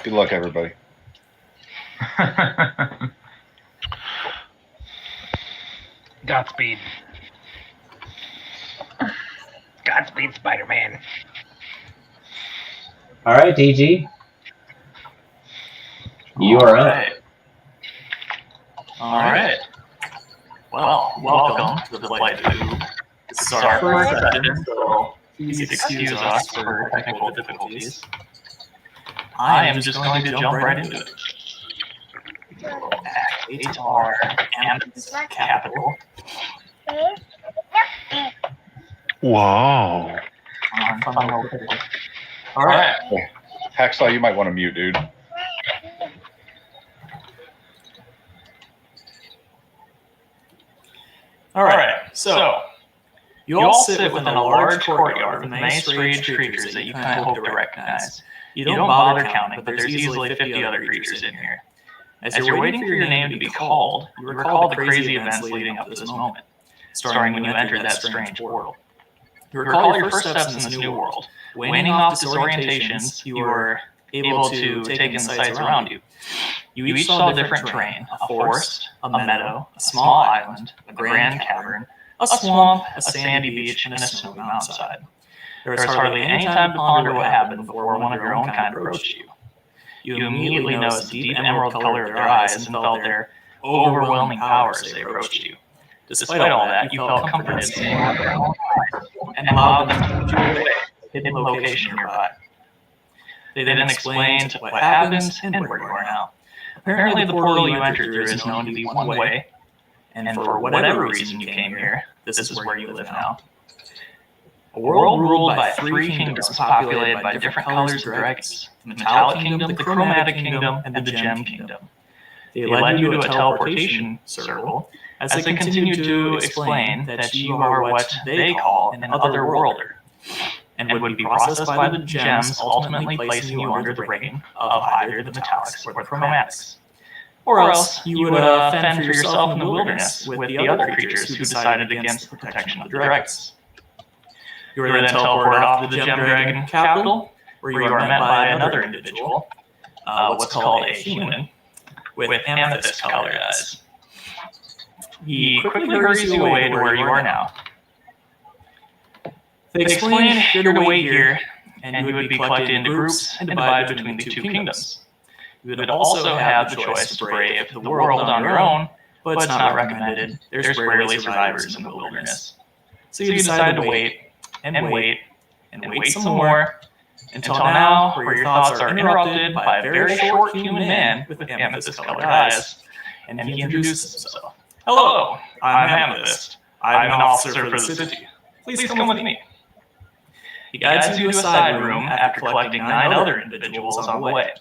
Good luck, everybody. Godspeed. Godspeed, Spider-Man. All right, DG. You are up. All right. Well, welcome to the flight to Oob. This is our first session, so please excuse us for technical difficulties. I am just going to jump right into it. Back to our Amethyst capital. Whoa. All right. Hacksaw, you might want to mute, dude. All right. So you all sit within a large courtyard with many strange creatures that you kind of hope to recognize. You don't bother counting, but there's easily 50 other creatures in here. As you're waiting for your name to be called, you recall the crazy events leading up to this moment, starting when you entered that strange portal. You recall your first steps in this new world. Waning off disorientations, you were able to take in the sights around you. You each saw a different terrain: a forest, a meadow, a small island, a grand cavern, a swamp, a sandy beach, and a snowy mountainside. There was hardly any time to ponder what happened before one of your own kind approached you. You immediately noticed the deep emerald color of their eyes and felt their overwhelming power as they approached you. Despite all that, you felt comforted and allowed them to put you away, a hidden location nearby. They then explained what happened and where you are now. Apparently, the portal you entered through is known to be one way, and for whatever reason you came here, this is where you live now. A world ruled by 3 kingdoms populated by different colors of dragons: the Metallic Kingdom, the Chromatic Kingdom, and the Gem Kingdom. They led you to a teleportation circle as they continued to explain that you are what they call an otherworlder, and would be processed by the gems, ultimately placing you under the reign of either the Metallics or the Chromatics. Or else you would fend for yourself in the wilderness with the other creatures who decided against the protection of the dragons. You are then teleported off to the Gem Dragon capital, where you are met by another individual, what's called a human, with amethyst-colored eyes. He quickly hurries you away to where you are now. They explain you're to wait here, and you would be collected into groups and divided between the 2 kingdoms. You would also have the choice to brave the world on your own, but it's not recommended. There's rarely survivors in the wilderness. So you decide to wait, and wait, and wait some more, until now, where your thoughts are interrupted by a very short human man with amethyst-colored eyes, and he introduces himself. Hello, I'm Amethyst. I'm an officer for the city. Please come with me. He guides you to a side room after collecting 9 other individuals on the way,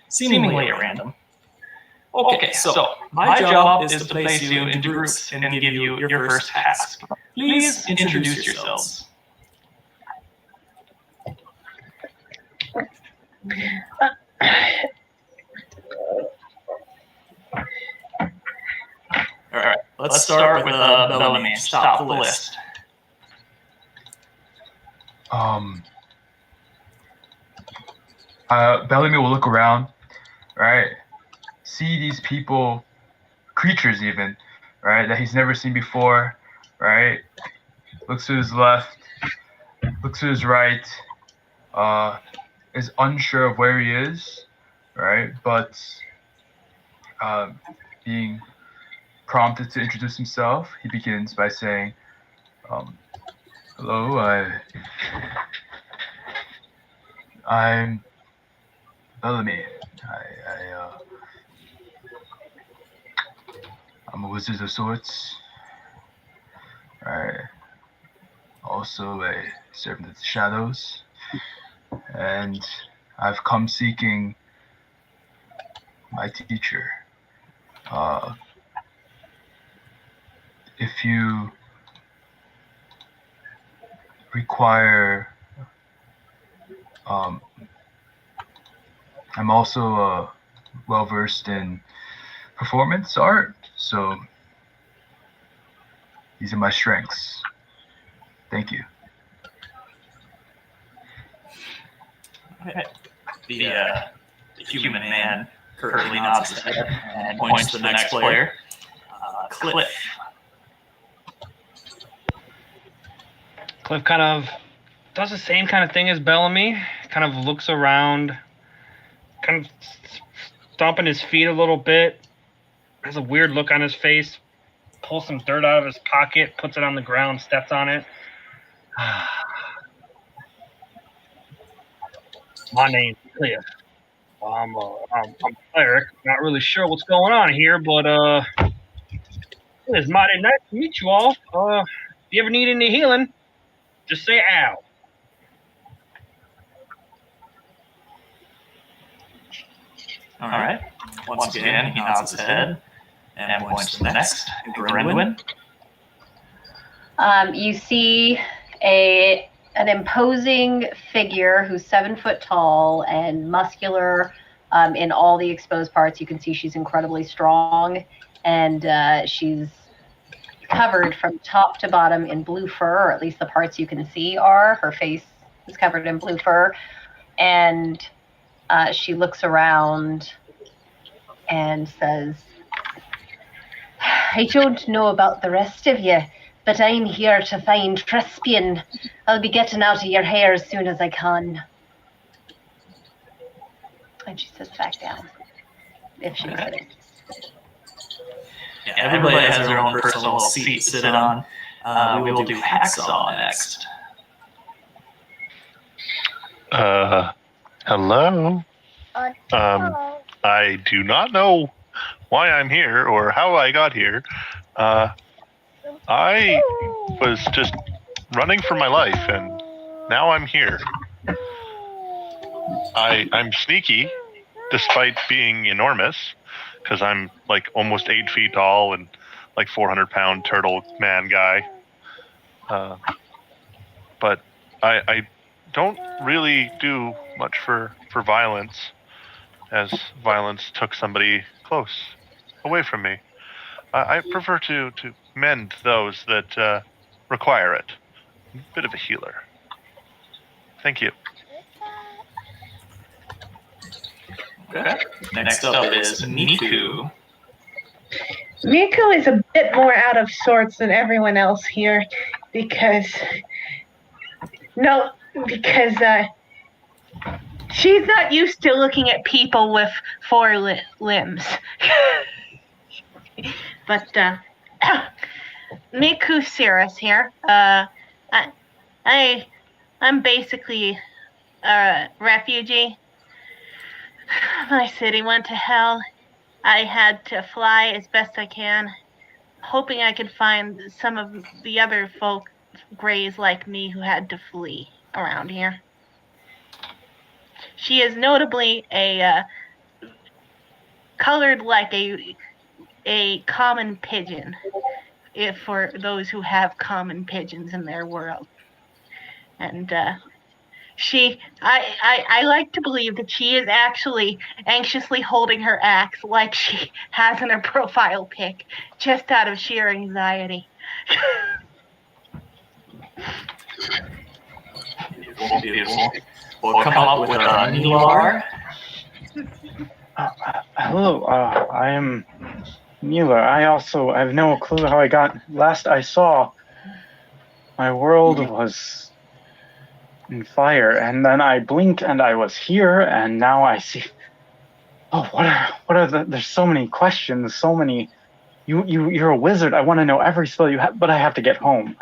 seemingly at random. Okay, so my job is to place you into groups and give you your first task. Please introduce yourselves. All right, let's start with Bellamy. Top the list. Bellamy will look around, right? See these people, creatures even, right? That he's never seen before, right? Looks to his left, looks to his right, is unsure of where he is, right? But being prompted to introduce himself, he begins by saying, hello, I'm Bellamy. I'm a wizard of sorts. Also a servant of the shadows. And I've come seeking my teacher. If you require, I'm also well-versed in performance art, so these are my strengths. Thank you. The human man curtly nods his head and points to the next player, Cliff. Cliff kind of does the same kind of thing as Bellamy. Kind of looks around, kind of stomping his feet a little bit. Has a weird look on his face. Pulls some dirt out of his pocket, puts it on the ground, steps on it. My name's Cliff. I'm Eric. Not really sure what's going on here, but it's mighty nice to meet you all. If you ever need any healing, just say ow. All right. Once again, he nods his head and points to the next, Grenwyn. You see an imposing figure who's 7 foot tall and muscular in all the exposed parts. You can see she's incredibly strong, and she's covered from top to bottom in blue fur, or at least the parts you can see are. Her face is covered in blue fur, and she looks around and says, I don't know about the rest of you, but I'm here to find Trespian. I'll be getting out of your hair as soon as I can. And she sits back down, if she was sitting. Yeah, everybody has their own personal little seat to sit on. We will do Hacksaw next. Hello. I do not know why I'm here or how I got here. I was just running for my life, and now I'm here. I'm sneaky, despite being enormous, because I'm like almost 8 feet tall and like 400-pound turtle man guy. But I don't really do much for violence, as violence took somebody close away from me. I prefer to mend those that require it. A bit of a healer. Thank you. Okay. Next up is Miku. Miku is a bit more out of sorts than everyone else here because she's not used to looking at people with 4 limbs. But Miku Cirrus here. I'm basically a refugee. My city went to hell. I had to fly as best I can, hoping I could find some of the other folk, Greys like me, who had to flee around here. She is notably colored like a common pigeon, if for those who have common pigeons in their world. And I like to believe that she is actually anxiously holding her axe like she has in her profile pic, just out of sheer anxiety. Beautiful. We'll come up with Nilar. Hello, I am Mueller. I have no clue how I got. Last I saw, my world was in fire, and then I blinked and I was here, and now I see. Oh, what are there's so many questions, so many. You're a wizard. I want to know every spell you have, but I have to get home.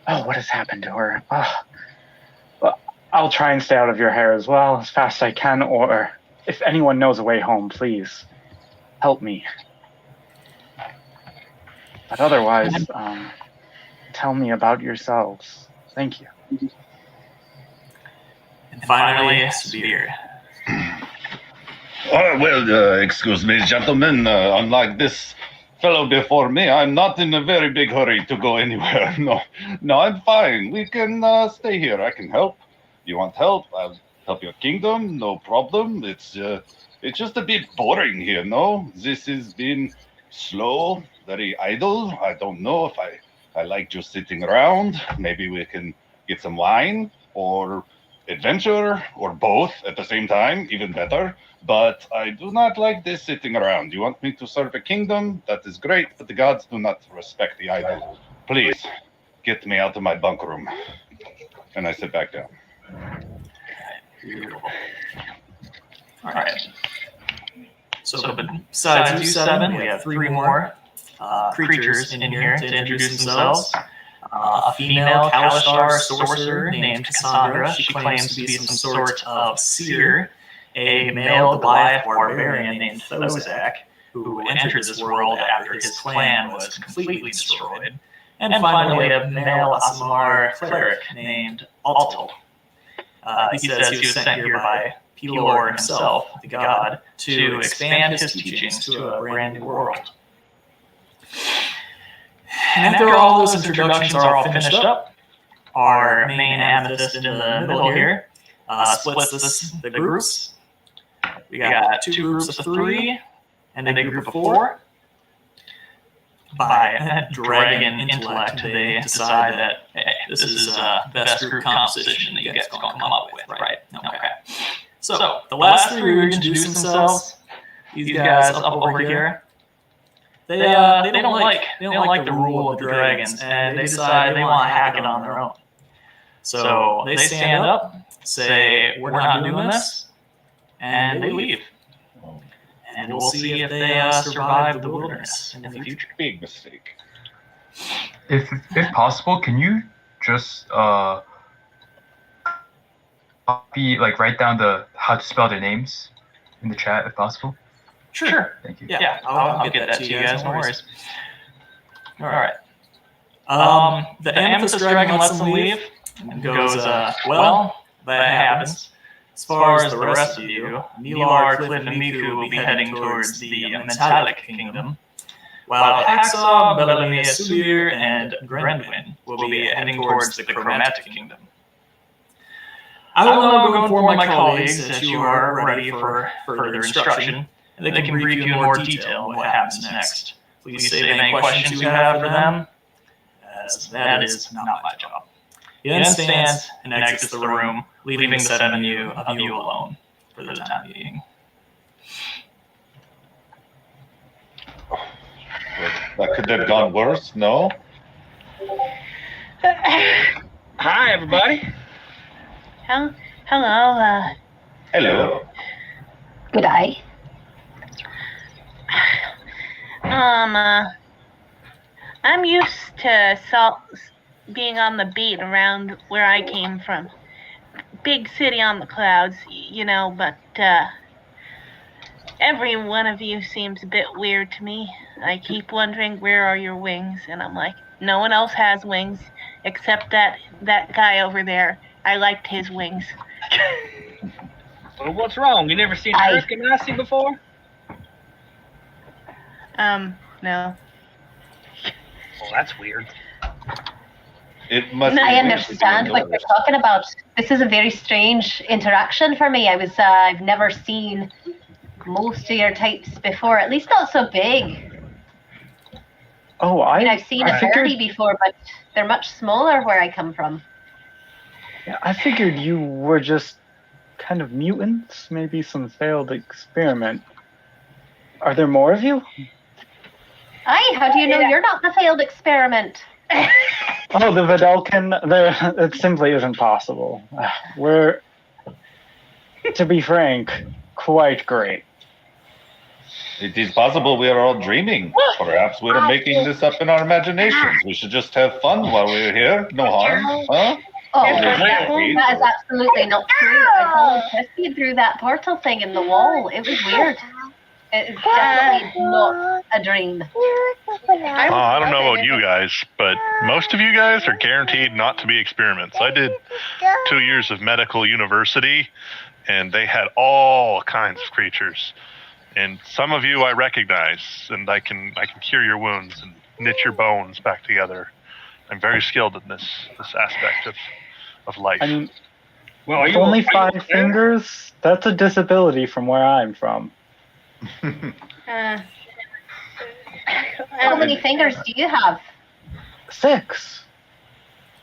Oh, what has happened to her? Well, I'll try and stay out of your hair as well, as fast as I can, or if anyone knows a way home, please help me. But otherwise, tell me about yourselves. Thank you. And finally, Spear. Excuse me, gentlemen. Unlike this fellow before me, I'm not in a very big hurry to go anywhere. No, I'm fine. We can stay here. I can help. You want help? I'll help your kingdom. No problem. It's just a bit boring here, no? This has been slow, very idle. I don't know if I like just sitting around. Maybe we can get some wine or adventure or both at the same time, even better. But I do not like this sitting around. You want me to serve a kingdom? That is great, but the gods do not respect the idol. Please, get me out of my bunk room. And I sit back down. Beautiful. All right. So besides you seven, we have three more creatures in here to introduce themselves. A female Kalistar sorcerer named Cassandra. She claims to be some sort of seer. A male Goliath barbarian named Thozak, who entered this world after his clan was completely destroyed. And finally, a male Aasimar cleric named Alto. He says he was sent here by Pelor himself, the god, to expand his teachings to a brand new world. And after all those introductions are all finished up, our main amethyst in the middle here splits the groups. We got two groups of three and a group of four. By dragon intellect, they decide that, hey, this is the best group composition that you guys can come up with, right? Okay. So, the last three who introduce themselves, these guys up over here, they don't like the rule of the dragons, and they decide they want to hack it on their own. So they stand up, say, we're not doing this, and they leave. And we'll see if they survive the wilderness in the future. Big mistake. If possible, can you just write down how to spell their names in the chat if possible? Sure. Thank you. Yeah, I'll get that to you guys. No worries. All right. The amethyst dragon lets them leave and goes, well, that happens. As far as the rest of you, Milar, Cliff, and Miku will be heading towards the Mentalic Kingdom, while Hacksaw, Bellamy, Subir, and Grendwin will be heading towards the Chromatic Kingdom. I will now go inform my colleagues that you are ready for further instruction, and they can brief you in more detail on what happens next. Please save any questions you have for them, as that is not my job. He then stands and exits the room, leaving the seven of you alone for the time being. That could have gone worse, no? Hi, everybody. Hello. Hello. Good eye. I'm used to being on the beat around where I came from. Big city on the clouds, but every one of you seems a bit weird to me. I keep wondering, where are your wings? And I'm like, no one else has wings except that guy over there. I liked his wings. Well, what's wrong? You never seen Earth Ganassi before? No. Well, that's weird. It must I understand what you're talking about. This is a very strange interaction for me. I've never seen most of your types before, at least not so big. Oh, I've seen a birdie before, but they're much smaller where I come from. Yeah, I figured you were just kind of mutants, maybe some failed experiment. Are there more of you? Aye, how do you know you're not the failed experiment? Oh, the Vidalkin, it simply isn't possible. We're, to be frank, quite great. It is possible we are all dreaming. Perhaps we are making this up in our imaginations. We should just have fun while we're here. No harm, huh? Oh, that is absolutely not true. I followed Christy through that portal thing in the wall. It was weird. It is definitely not a dream. I don't know about you guys, but most of you guys are guaranteed not to be experiments. I did 2 years of medical university, and they had all kinds of creatures. And some of you I recognize, and I can cure your wounds and knit your bones back together. I'm very skilled in this aspect of life. I mean, well, with only 5 fingers, that's a disability from where I'm from. How many fingers do you have? 6.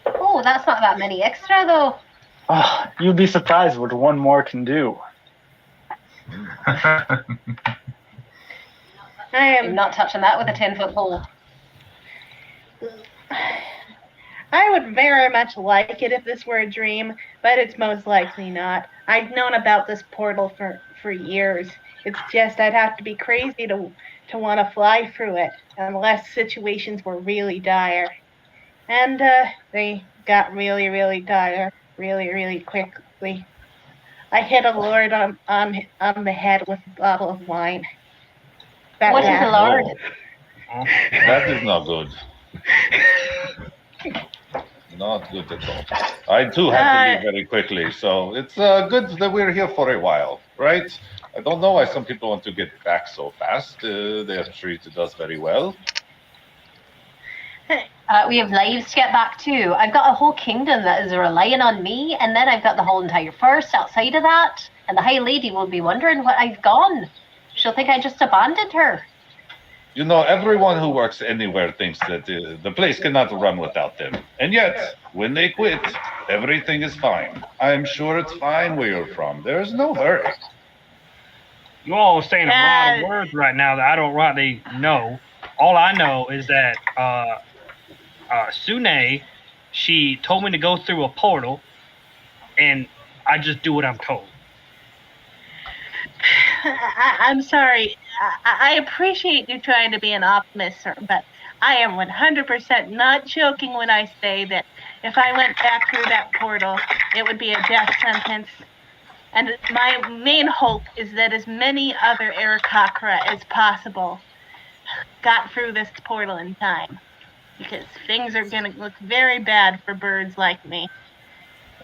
Oh, that's not that many extra, though. Oh, you'd be surprised what one more can do. I I'm am. not touching that with a 10-foot pole. I would very much like it if this were a dream, but it's most likely not. I've known about this portal for years. It's just I'd have to be crazy to want to fly through it, unless situations were really dire. And they got really, really dire really, really quickly. I hit a lord on the head with a bottle of wine. What is a That. lord? Oh, That is not good. Not good at all. I too had to leave very quickly, so it's good that we're here for a while, right? I don't know why some people want to get back so fast. They have treated us very well. We have lives to get back to. I've got a whole kingdom that is relying on me, and then I've got the whole entire first outside of that, and the High Lady will be wondering what I've gone. She'll think I just abandoned her. You know, everyone who works anywhere thinks that the place cannot run without them. And yet, when they quit, everything is fine. I'm sure it's fine where you're from. There's no hurry. you all are saying a lot of words right now that I don't rightly know. All I know is that Sune, she told me to go through a portal, and I just do what I'm told. I'm sorry. I appreciate you trying to be an optimist, sir, but I am 100% not joking when I say that if I went back through that portal, it would be a death sentence. And my main hope is that as many other Aarakocra as possible got through this portal in time, because things are going to look very bad for birds like me.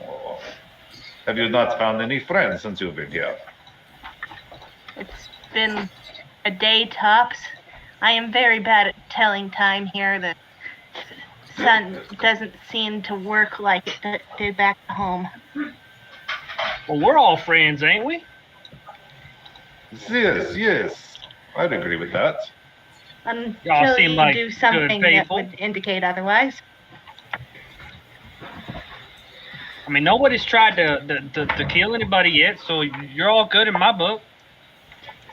Oh. Have you not found any friends since you've been here? It's been a day tops. I am very bad at telling time here. The sun doesn't seem to work like it did back home. Well, we're all friends, ain't we? Yes, yes. I'd agree with that. Y'all Until seem you like do good something that people. would indicate otherwise. I mean, nobody's tried to kill anybody yet, so you're all good in my book.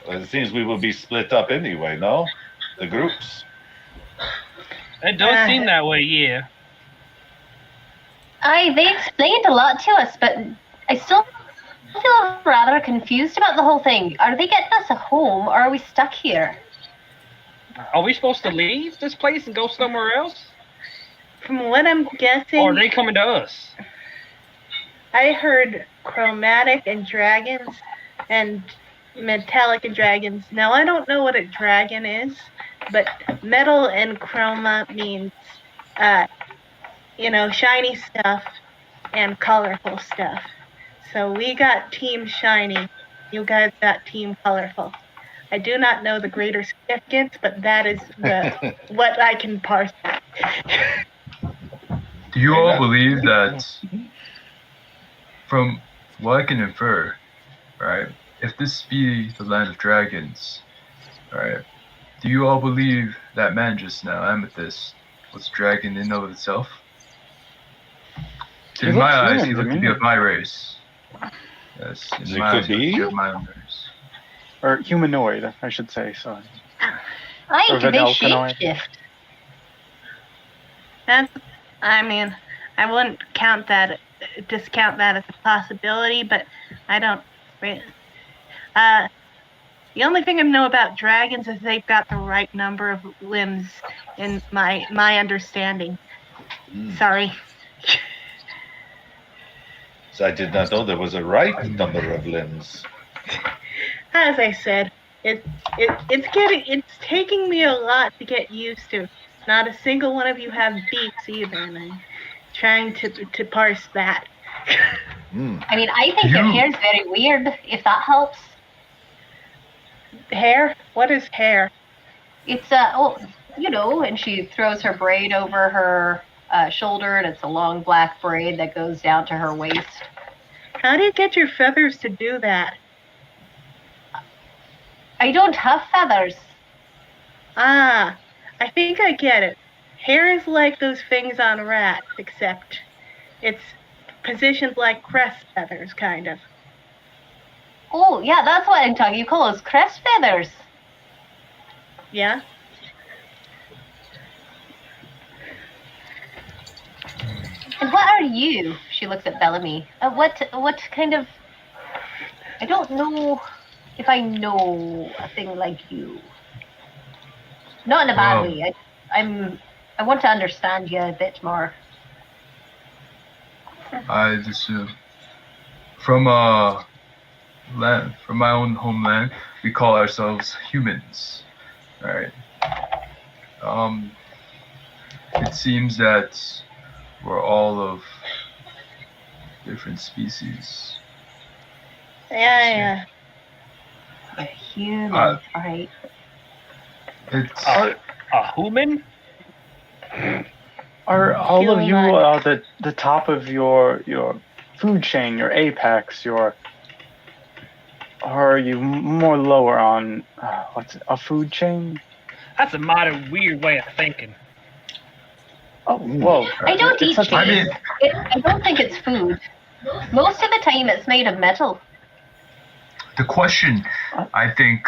It seems we will be split up anyway, no? The groups? It does seem that way, yeah. They explained a lot to us, but I still feel rather confused about the whole thing. Are they getting us a home, or are we stuck here? Are we supposed to leave this place and go somewhere else? From what I'm guessing, or are they coming to us? I heard chromatic and dragons and metallic and dragons. Now, I don't know what a dragon is, but metal and chroma means, shiny stuff and colorful stuff. So we got Team Shiny. You guys got Team Colorful. I do not know the greater significance, but that is what I can parse out. Do you all believe that, from what I can infer, right, if this be the land of dragons, right, do you all believe that man just now, Amethyst, was a dragon in and of itself? In my eyes, he looked to be of my race. Yes, in my eyes, he looked to be of my own race. Or humanoid, I should say, sorry. I Or think they Vanelkanoid. shapeshift. I wouldn't discount that as a possibility, but I don't really. The only thing I know about dragons is they've got the right number of limbs, in my understanding. Sorry. So I did not know there was a right number of limbs. As I said, it's taking me a lot to get used to. Not a single one of you have beaks either, and I'm trying to parse that. I mean, I think your hair's very weird, if that helps. Hair? What is hair? It's, and she throws her braid over her shoulder, and it's a long black braid that goes down to her waist. How do you get your feathers to do that? I don't have feathers. Ah, I think I get it. Hair is like those things on rats, except it's positioned like crest feathers, kind of. Oh, yeah, that's what I'm talking. You call those crest feathers. Yeah. And what are you? She looks at Bellamy. What kind of... I don't know if I know a thing like you. Not in a bad Well- way. I want to understand you a bit more. I just from land, from my own homeland, we call ourselves humans, right? It seems that we're all of different species. Yeah. You're human, alright. It's A human? Are all of you Human. the top of your food chain, your apex, or are you more lower on what's it, a food chain? That's a mighty weird way of thinking. Oh, whoa! I don't It's eat such a- I mean, cheese. I don't think it's food. Most of the time it's made of metal. the question I think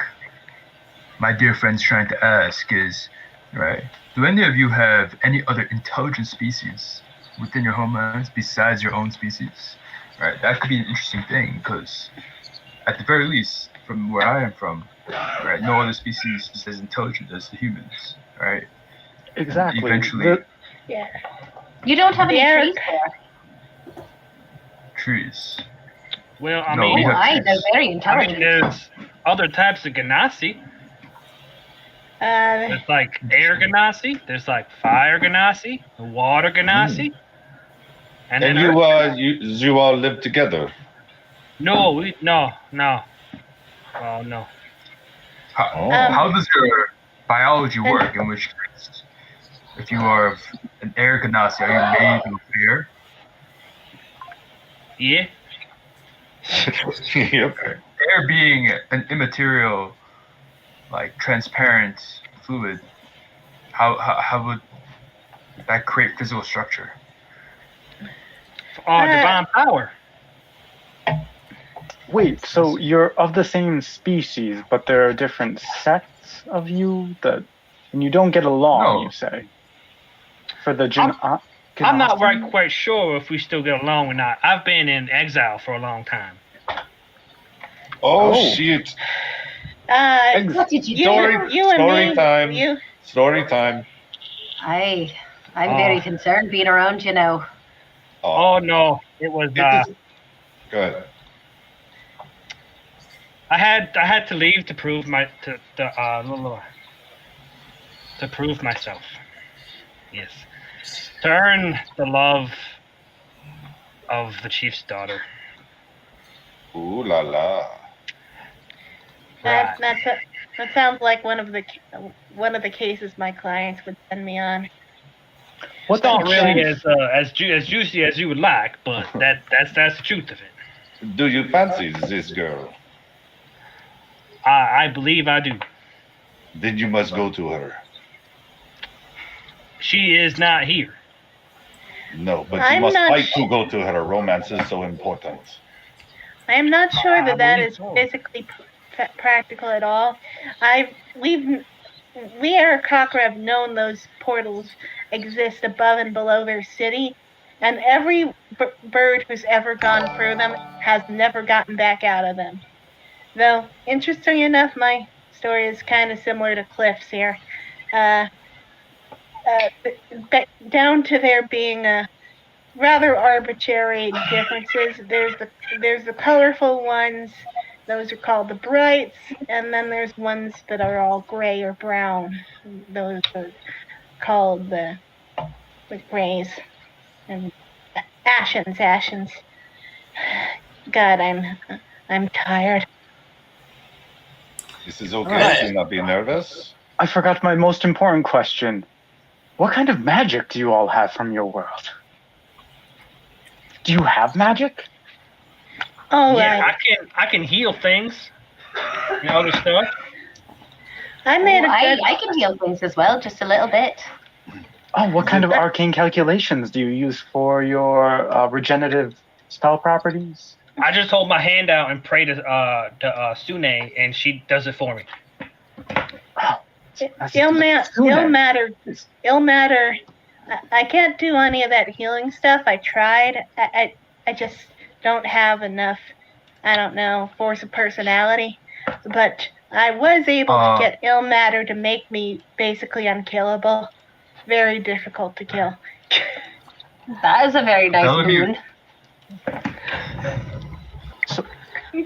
my dear friend's trying to ask is, right, do any of you have any other intelligent species within your homelands besides your own species? Right, that could be an interesting thing because, at the very least, from where I am from, right, no other species is as intelligent as the humans, right? Exactly. Eventually, Yeah. You don't have any Yeah. trees there. trees. Well, I No, mean, we Oh, have aye, they're trees. very I mean, intelligent. there's other types of ganassi. There's like air ganassi. There's like fire ganassi, water ganassi, and then And you all live together. no. Oh no. How does your biology work? In which case, if you are an air ganassi, are you made of air? Yeah. Yep. Air being an immaterial, like transparent fluid, how would that create physical structure? Divine power. Wait, so you're of the same species, but there are different sects of you that, and you don't get along. No. You say for the I'm not Ganassi? quite sure if we still get along or not. I've been in exile for a long time. Oh, Oh. shit. What did you do? Story time. Story time. I'm very concerned being around you now. Oh no, it was. Go ahead. I had to leave to prove to prove myself. Yes, to earn the love of the chief's daughter. Ooh la la. That sounds like one of the cases my clients would send me on. It's not really as juicy as you would like, but that's the truth of it. Do you fancy this girl? I believe I do. Then you must go to her. She is not here. No, but you I'm must not fight to go to her. Romance is so important. I am not sure I that believe is so. physically practical at all. We at Cocker have known those portals exist above and below their city, and every bird who's ever gone through them has never gotten back out of them. Though, interesting enough, my story is kind of similar to Cliff's here. Down to there being rather arbitrary differences. There's the colorful ones. Those are called the brights, and then there's ones that are all gray or brown. Those are called the grays and Ashens. God, I'm tired. This is okay. Right. Do not be nervous. I forgot my most important question. What kind of magic do you all have from your world? Do you have magic? Oh, yeah, I can heal things and other stuff. I made I can heal things as well, just a little bit. Oh, what kind of arcane calculations do you use for your regenerative spell properties? I just hold my hand out and pray to Sune, and she does it for me. Ill matter. I can't do any of that healing stuff. I tried. I just don't have enough. I don't know, force of personality. But I was able to get ill matter to make me basically unkillable. Very difficult to kill. That is a very nice Bellamy- boon.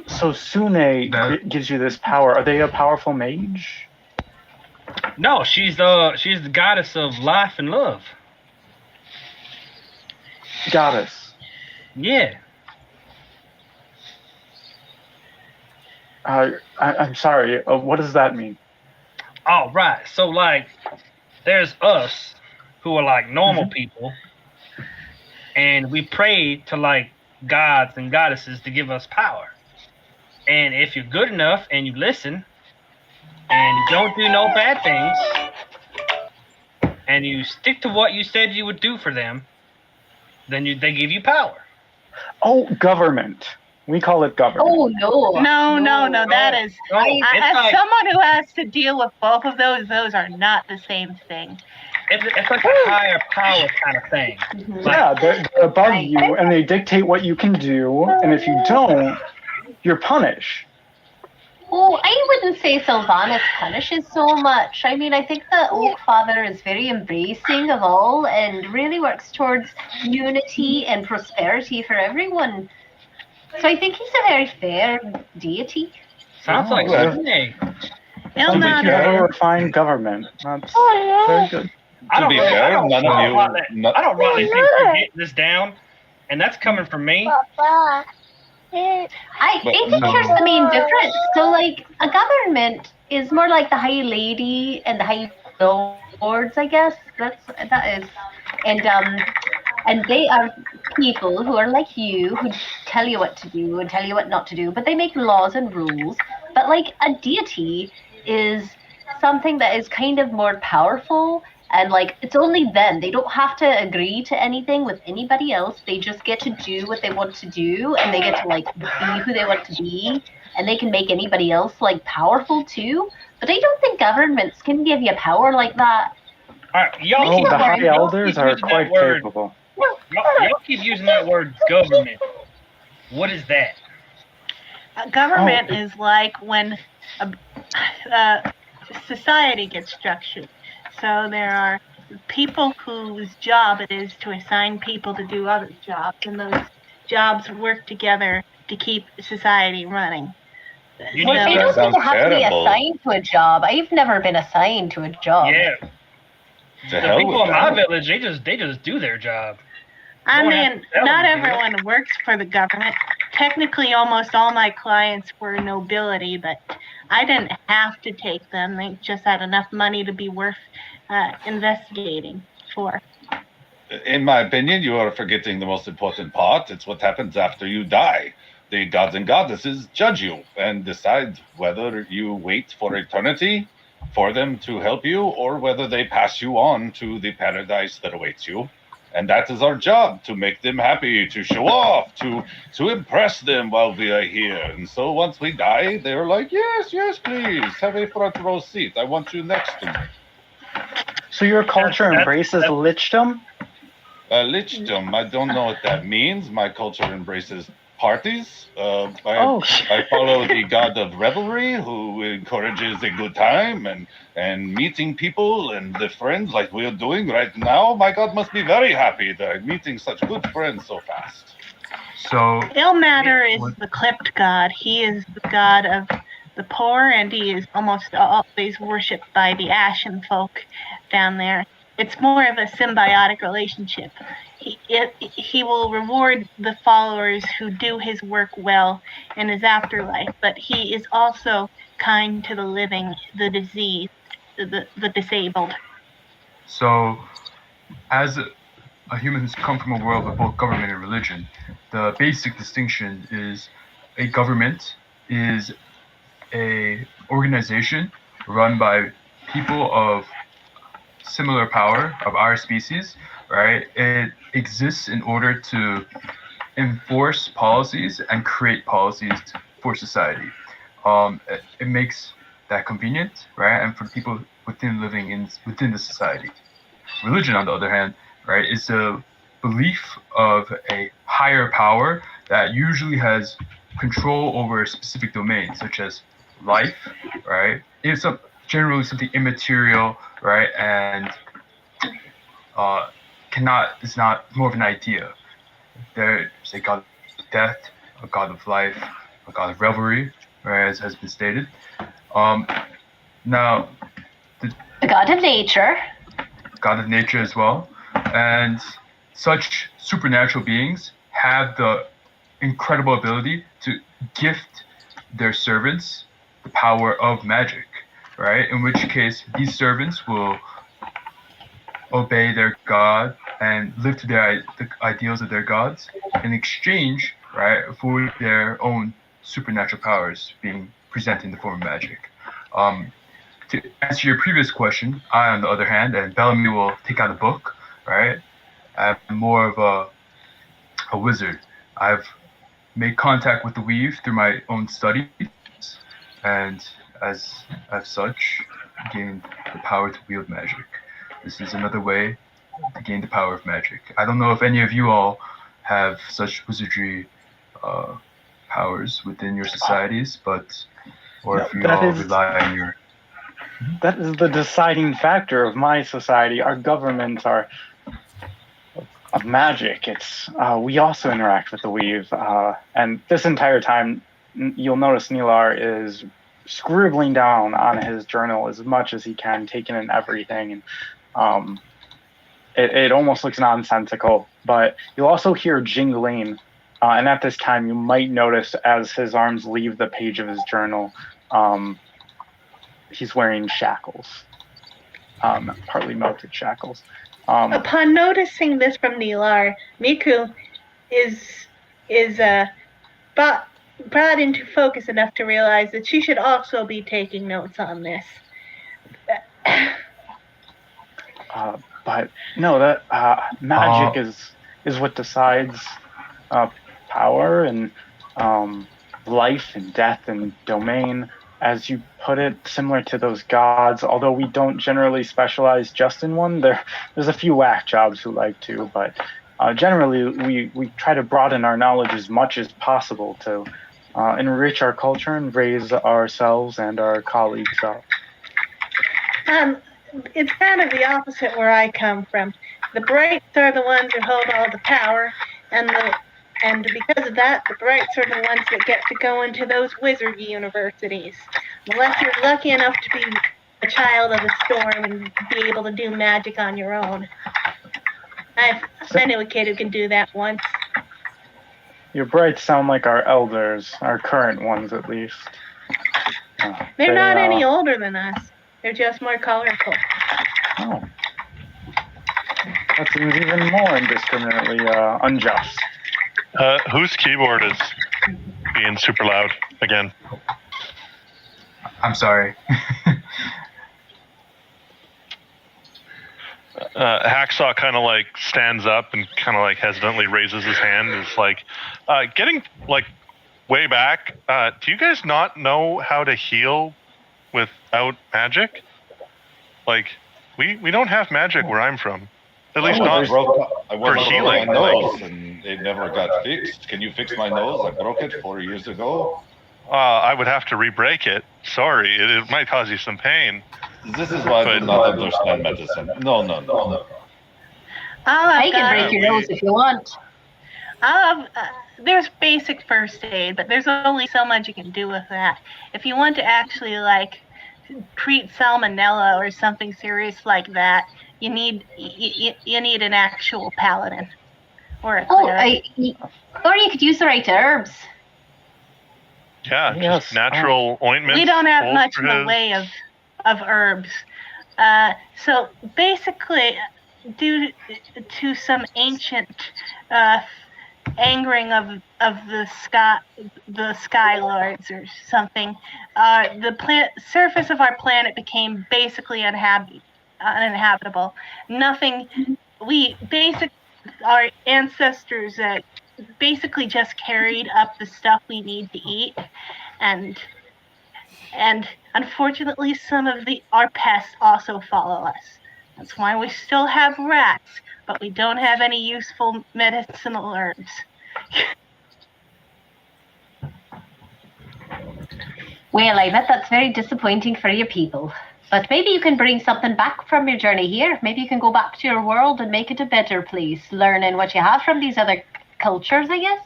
So Sune gives you this power. Are they a powerful mage? No, she's the goddess of life and love. Goddess. Yeah. I'm sorry. What does that mean? Oh, right. So, like, there's us who are, like, normal people, and we pray to, like, gods and goddesses to give us power. And if you're good enough and you listen and you don't do no bad things and you stick to what you said you would do for them, then they give you power. Oh, government. We call it government. Oh, no. No, that is... as someone who has to deal with both of those are not the same thing. It's like a higher power kind of thing. Yeah, they're above you, and they dictate what you can do, and if you don't, you're punished. Oh, I wouldn't say Sylvanas punishes so much. I mean, I think that Oak Father is very embracing of all and really works towards unity and prosperity for everyone. So I think he's a very fair deity. Sounds like Sune. Sounds like you have a refined government. That's very good. I don't None really think you're getting this down, and that's coming from me. I think here's the main difference. So, like, a government is more like the High Lady and the High Lords, I guess. That is, and they are people who are like you, who tell you what to do and tell you what not to do, but they make laws and rules. But like a deity is something that is kind of more powerful, and like it's only them. They don't have to agree to anything with anybody else. They just get to do what they want to do, and they get to like be who they want to be, and they can make anybody else like powerful too. But I don't think governments can give you power like that. Y'all the High Elders are quite capable. Y'all keep using that word government. What is that? Government is like when society gets structured. So there are people whose job it is to assign people to do other jobs, and those jobs work together to keep society running. Well, they don't think you have to be assigned to a job. I've never been assigned to a job. Yeah. The people in my village, they just do their job. I mean, not everyone works for the government. Technically, almost all my clients were nobility, but I didn't have to take them. They just had enough money to be worth investigating for. In my opinion, you are forgetting the most important part. It's what happens after you die. The gods and goddesses judge you and decide whether you wait for eternity for them to help you or whether they pass you on to the paradise that awaits you. And that is our job, to make them happy, to show off, to impress them while we are here. And so once we die, they're like, yes, please, have a front row seat. I want you next to me. So your culture embraces lichdom? Lichdom, I don't know what that means. My culture embraces parties. I follow the god of revelry, who encourages a good time and meeting people and the friends like we're doing right now. My god must be very happy that I'm meeting such good friends so fast. So Ilmater is the clipped god. He is the god of the poor, and he is almost always worshipped by the Ashen folk down there. It's more of a symbiotic relationship. He will reward the followers who do his work well in his afterlife, but he is also kind to the living, the diseased, the disabled. So, as a human who's come from a world of both government and religion, the basic distinction is a government is a organization run by people of similar power of our species, right? It exists in order to enforce policies and create policies for society. It makes that convenient, right? And for people within the society. Religion, on the other hand, right, is the belief of a higher power that usually has control over a specific domain, such as life, right? It's generally something immaterial, right, and uh, cannot is not more of an idea. There's a god of death, a god of life, a god of revelry, right, as has been stated. Um, now, The god of nature. god of nature as well, and such supernatural beings have the incredible ability to gift their servants the power of magic, right? In which case, these servants will obey their god and live to the ideals of their gods in exchange, right, for their own supernatural powers being presented in the form of magic. To answer your previous question, I, on the other hand, and Bellamy will take out a book, right? I'm more of a wizard. I've made contact with the weave through my own studies, and as such, gained the power to wield magic. This is another way to gain the power of magic. I don't know if any of you all have such wizardry powers within your societies, or if you all rely on your. That is the deciding factor of my society. Our governments are of magic. It's we also interact with the weave, and this entire time, you'll notice Nilar is scribbling down on his journal as much as he can, taking in everything, and it almost looks nonsensical. But you'll also hear jingling, and at this time, you might notice as his arms leave the page of his journal, he's wearing shackles, partly melted shackles. Upon noticing this from Nilar, Miku is brought into focus enough to realize that she should also be taking notes on this. But no, that magic is what decides power and life and death and domain, as you put it, similar to those gods. Although we don't generally specialize just in one, there's a few whack jobs who like to, but generally we try to broaden our knowledge as much as possible to enrich our culture and raise ourselves and our colleagues up. It's kind of the opposite where I come from. The Brights are the ones who hold all the power, and because of that, the Brights are the ones that get to go into those wizard universities. Unless you're lucky enough to be a child of the storm and be able to do magic on your own. I knew a kid who can do that once. Your Brights sound like our elders, our current ones at least. They're not any older than us. They're just more colorful. Oh. That seems even more indiscriminately unjust. Whose keyboard is being super loud again? I'm sorry. Hacksaw kind of like stands up and kind of like hesitantly raises his hand. It's like, getting like way back. Do you guys not know how to heal without magic? Like, we don't have magic where I'm from. At least not for healing. My nose and it never got fixed. Can you fix my nose? I broke it 4 years ago. I would have to re-break it. Sorry, it might cause you some pain. This is why I do not understand medicine. No. I can break your nose if you want. There's basic first aid, but there's only so much you can do with that. If you want to actually like treat salmonella or something serious like that, you need an actual paladin or a cleric. Or you could use the right herbs. Yeah, just natural ointments. We don't have much in the way of herbs. So basically, due to some ancient angering of the sky lords or something, the surface of our planet became basically uninhabitable. Nothing. Our ancestors basically just carried up the stuff we need to eat, and unfortunately, some of our pests also follow us. That's why we still have rats, but we don't have any useful medicinal herbs. Well, I bet that's very disappointing for your people. But maybe you can bring something back from your journey here. Maybe you can go back to your world and make it a better place, learning what you have from these other cultures, I guess.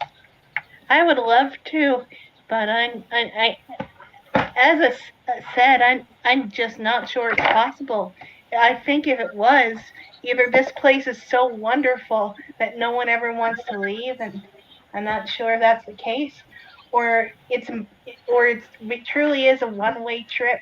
I would love to, but as I said, I'm just not sure it's possible. I think if it was, either this place is so wonderful that no one ever wants to leave, and I'm not sure if that's the case, or it truly is a one-way trip.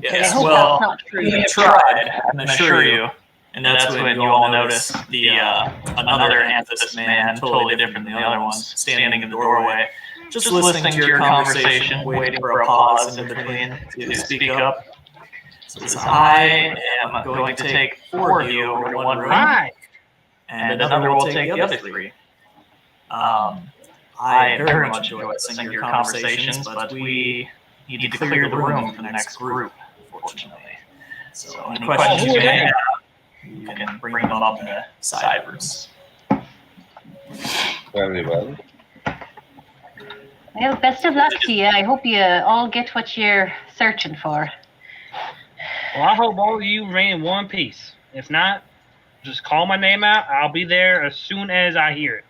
Yes, I hope well, that's not true. we have tried, I can assure you. And that's when you all notice another Anthus man, totally different than the other ones, standing in the doorway, just listening to your conversation, waiting for a pause in between to speak up. Says, I am going to take 4 of you over to one room, and another will take the other 3. I very much enjoy listening to your conversations, but we need to clear the room for the next group, unfortunately. So any questions you may have, you can bring them up in the side rooms. Very well. Well, best of luck to you. I hope you all get what you're searching for. Well, I hope all of you remain in one piece. If not, just call my name out. I'll be there as soon as I hear it.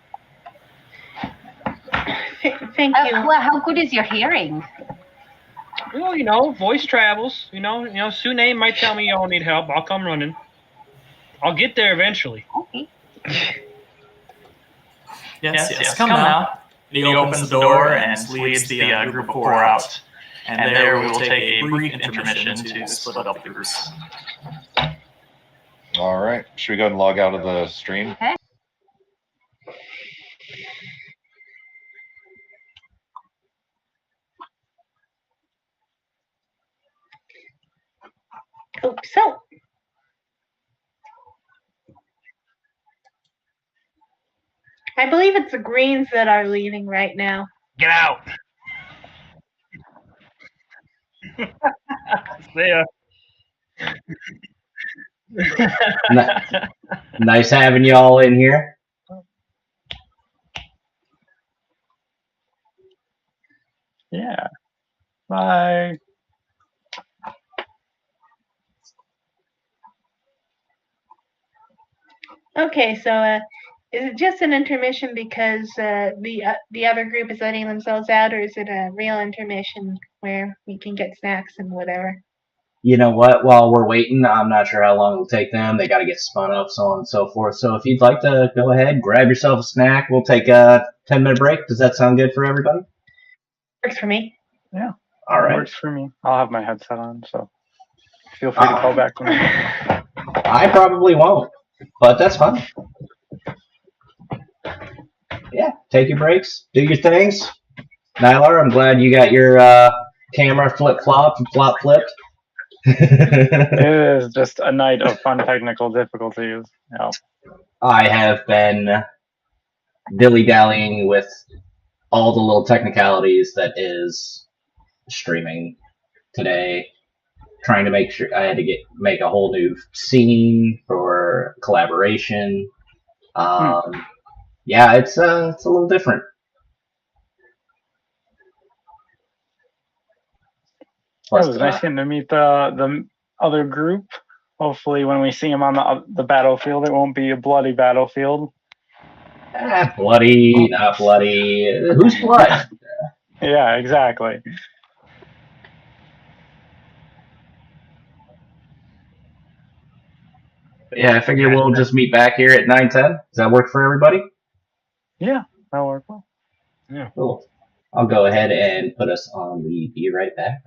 Thank you. Well, how good is your hearing? Well, voice travels. Sune might tell me y'all need help. I'll come running. I'll get there eventually. Okay. Yes, come now. He opens the door and leads the group of 4 out. And there we will take a brief intermission to split up the groups. All right. Should we go and log out of the stream? Okay. So I believe it's the Greens that are leaving right now. Get out. See ya. Nice having y'all in here. Yeah. Bye. Okay, so is it just an intermission because the other group is letting themselves out, or is it a real intermission where we can get snacks and whatever? You know what? While we're waiting, I'm not sure how long it'll take them. They got to get spun up, so on and so forth. So if you'd like to go ahead, grab yourself a snack. We'll take a 10-minute break. Does that sound good for everybody? Works for me. Yeah. All right. Works for me. I'll have my headset on, so feel free to call back to me. I probably won't, but that's fine. Yeah, take your breaks, do your things. Nylar, I'm glad you got your camera flip-flopped and flop-flipped. It is just a night of fun technical difficulties. Yeah. I have been dilly-dallying with all the little technicalities that is streaming today, trying to make sure I had to make a whole new scene for collaboration. Yeah, it's a little different. It was nice getting to meet the other group. Hopefully, when we see them on the battlefield, it won't be a bloody battlefield. Bloody, not bloody. Who's blood? Yeah, exactly. Yeah, I figure we'll just meet back here at 9:10. Does that work for everybody? Yeah, that'll work well. Yeah. Cool. I'll go ahead and put us on the Be Right Back.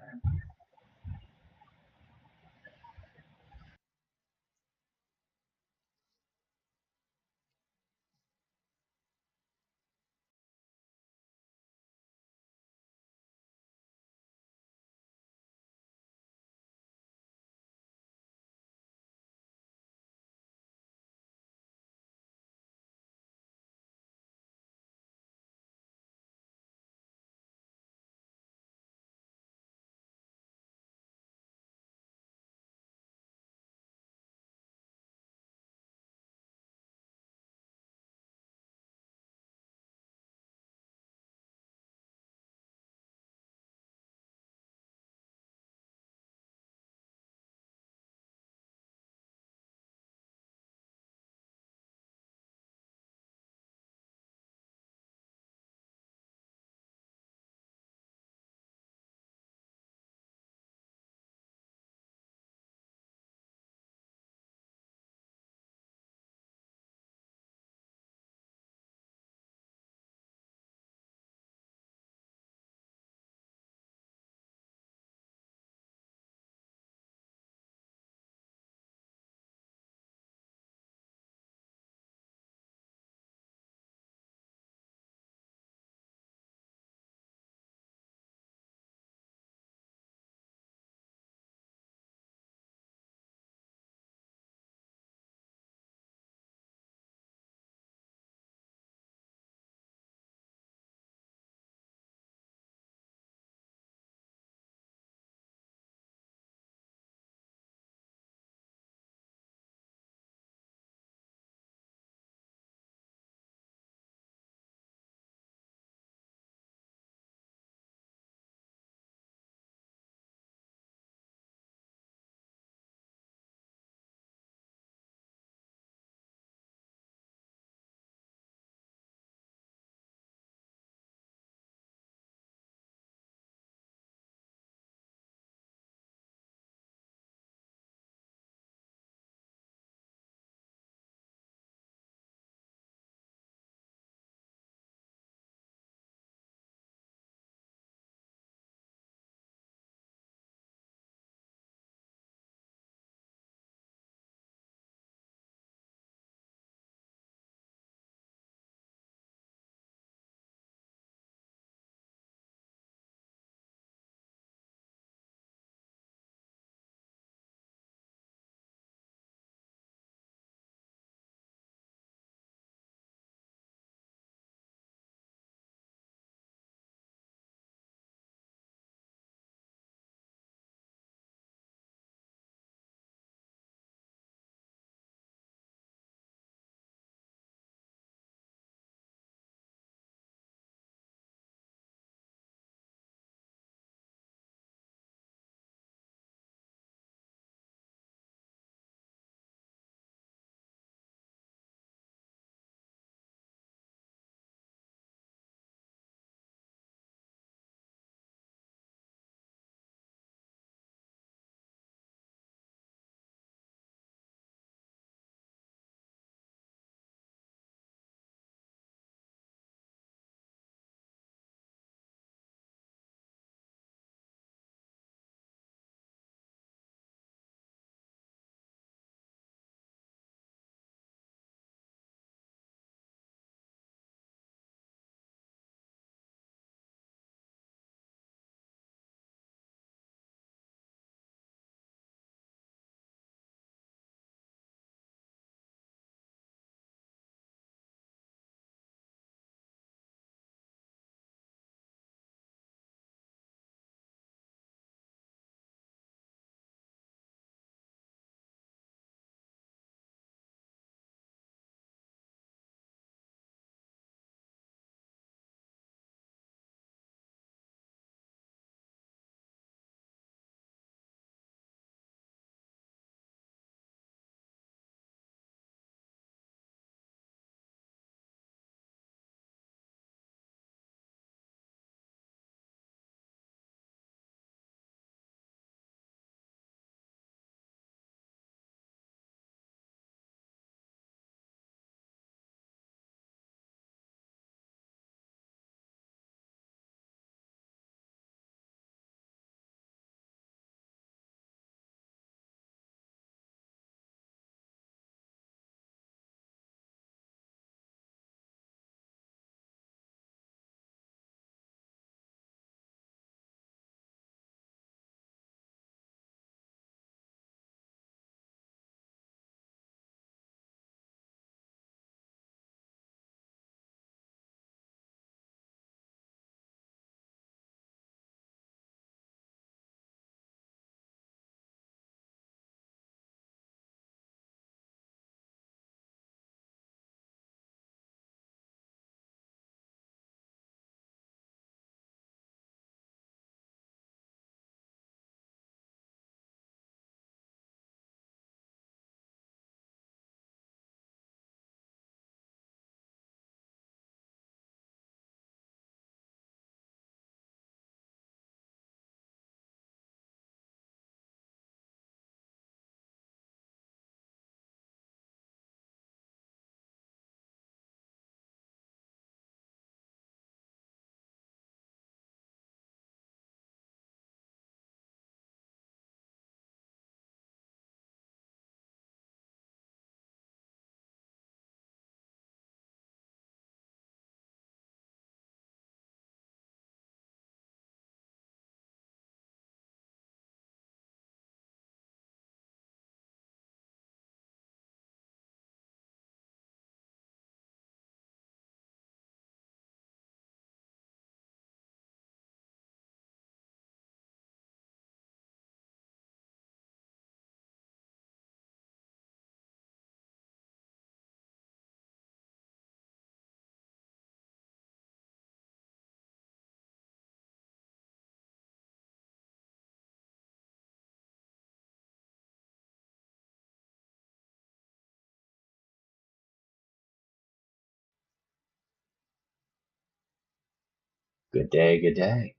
Good day, good day.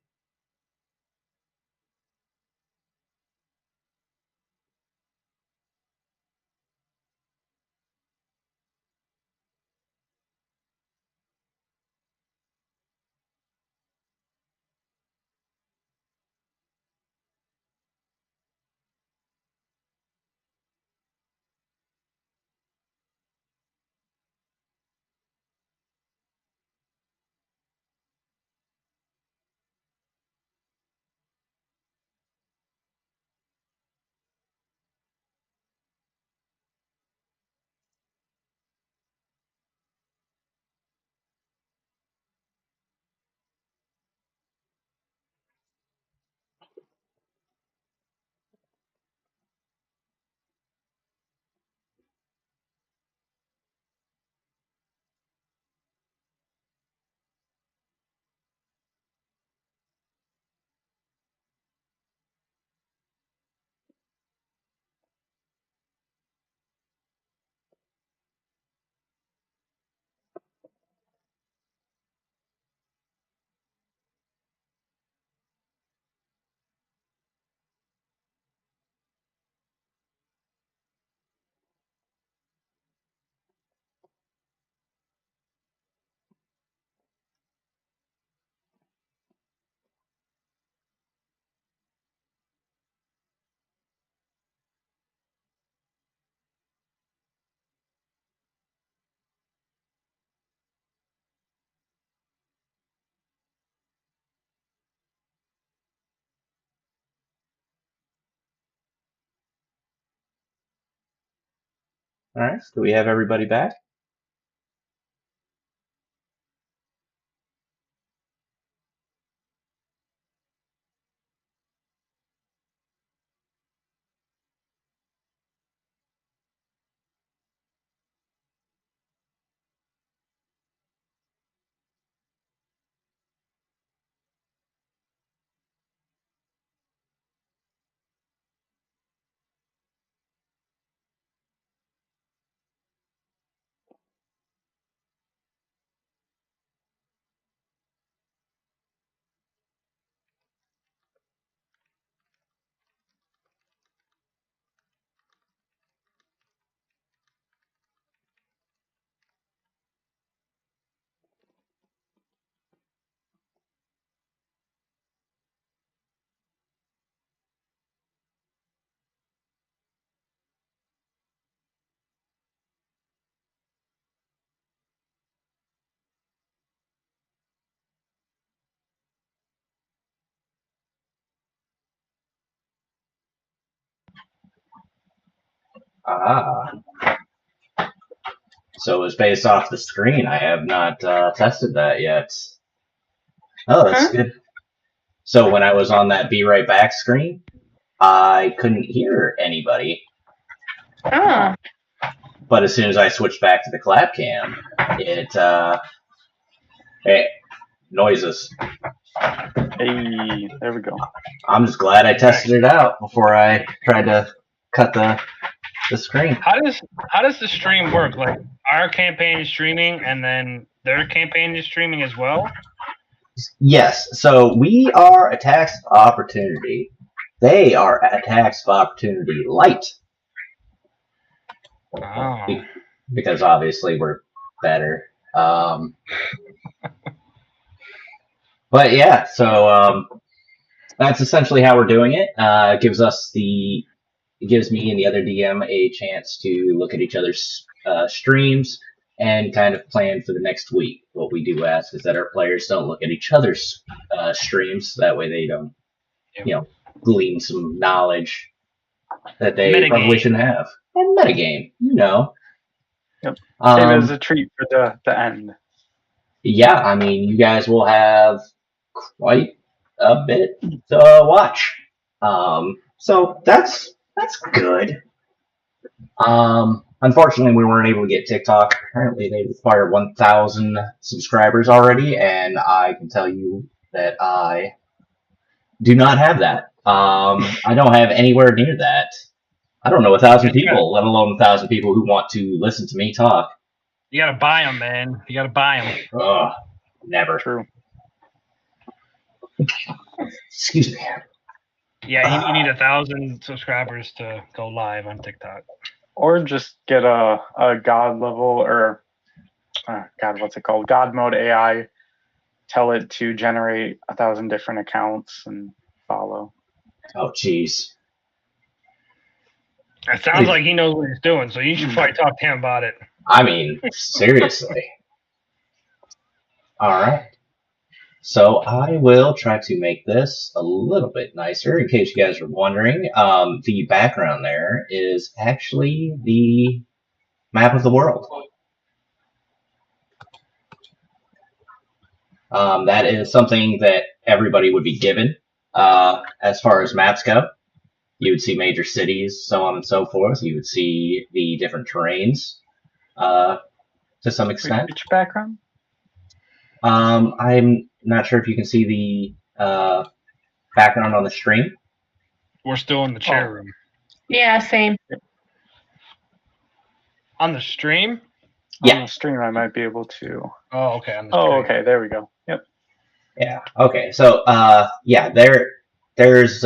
All right, do we have everybody back? Ah, so it was based off the screen. I have not tested that yet. Oh, that's good. So when I was on that Be Right Back screen, I couldn't hear anybody. Oh. But as soon as I switched back to the clap cam, hey, noises. Hey, there we go. I'm just glad I tested it out before I tried to cut the screen. How does the stream work? Like our campaign is streaming, and then their campaign is streaming as well. Yes, so we are attacks of opportunity. They are attacks of opportunity light. Oh. Because obviously we're better. But yeah, so that's essentially how we're doing it. It gives me and the other DM a chance to look at each other's streams and kind of plan for the next week. What we do ask is that our players don't look at each other's streams. That way they don't, glean some knowledge that they probably shouldn't have. And metagame, Yep. Save it as a treat for the end. Yeah, I mean, you guys will have quite a bit to watch. So that's good. Unfortunately, we weren't able to get TikTok. Apparently, they require 1,000 subscribers already, and I can tell you that I do not have that. I don't have anywhere near that. I don't know 1,000 people, let alone 1,000 people who want to listen to me talk. You gotta buy them, man. You gotta buy them. Ugh, never. True. Excuse me. Yeah, you need 1,000 subscribers to go live on TikTok. Or just get a god level or God, what's it called? God mode AI. Tell it to generate 1,000 different accounts and follow. Oh, jeez. It sounds like he knows what he's doing, so you should probably talk to him about it. I mean, seriously. All right. So I will try to make this a little bit nicer in case you guys are wondering. The background there is actually the map of the world. That is something that everybody would be given as far as maps go. You would see major cities, so on and so forth. You would see the different terrains to some extent. Which background? I'm not sure if you can see the background on the stream. We're still in the chair room. Yeah, same. On the stream? Yeah. On the stream, I might be able to. Oh, okay. On the stream. Oh, okay. There we go. Yep. Yeah. Okay. So, yeah, there's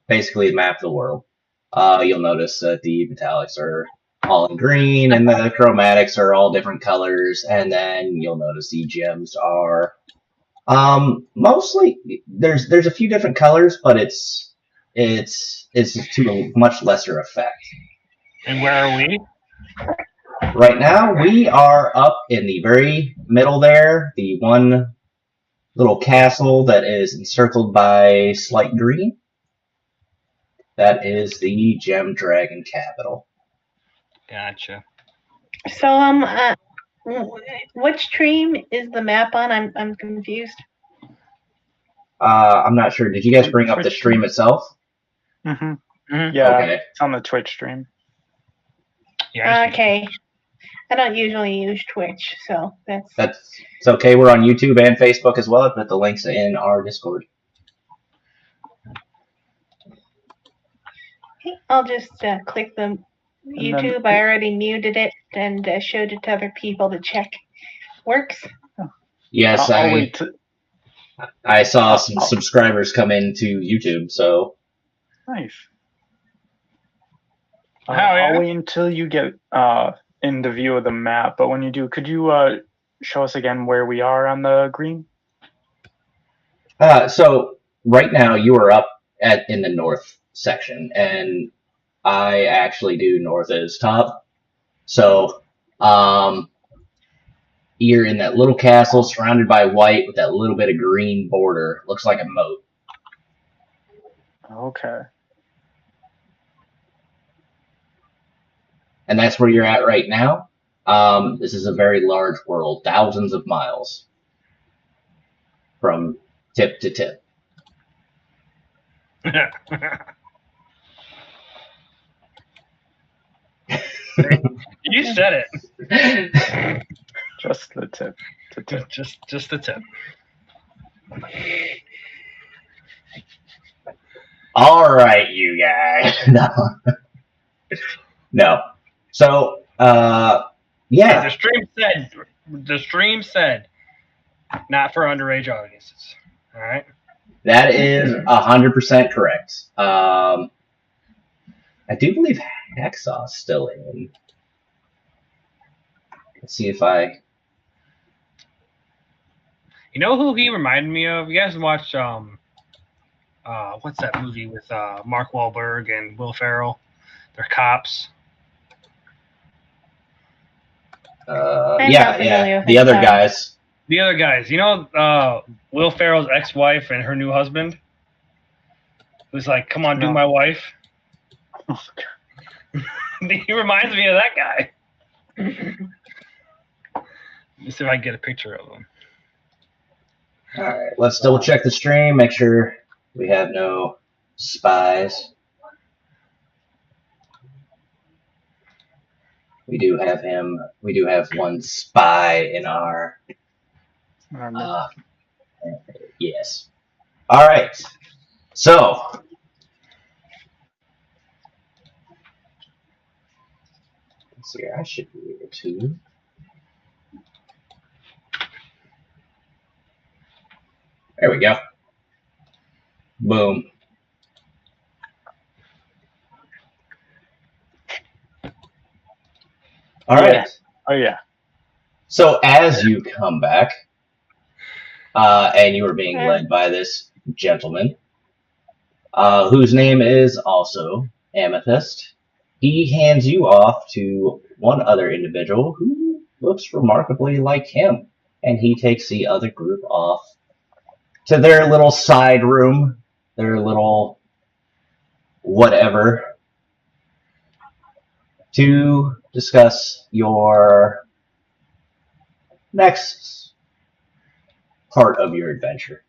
basically a map of the world. You'll notice that the metallics are all in green, and the chromatics are all different colors. And then you'll notice the gems are mostly there's a few different colors, but it's to a much lesser effect. And where are we? Right now, we are up in the very middle there, the one little castle that is encircled by slight green. That is the Gem Dragon capital. Gotcha. So which stream is the map on? I'm confused. I'm not sure. Did you guys bring up the stream itself? Mm-hmm. Mhm. Yeah, Okay. it's on the Twitch stream. Yeah. Okay. I don't usually use Twitch, so It's okay. We're on YouTube and Facebook as well. I put the links in our Discord. I'll just click the YouTube. I already muted it and showed it to other people to check. Works? Yes, I'll wait. I saw some subscribers come into YouTube, so. Nice. Yeah. I'll wait until you get in the view of the map, but when you do, could you show us again where we are on the green? So right now you are up in the north section, and I actually do north as top. So, you're in that little castle surrounded by white with that little bit of green border. Looks like a moat. Okay. And that's where you're at right now. This is a very large world, thousands of miles from tip to tip. You said it. Just the tip. To tip. Just the tip. All right, you guys. No. So, yeah. Hey, the stream said not for underage audiences. All right. That is 100% correct. I do believe Hacksaw's still in. Let's see if I. You know who he reminded me of? You guys watched what's that movie with Mark Wahlberg and Will Ferrell? They're cops. Yeah. The other guys. The other guys. You know Will Ferrell's ex-wife and her new husband? Who's like, come on, do my wife. He reminds me of that guy. Let me see if I can get a picture of him. All right, let's double check the stream, make sure we have no spies. We do have him. We do have one spy in our. Yes. All right. So. Let's see here. I should be able to. There we go. Boom. All right. Yeah. Oh yeah. So as you come back, and you are being led by this gentleman, whose name is also Amethyst, he hands you off to one other individual who looks remarkably like him, and he takes the other group off to their little side room, their little whatever, to discuss your next part of your adventure.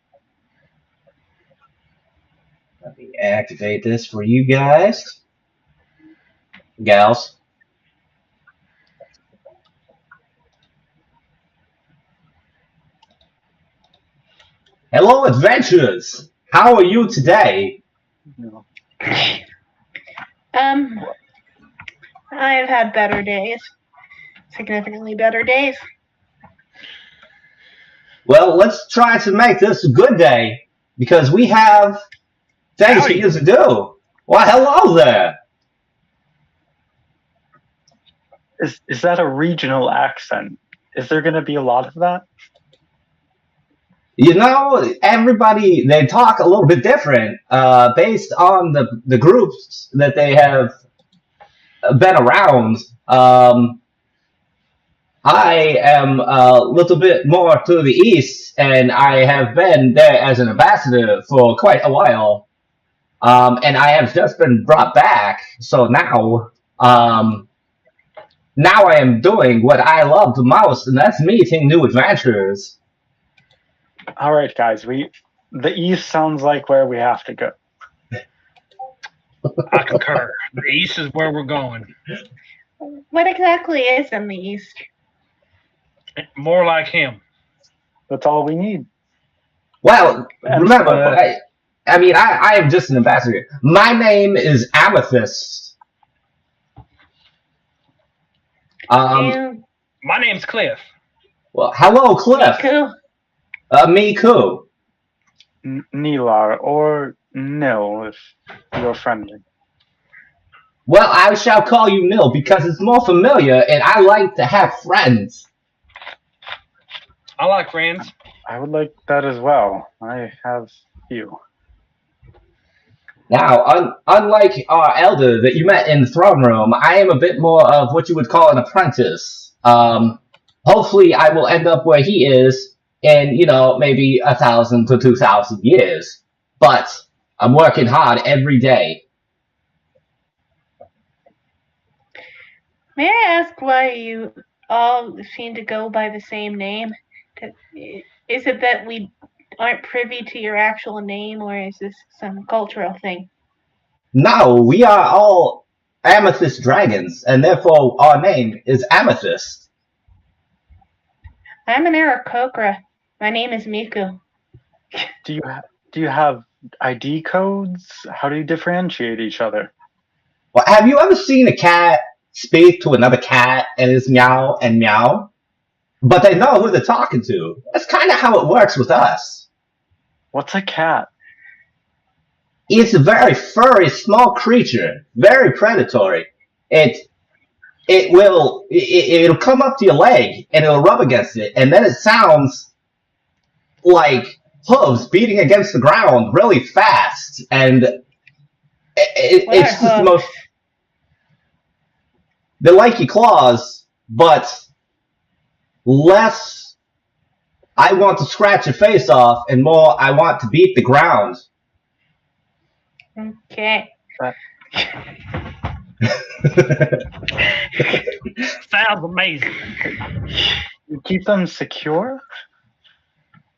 Let me activate this for you guys. Gals. Hello, adventurers! How are you today? I've had better days. Significantly better days. Well, let's try to make this a good day, because we have things for you to do. Well, hello there! Is that a regional accent? Is there going to be a lot of that? You know, everybody, they talk a little bit different, based on the groups that they have been around. I am a little bit more to the east, and I have been there as an ambassador for quite a while. And I have just been brought back, so now I am doing what I love the most, and that's meeting new adventurers. All right, guys. The east sounds like where we have to go. I concur. The east is where we're going. What exactly is in the east? More like him. That's all we need. Well, remember, I am just an ambassador. My name is Amethyst. My name's Cliff. Well, hello, Cliff. Miku. Miku. Nilar or Nil, if you're friendly. Well, I shall call you Nil because it's more familiar, and I like to have friends. I like friends. I would like that as well. I have few. Now, unlike our elder that you met in the throne room, I am a bit more of what you would call an apprentice. Hopefully, I will end up where he is in, maybe 1,000 to 2,000 years. But I'm working hard every day. May I ask why you all seem to go by the same name? Is it that we aren't privy to your actual name, or is this some cultural thing? No, we are all amethyst dragons, and therefore our name is Amethyst. I'm an Aarakocra. My name is Miku. Do you have ID codes? How do you differentiate each other? Well, have you ever seen a cat speak to another cat and it's meow and meow? But they know who they're talking to. That's kind of how it works with us. What's a cat? It's a very furry, small creature, very predatory. It'll come up to your leg and it'll rub against it, and then it sounds like hooves beating against the ground really fast, and it's just the most. They're like your claws, but less I want to scratch your face off and more I want to beat the ground. Okay. Sounds amazing. You keep them secure?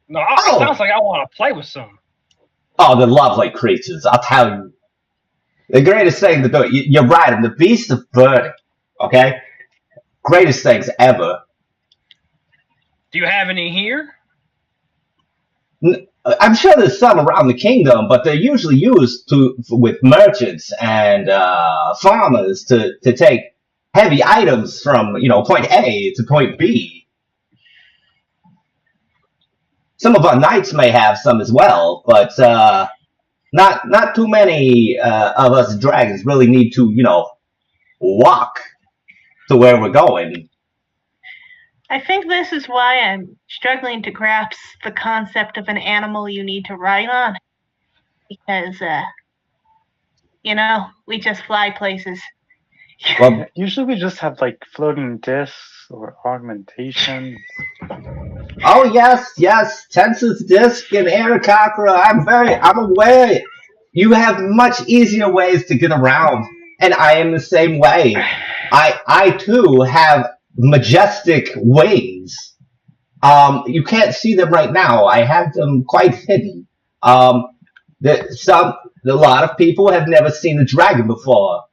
No, it sounds like I want to play with some. Oh, they're lovely creatures, I'll tell you. The greatest thing to do, you're right, I'm the beast of burden, okay? Greatest things ever. Do you have any here? I'm sure there's some around the kingdom, but they're usually used with merchants and farmers to take heavy items from point A to point B. Some of our knights may have some as well, but Not too many of us dragons really need to, walk to where we're going. I think this is why I'm struggling to grasp the concept of an animal you need to ride on. Because, we just fly places. Well, Usually we just have like floating discs or augmentation. oh yes, Tensis Disc and Aarakocra. I'm aware. You have much easier ways to get around, and I am the same way. I too have majestic wings. You can't see them right now. I have them quite hidden. A lot of people have never seen a dragon before,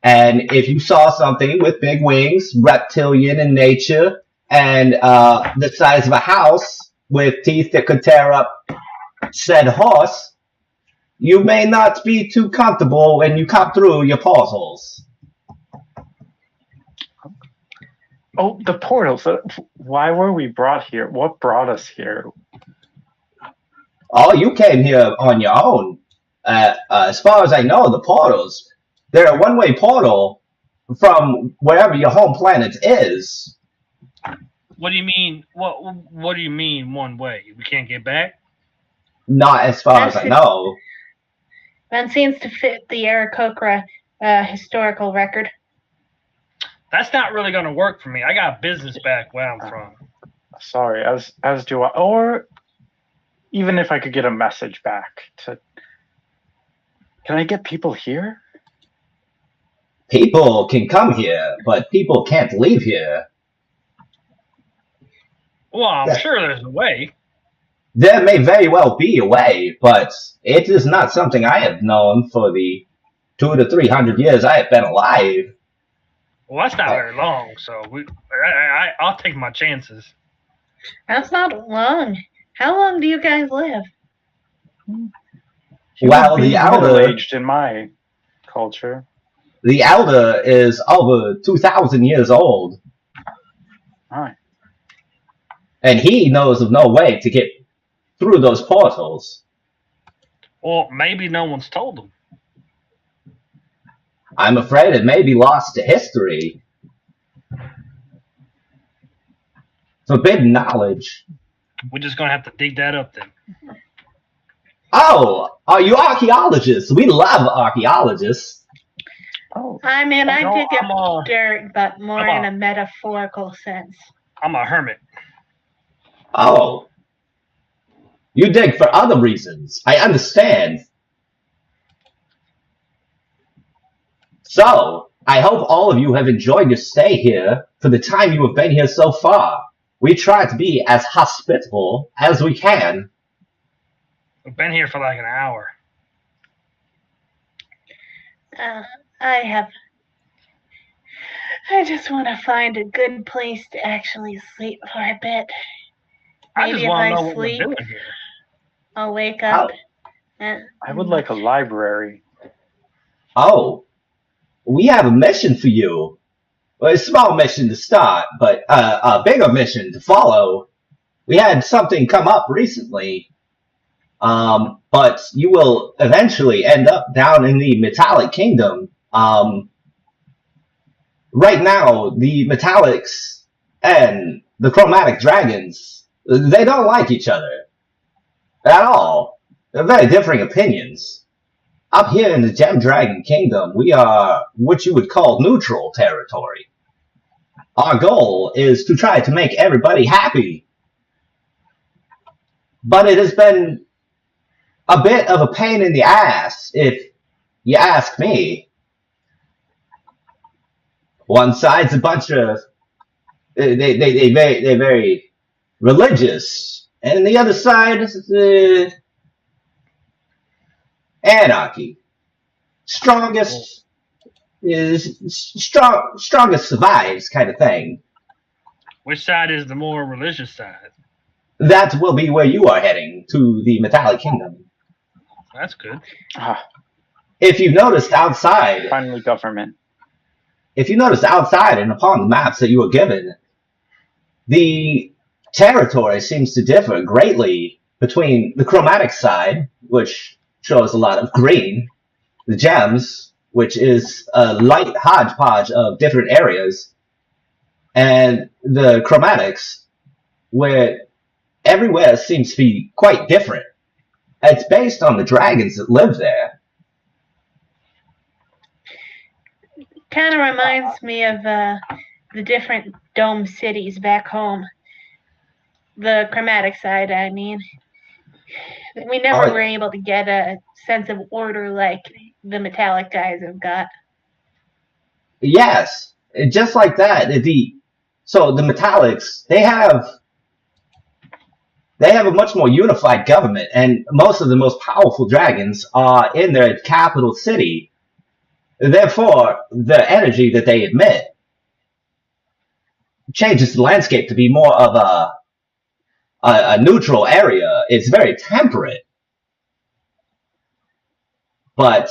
and if you saw something with big wings, reptilian in nature, and the size of a house with teeth that could tear up said horse, you may not be too comfortable when you come through your portals. Oh, the portals. Why were we brought here? What brought us here? Oh, you came here on your own. As far as I know, the portals, they're a one-way portal from wherever your home planet is. What do you mean? What do you mean one way? We can't get back? Not as far as I know. That seems to fit the Aarakocra historical record. That's not really going to work for me. I got business back where I'm from. Sorry, as do I. Or even if I could get a message back to. Can I get people here? People can come here, but people can't leave here. Well, I'm sure there's a way. There may very well be a way, but it is not something I have known for the 200 to 300 years I have been alive. Well, that's not very long, so I'll take my chances. That's not long. How long do you guys live? Well, the elder middle-aged in my culture. The elder is over 2,000 years old. Right. And he knows of no way to get through those portals. Well, maybe no one's told him. I'm afraid it may be lost to history. Forbidden knowledge. We're just going to have to dig that up then. Oh, are you archaeologists? We love archaeologists. Oh, I mean, I dig I'm up dirt, but more in a metaphorical sense. I'm a hermit. Oh. You dig for other reasons. I understand. So, I hope all of you have enjoyed your stay here for the time you have been here so far. We try to be as hospitable as we can. We've been here for like an hour. I just want to find a good place to actually sleep for a bit. Maybe if I sleep, I'll wake up. I would like a library. Oh, we have a mission for you. Well, a small mission to start, but a bigger mission to follow. We had something come up recently, but you will eventually end up down in the Metallic Kingdom. Right now, the Metallics and the Chromatic Dragons, they don't like each other at all. They're very differing opinions. Up here in the Gem Dragon Kingdom, we are what you would call neutral territory. Our goal is to try to make everybody happy. But it has been a bit of a pain in the ass, if you ask me. One side's a bunch of they're very religious, and the other side is anarchy. Strongest survives, kind of thing. Which side is the more religious side? That will be where you are heading, to the Metallic Kingdom. That's good. If you noticed outside, Finally, government. If you noticed outside and upon the maps that you were given, the territory seems to differ greatly between the Chromatic side, which shows a lot of green. The gems, which is a light hodgepodge of different areas, and the chromatics, where everywhere seems to be quite different. It's based on the dragons that live there. Kind of reminds me of the different dome cities back home. The chromatic side, I mean. We never were able to get a sense of order like the metallic guys have got. Yes, just like that. So the metallics, they have a much more unified government, and most of the most powerful dragons are in their capital city. Therefore, the energy that they emit changes the landscape to be more of a neutral area. It's very temperate. But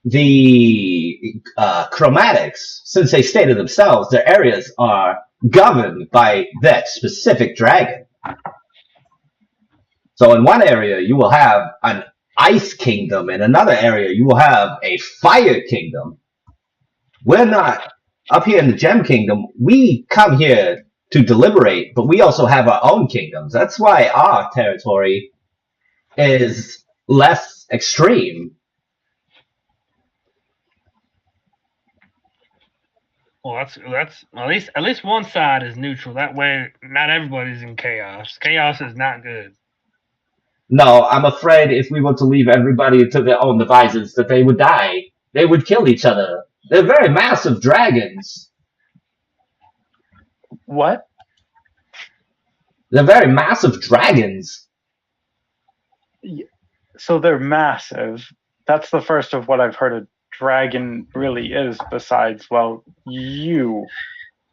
the chromatics, since they stated themselves, their areas are governed by that specific dragon. So in one area, you will have an ice kingdom. In another area, you will have a fire kingdom. We're not up here in the gem kingdom. We come here to deliberate, but we also have our own kingdoms. That's why our territory is less extreme. Well, that's at least one side is neutral. That way, not everybody's in chaos. Chaos is not good. No, I'm afraid if we were to leave everybody to their own devices, that they would die. They would kill each other. They're very massive dragons. What? They're very massive dragons. So they're massive. That's the first of what I've heard a dragon really is, besides, well, you.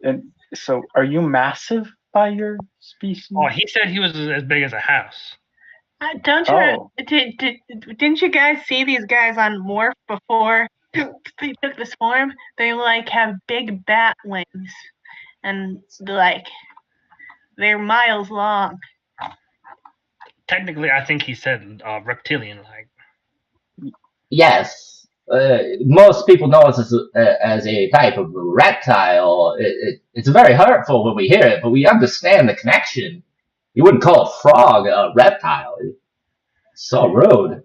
And so are you massive by your species? Oh, he said he was as big as a house. Don't you? Didn't you guys see these guys on Morph before they took this form? They like have big bat wings, and like they're miles long. Technically, I think he said reptilian-like. Yes. Most people know us as a type of reptile. It's very hurtful when we hear it, but we understand the connection. You wouldn't call a frog a reptile. It's so rude.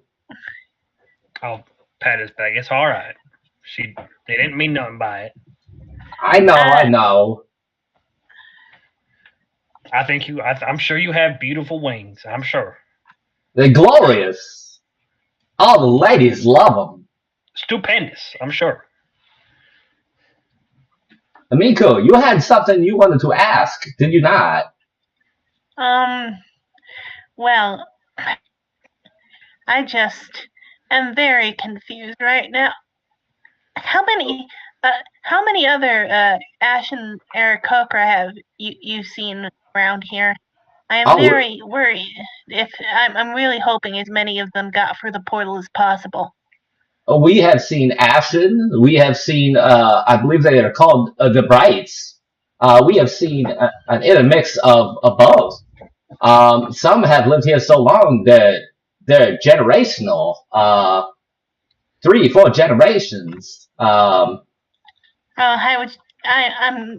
I'll pat his back. It's all right. They didn't mean nothing by it. I know. I'm sure you have beautiful wings. I'm sure. They're glorious. All the ladies love them. Stupendous. I'm sure. Amico, you had something you wanted to ask, did you not? Well, I just am very confused right now. How many other Ash and Aarakocra have you seen around here? I am very worried. If I'm really hoping as many of them got through the portal as possible. We have seen Ashen. We have seen, I believe they are called the Brights. We have seen an intermix of both. Some have lived here so long that they're generational. 3-4 generations. I'm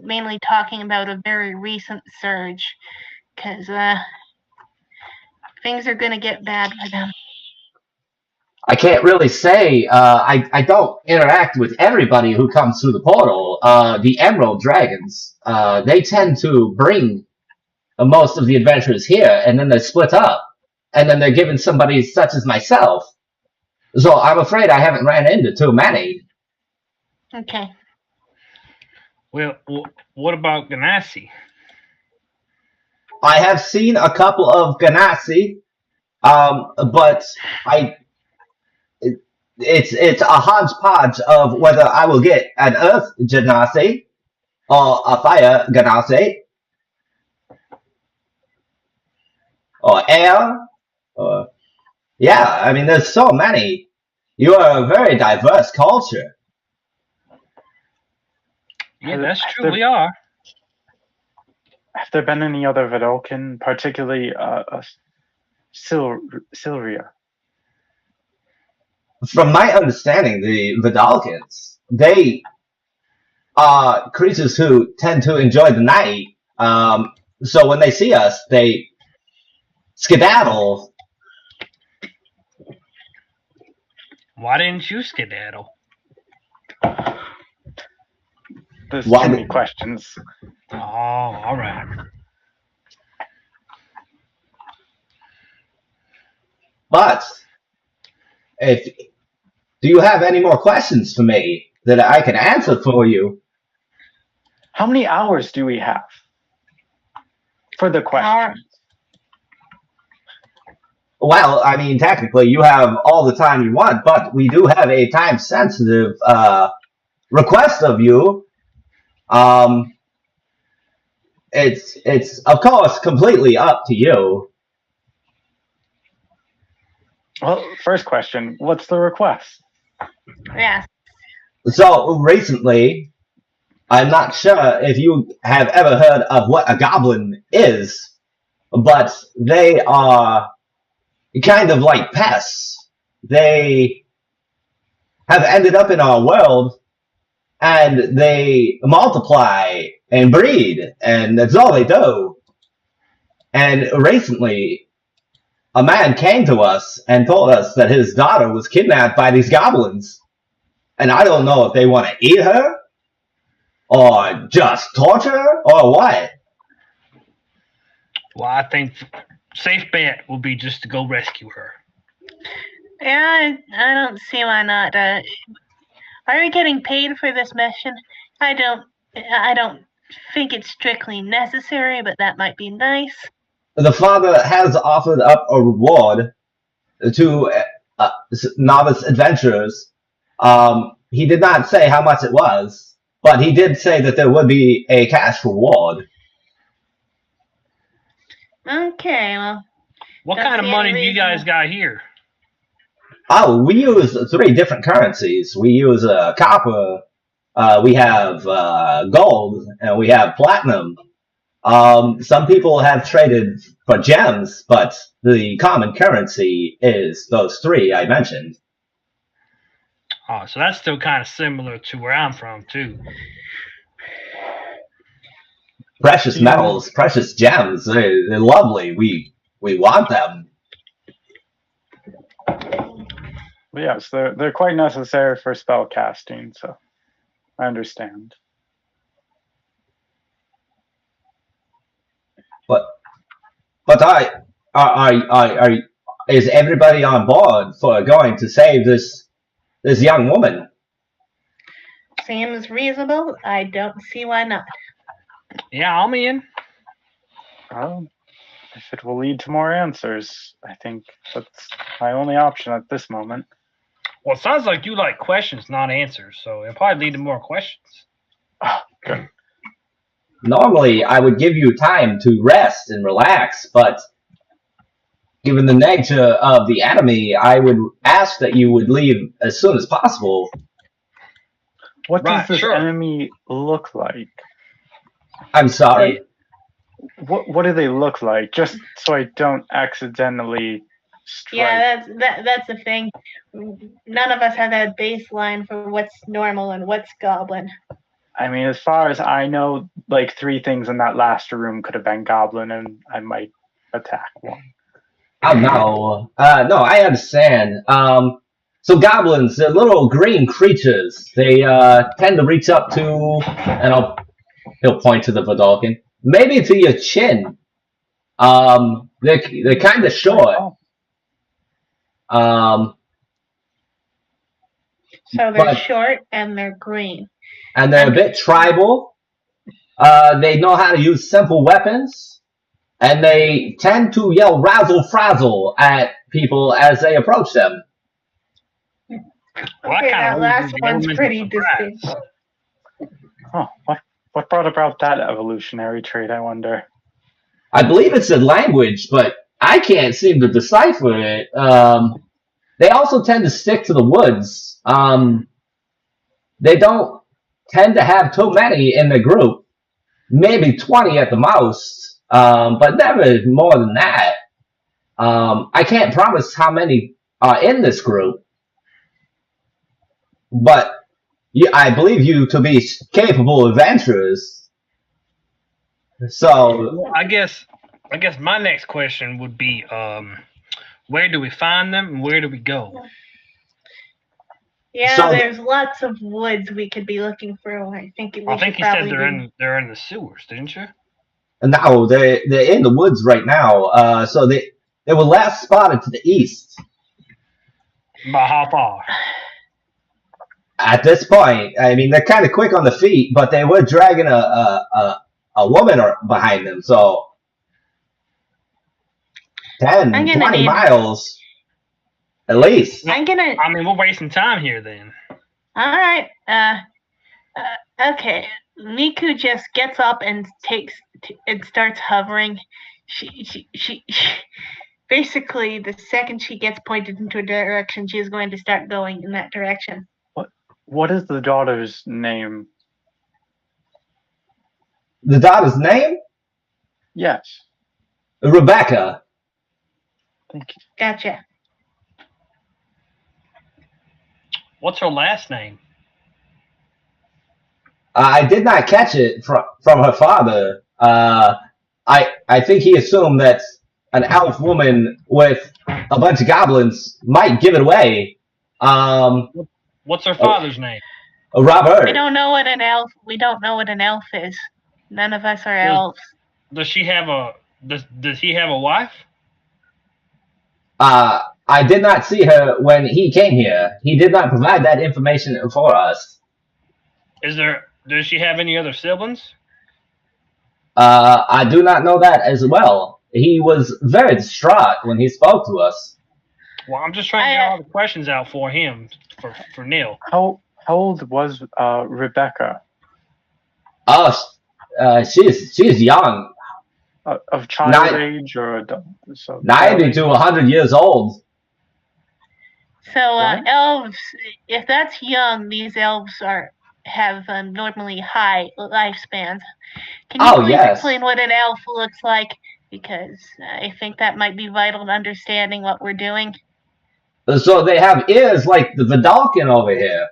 mainly talking about a very recent surge, because things are gonna get bad for them. I can't really say. I don't interact with everybody who comes through the portal. The Emerald Dragons, they tend to bring most of the adventurers here, and then they split up, and then they're given somebody such as myself. So I'm afraid I haven't ran into too many. Okay. Well, what about Ganassi? I have seen a couple of Ganassi, but it's a hodgepodge of whether I will get an Earth Ganassi or a Fire Ganassi or air. Yeah, I mean, there's so many. You are a very diverse culture. Yeah, that's true. We are. Have there been any other Vidalcan, particularly Sylvia? From my understanding, the Vidalkins, they are creatures who tend to enjoy the night. So when they see us, they skedaddle. Why didn't you skedaddle? There's Why too the- many questions. Oh, all right. But if do you have any more questions for me that I can answer for you? How many hours do we have for the questions? Well, I mean, technically, you have all the time you want, but we do have a time-sensitive request of you. It's of course completely up to you. Well, first question, what's the request? Yeah. So recently, I'm not sure if you have ever heard of what a goblin is, but they are kind of like pests. They have ended up in our world, and they multiply and breed, and that's all they do. And recently, a man came to us and told us that his daughter was kidnapped by these goblins. And I don't know if they want to eat her, or just torture her, or what. Well, I think safe bet will be just to go rescue her. Yeah, I don't see why not. Are we getting paid for this mission? I don't think it's strictly necessary, but that might be nice. The father has offered up a reward to novice adventurers. He did not say how much it was, but he did say that there would be a cash reward. Okay, well, What Don't kind of see money any do you reason guys to- got here? Oh, we use 3 different currencies. We use copper, we have gold, and we have platinum. Some people have traded for gems, but the common currency is those 3 I mentioned. Oh, so that's still kind of similar to where I'm from too. Precious metals, precious gems, they're lovely. We want them. Well, yes, they're quite necessary for spell casting, so I understand. But is everybody on board for going to save this young woman? seems reasonable. I don't see why not. Yeah, I'm in. Well, if it will lead to more answers, I think that's my only option at this moment. Well, it sounds like you like questions, not answers, so it'll probably lead to more questions. Oh, good. Normally, I would give you time to rest and relax, but given the nature of the enemy, I would ask that you would leave as soon as possible. What Right, does this sure. enemy look like? I'm sorry. What do they look like? Just so I don't accidentally strike. Yeah, that's the thing. None of us have that baseline for what's normal and what's goblin. I mean, as far as I know, like 3 things in that last room could have been goblin, and I might attack one. Oh no, no, I understand. So goblins, they're little green creatures. They tend to reach up to, and he'll point to the Vidalkin, maybe to your chin. They're kind of short. So they're But- short and they're green. And they're a bit tribal. They know how to use simple weapons, and they tend to yell razzle frazzle at people as they approach them. Well, I Okay, kinda that lose last the one's element of pretty surprise. distinct. Oh, what brought about that evolutionary trait, I wonder? I believe it's a language, but I can't seem to decipher it. They also tend to stick to the woods. They don't tend to have too many in the group. Maybe 20 at the most, but never more than that. I can't promise how many are in this group. but I believe you to be capable adventurers. So Well, I guess my next question would be, where do we find them and where do we go? Yeah, So- there's lots of woods we could be looking for. I think we I think should you said probably they're in the sewers, didn't you? no, they're in the woods right now. So they were last spotted to the east. By how far? At this point, I mean, they're kind of quick on the feet, but they were dragging a woman behind them. So 10, I'm gonna 20 need- miles at least. I'm gonna. I mean, we're wasting time here then. All right. Okay. Miku just gets up and and starts hovering. She basically, the second she gets pointed into a direction, she is going to start going in that direction. What is the daughter's name? The daughter's name? Yes. Rebecca. Thank you. Gotcha. What's her last name? I did not catch it from her father. I think he assumed that an elf woman with a bunch of goblins might give it away. What's her father's name? Robert. We don't know what an elf. We don't know what an elf is. None of us are elves. Does she have a does he have a wife? I did not see her when he came here. He did not provide that information for us. Does she have any other siblings? I do not know that as well. He was very distraught when he spoke to us. Well, I'm just trying to get all the questions out for him, for Neil. How old was Rebecca? Oh, she is young. Of child age or adult? So 90 to 100 years old. So What? elves, if that's young, these elves have normally high lifespans. Can you please explain what an elf looks like? Because I think that might be vital to understanding what we're doing. So they have ears like the Vidalkin over here.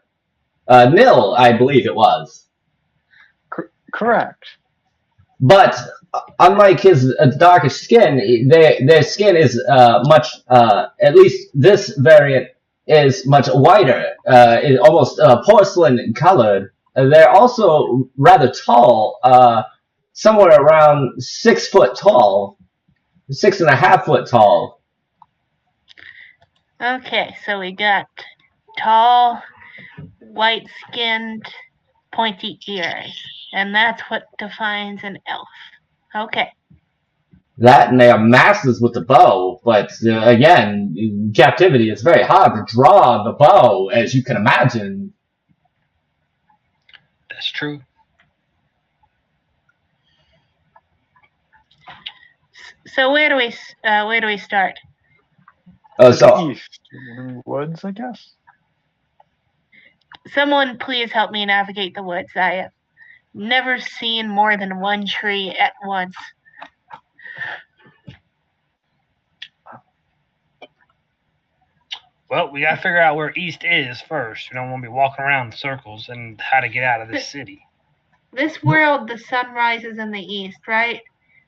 Nil, I believe it was. Correct. But unlike his darker skin, their skin is much, at least this variant is much whiter, almost porcelain colored. They're also rather tall, somewhere around 6 foot tall, 6.5 foot tall. Okay, so we got tall, white-skinned, pointy ears, and that's what defines an elf. Okay. That and they are masters with the bow, but again, in captivity, it's very hard to draw the bow, as you can imagine. That's true. So where do we start? Oh, To the east, woods, I guess. Someone please help me navigate the woods. I have never seen more than one tree at once. Well, we gotta figure out where east is first. We don't want to be walking around in circles and how to get out of this city. This world, the sun rises in the east, right?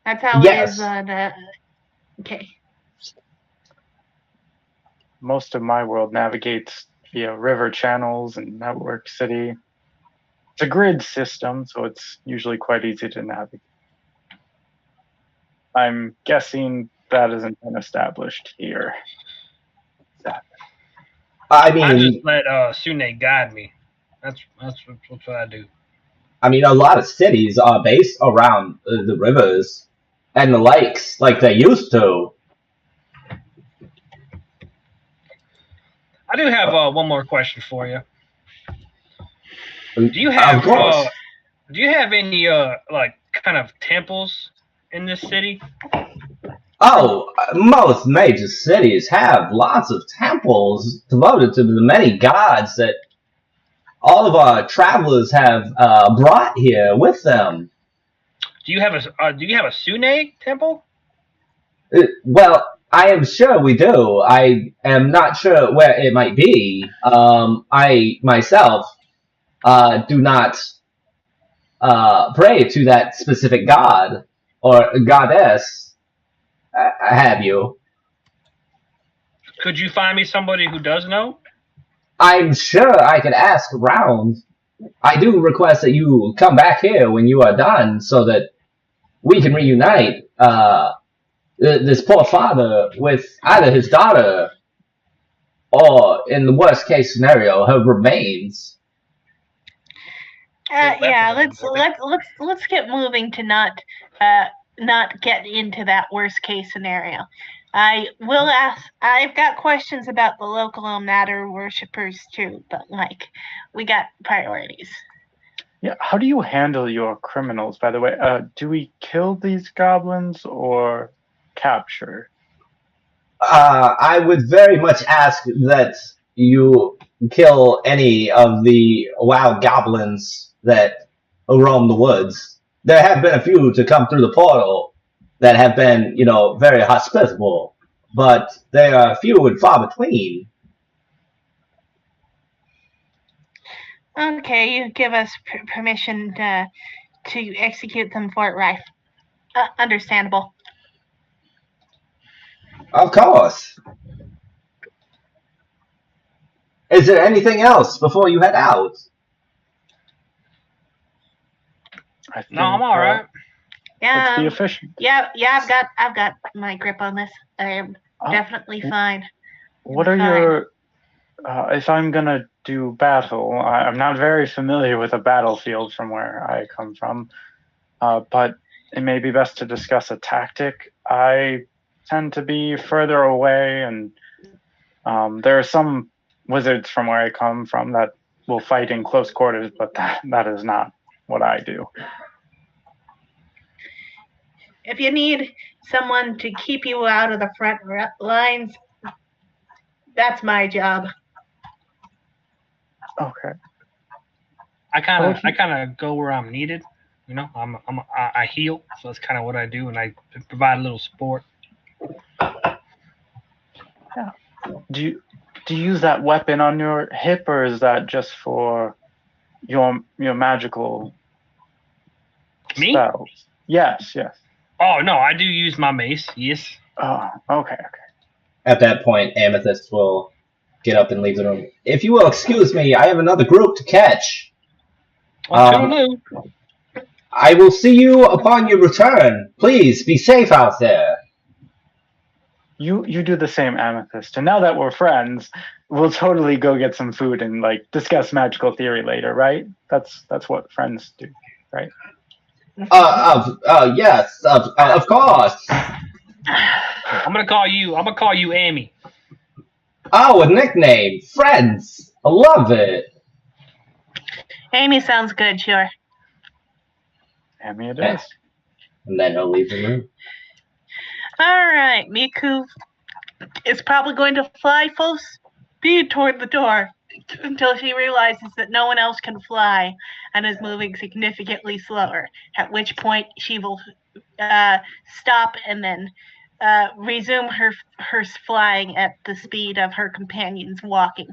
That's how Yes. it is. Okay. Most of my world navigates via river channels and network city. It's a grid system, so it's usually quite easy to navigate. I'm guessing that isn't been established here. I I mean, just let Sune guide me. That's what I do. I mean, a lot of cities are based around the rivers and the lakes, like they used to. I do have one more question for you. Do you Of have course. do you have any like kind of temples in this city? Oh, most major cities have lots of temples devoted to the many gods that all of our travelers have brought here with them. Do you have a Sune temple? Well, I am sure we do. I am not sure where it might be. I myself do not pray to that specific god or goddess. Have you? Could you find me somebody who does know? I'm sure I could ask around. I do request that you come back here when you are done so that we can reunite this poor father with either his daughter or, in the worst case scenario, her remains. Yeah, let's get moving to not get into that worst case scenario. I will ask. I've got questions about the local matter worshippers too, but like, we got priorities. Yeah, how do you handle your criminals, by the way? Do we kill these goblins or capture? I would very much ask that you kill any of the wild goblins that roam the woods. There have been a few to come through the portal that have been, very hospitable, but they are few and far between. Okay, you give us permission to execute them for it, right? Understandable. Of course. Is there anything else before you head out? I think, No, I'm all right. Let's be efficient. Yeah, I've got my grip on this. I am definitely fine. What are your? If I'm gonna do battle, I'm not very familiar with a battlefield from where I come from, but it may be best to discuss a tactic. I tend to be further away, and there are some wizards from where I come from that will fight in close quarters, but that is not what I do. If you need someone to keep you out of the front lines, that's my job. Okay. I kind of go where I'm needed. I heal, so that's kind of what I do, and I provide a little support. Yeah. Do you use that weapon on your hip, or is that just for your magical spells? Yes. Oh no, I do use my mace. Yes. Oh, okay. At that point, Amethyst will get up and leave the room. If you will excuse me, I have another group to catch. I will see you upon your return. Please be safe out there. You do the same, Amethyst. And now that we're friends, we'll totally go get some food and discuss magical theory later, right? That's what friends do, right? Yes, of course. I'm gonna call you Amy. Oh, a nickname. Friends. I love it. Amy sounds good, sure. Amy it is. And then he'll leave the room. Alright, Miku is probably going to fly full speed toward the door until she realizes that no one else can fly and is moving significantly slower, at which point she will stop and then resume her flying at the speed of her companions walking.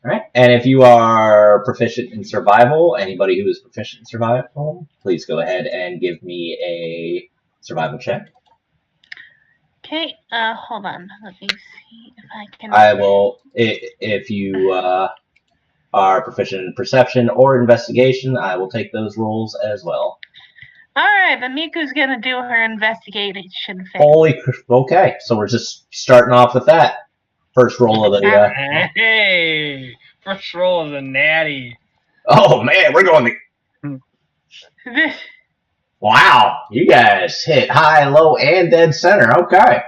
All right. And if you are proficient in survival, anybody who is proficient in survival, please go ahead and give me a survival check. Okay, hold on. Let me see if I can. I will, if you are proficient in perception or investigation, I will take those rolls as well. All right, but Miku's gonna do her investigation thing. Okay, so we're just starting off with that. First roll of the. Hey, first roll of the natty. Oh man, we're going to. Wow, you guys hit high, low, and dead center. Okay.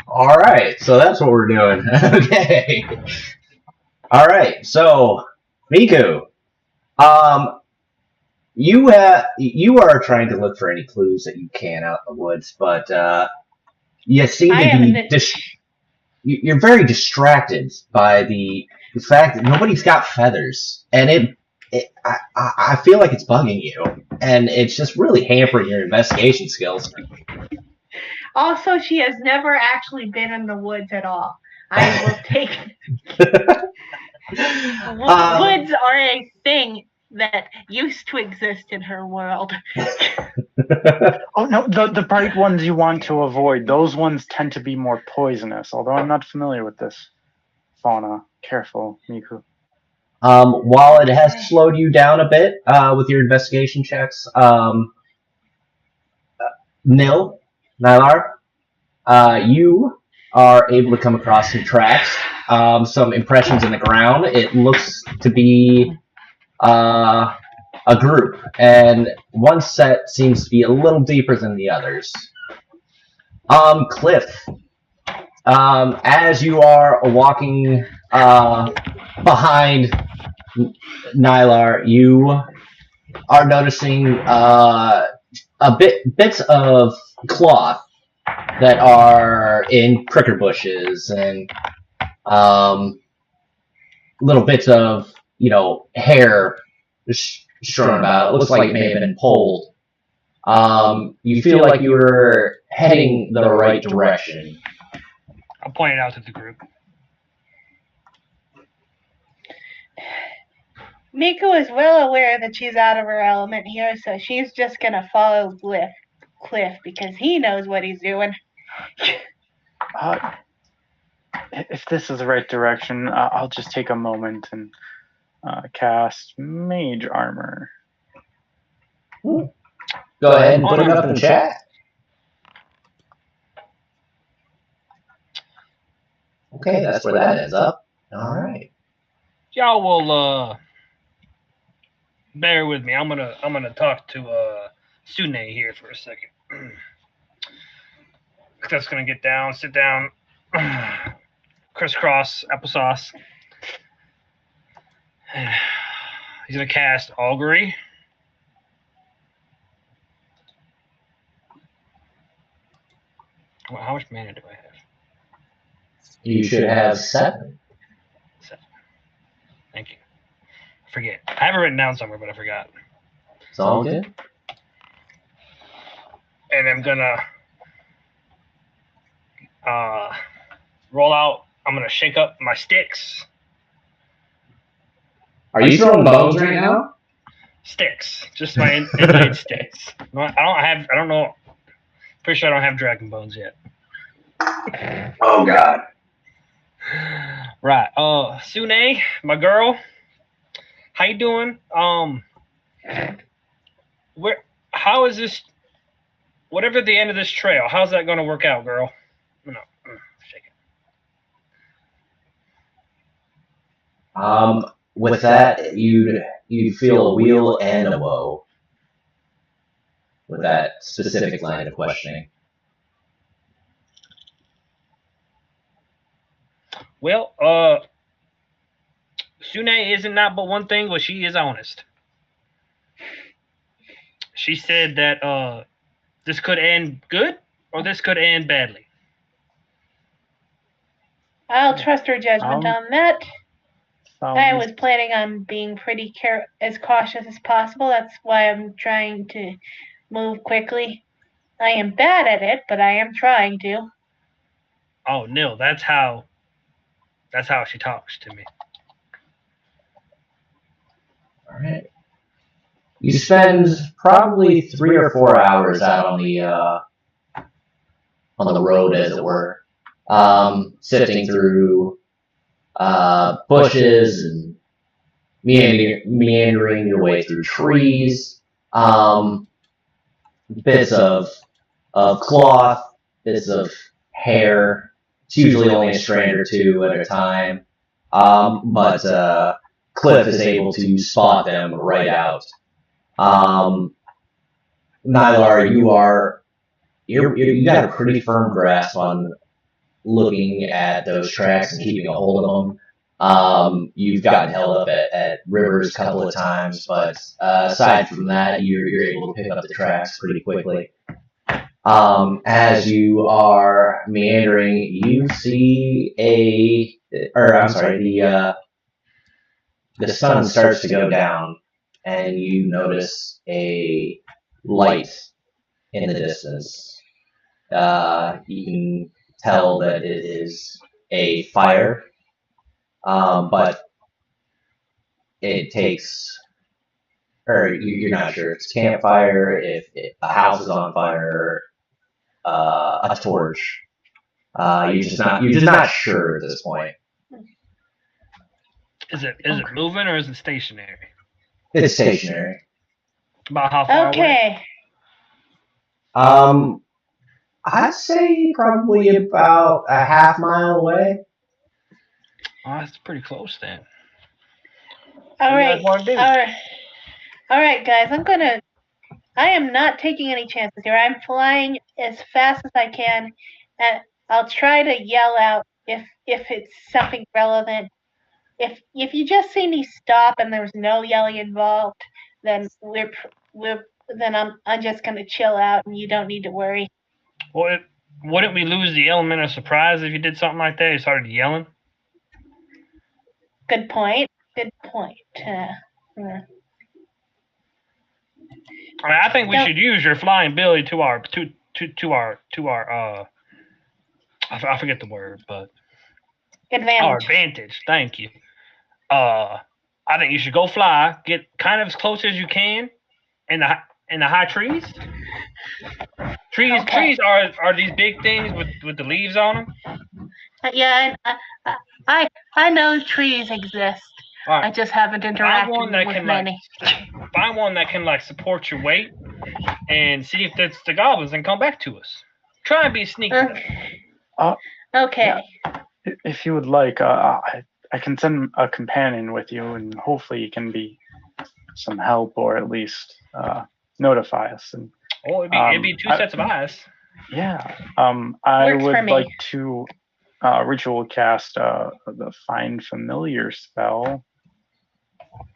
All right, so that's what we're doing. Okay. All right, so Miku, you are trying to look for any clues that you can out in the woods, but you seem to be you're very distracted by the fact that nobody's got feathers, and it I feel like it's bugging you, and it's just really hampering your investigation skills. Also, she has never actually been in the woods at all. I will take. Woods are a thing that used to exist in her world. Oh no, the bright ones you want to avoid. Those ones tend to be more poisonous. Although I'm not familiar with this fauna. Careful, Miku. While it has slowed you down a bit with your investigation checks, Nylar, you are able to come across some tracks, some impressions in the ground. It looks to be a group, and one set seems to be a little deeper than the others. Cliff, as you are walking behind Nylar, you are noticing bits of cloth that are in pricker bushes and little bits of hair strewn about. It looks like it may have been pulled. You feel like you're heading the right direction. I'll point it out to the group. Miku is well aware that she's out of her element here, so she's just gonna follow Cliff because he knows what he's doing. If this is the right direction, I'll just take a moment and cast Mage Armor. Go ahead and put it up in the chat. Okay, that's where that ends up. All right. Y'all will bear with me. I'm gonna talk to Sune here for a second. Cliff's gonna get down, sit down, crisscross applesauce. He's gonna cast Augury. Well, how much mana do I have? You should have 7. 7. Thank you. I forget. I have it written down somewhere, but I forgot. It's all good. And I'm gonna roll out. I'm gonna shake up my sticks. Are you throwing bones right now? Sticks, just my inlaid sticks. I don't know. Pretty sure I don't have dragon bones yet. Oh God. Right. Sune, my girl, how you doing? How is this? Whatever the end of this trail, how's that going to work out, girl? No, shake it. With that, you'd feel a wheel and a woe. With that specific line of questioning. Well, Sune isn't not but one thing, but she is honest. She said that this could end good or this could end badly. I'll trust her judgment on that. I was planning on being pretty as cautious as possible. That's why I'm trying to move quickly. I am bad at it, but I am trying to. Oh, Nil, that's how she talks to me. All right. You spend probably 3 or 4 hours out on the road, as it were, sifting through bushes and meandering your way through trees, bits of cloth, bits of hair. It's usually only a strand or two at a time, but Cliff is able to spot them right out. Nylar, you got a pretty firm grasp on looking at those tracks and keeping a hold of them. You've gotten held up at rivers a couple of times, but aside from that, you're able to pick up the tracks pretty quickly. As you are meandering, you see the the sun starts to go down, and you notice a light in the distance. You can tell that it is a fire, but it takes, or you're not sure if it's a campfire, if a house is on fire, a torch. You're just not sure at this point. Is it moving or is it stationary? It's stationary. About how far away? Okay. I'd say probably about a half mile away. Oh, that's pretty close then. All What do you right. guys wanna do? All right, guys. I am not taking any chances here. I'm flying as fast as I can, and I'll try to yell out if it's something relevant. If you just see me stop and there's no yelling involved, then I'm just gonna chill out and you don't need to worry. Well, wouldn't we lose the element of surprise if you did something like that? You started yelling. Good point. I think we should use your flying ability to our I forget the word, but advantage. Our advantage. Thank you. I think you should go fly, get kind of as close as you can in the high trees. Trees are these big things with the leaves on them. Yeah, I know trees exist. Right. I just haven't interacted with many. Find one that can support your weight, and see if that's the goblins and come back to us. Try and be sneaky. Okay. Yeah. If you would like, I can send a companion with you, and hopefully he can be some help, or at least notify us. And it'd be two sets of eyes. Yeah. I would like to ritual cast the Find Familiar spell.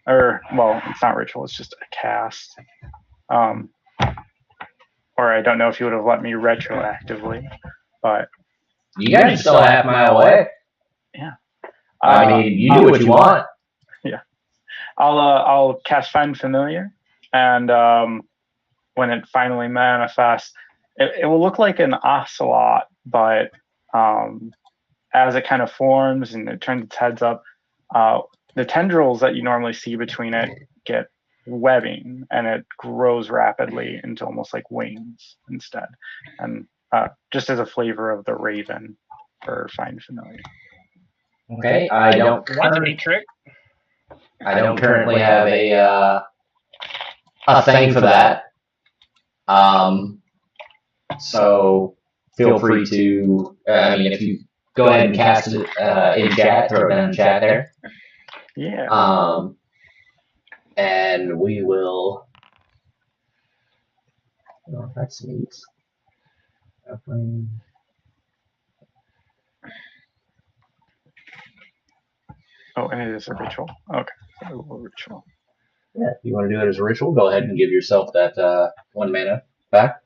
Or, well, it's not ritual, it's just a cast. Or I don't know if you would have let me retroactively, but... You guys are still a half mile away. Yeah. I mean, you do what you want. Yeah. I'll cast Find Familiar, and when it finally manifests, it will look like an ocelot, but as it kind of forms and it turns its heads up, the tendrils that you normally see between it get webbing, and it grows rapidly into almost like wings instead. And just as a flavor of the raven for Find Familiar. Okay, I don't. That's a neat trick. I don't currently have a thing for that. So feel free to. I mean, if you go ahead and cast it in chat, throw it down in chat there. Yeah. And we will. Oh, that's neat. Oh, and it is a ritual. Okay, so a little ritual. Yeah, if you want to do it as a ritual, go ahead and give yourself that 1 mana back.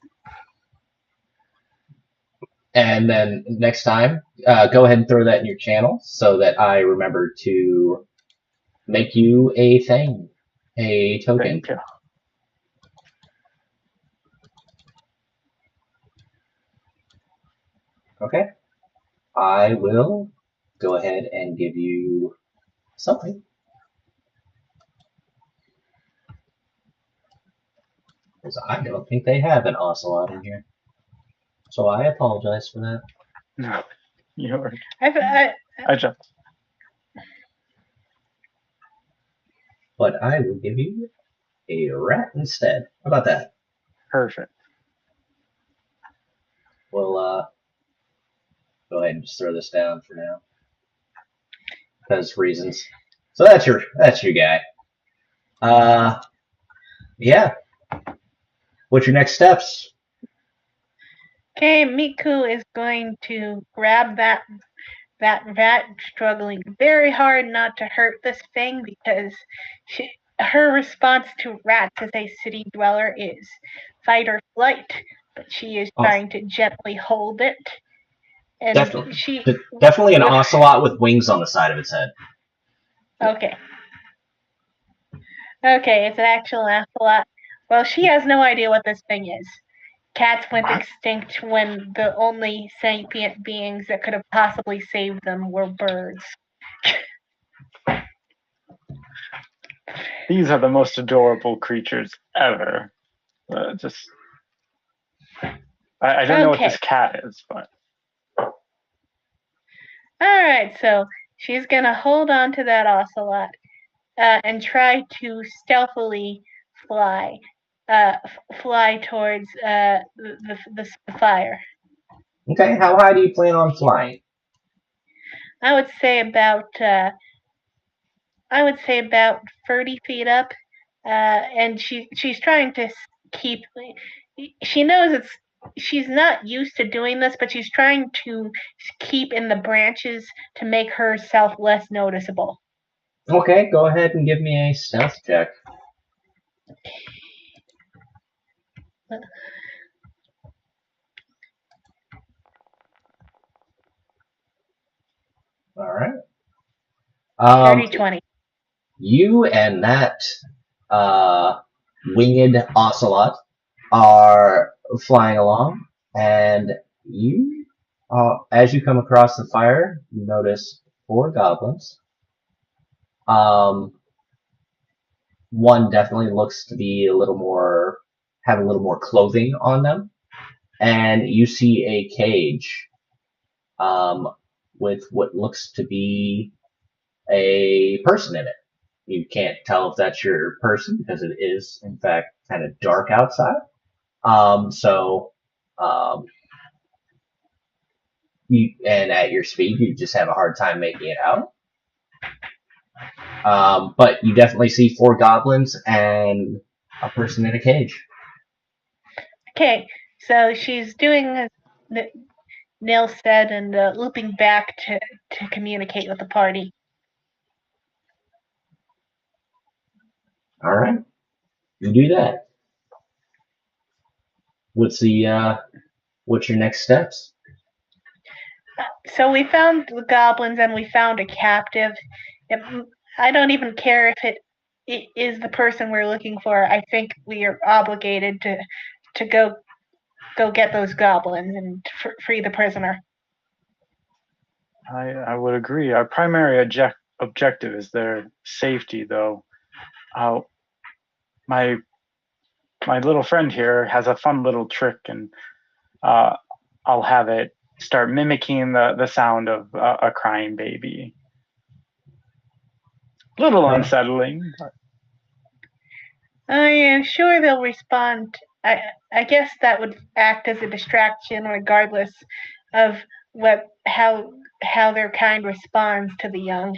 And then next time, go ahead and throw that in your channel so that I remember to make you a thing, a token. Thank you. Okay. I will go ahead and give you something. Because I don't think they have an ocelot in here. So I apologize for that. No, you're. I jumped. But I will give you a rat instead. How about that? Perfect. We'll go ahead and just throw this down for now. Because reasons. So that's your guy. Yeah. What's your next steps? Okay, Miku is going to grab that rat, struggling very hard not to hurt this thing, because her response to rats as a city dweller is fight or flight, but she is trying to gently hold it. And definitely an ocelot with wings on the side of its head. Okay. Okay, it's an actual ocelot. Well, she has no idea what this thing is. Cats went extinct when the only sentient beings that could have possibly saved them were birds. These are the most adorable creatures ever. I don't know what this cat is, but. Alright, so she's gonna hold on to that ocelot and try to stealthily fly. Fly towards the fire. Okay, how high do you plan on flying? I would say about 30 feet up, and she's trying to keep. She knows she's not used to doing this, but she's trying to keep in the branches to make herself less noticeable. Okay, go ahead and give me a stealth check. All right. 30-20. You and that winged ocelot are flying along, and you, as you come across the fire, you notice 4 goblins. One definitely looks to be have a little more clothing on them, and you see a cage with what looks to be a person in it. You can't tell if that's your person because it is, in fact, kind of dark outside. And at your speed, you just have a hard time making it out. But you definitely see 4 goblins and a person in a cage. Okay, so she's doing as Nil said and looping back to communicate with the party. All right, you do that. What's your next steps? So we found the goblins and we found a captive. I don't even care if it is the person we're looking for. I think we are obligated to go get those goblins and free the prisoner. I would agree. Our primary objective is their safety, though. My little friend here has a fun little trick, and I'll have it start mimicking the sound of a crying baby. Little unsettling. But. I am sure they'll respond. I guess that would act as a distraction, regardless of how their kind responds to the young.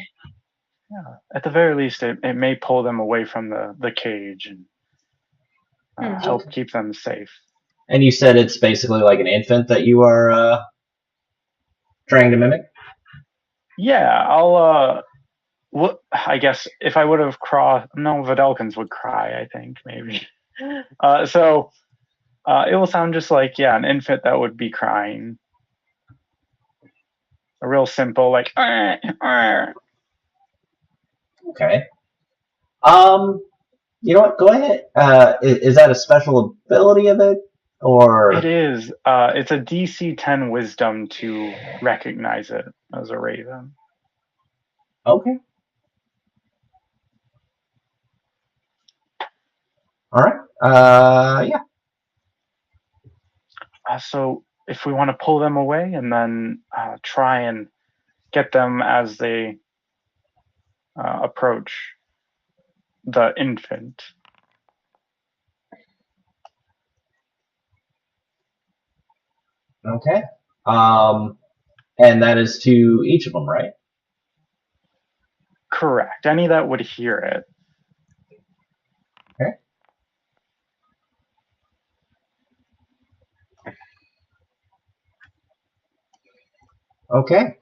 Yeah, at the very least, it may pull them away from the cage and help keep them safe. And you said it's basically like an infant that you are trying to mimic? Yeah, I guess if I would have Videlkins would cry, I think, maybe. So it will sound just like, an infant that would be crying. A real simple, like, Okay. You know what? Go ahead. Is that a special ability of it, or? It is. It's a DC 10 Wisdom to recognize it as a raven. Okay. All right. Yeah. So if we want to pull them away and then try and get them as they approach the infant. Okay. And that is to each of them, right? Correct. Any that would hear it. Okay. Okay.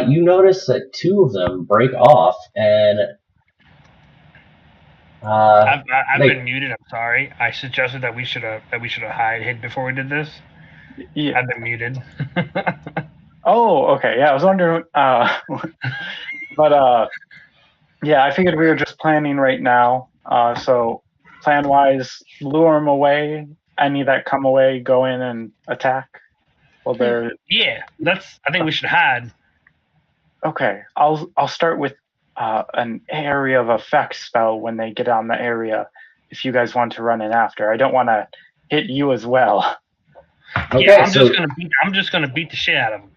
You notice that 2 of them break off, and I've been muted. I'm sorry. I suggested that we should have hid before we did this. Yeah. I've been muted. Oh, okay. Yeah, I was wondering. But yeah, I figured we were just planning right now So plan-wise, lure them away. Any that come away, go in and attack. Well, they're Yeah, I think we should hide. okay. I'll start with an area of effect spell when they get on the area. If you guys want to run in after, I don't want to hit you as well. Okay, Yeah, I'm just gonna beat the shit out of them.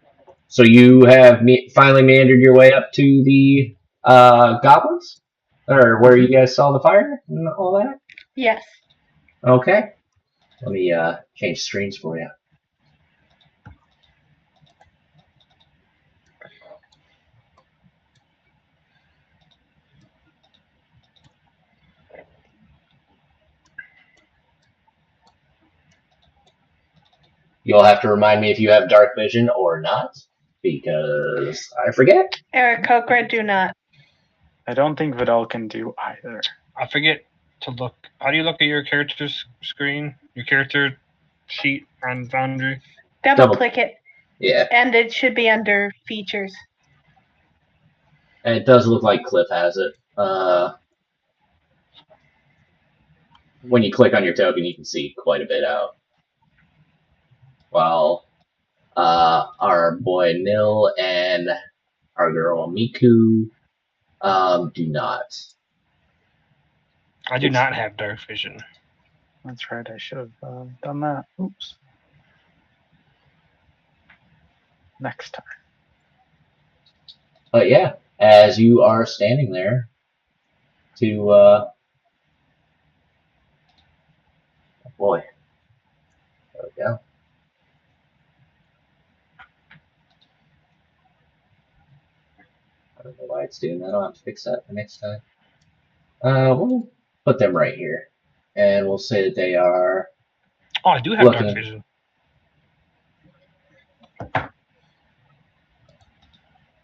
So you have finally meandered your way up to the goblins, or where you guys saw the fire and all that. Yes. Okay, let me change screens for you. You'll have to remind me if you have dark vision or not, because I forget. Eric Kokra, do not. I don't think Vidal can do either. I forget to look. How do you look at your character's screen? Your character sheet on Foundry? Double click it. Yeah. And it should be under features. And it does look like Cliff has it. When you click on your token, you can see quite a bit out. While our boy Nil and our girl Miku do not. I do not have dark vision. That's right. I should have done that. Oops. Next time. But yeah, as you are standing there to boy, there we go. I don't know why it's doing that. I'll have to fix that for next time. We'll put them right here, and we'll say that they are. Oh, I do have dark vision.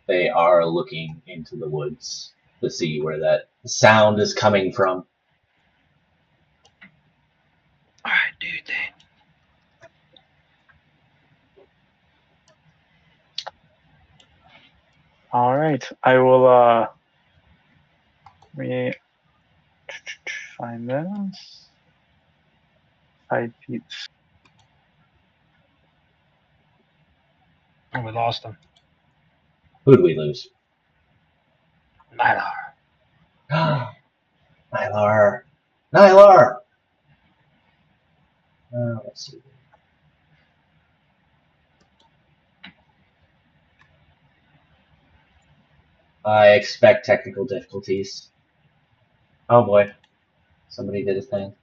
They are looking into the woods to see where that sound is coming from. All right, dude. All right, I will. Let me find this. 5 feet. Oh, we lost him. Who did we lose? Nylar. Nylar. Nylar. Let's see. I expect technical difficulties. Oh boy. Somebody did a thing.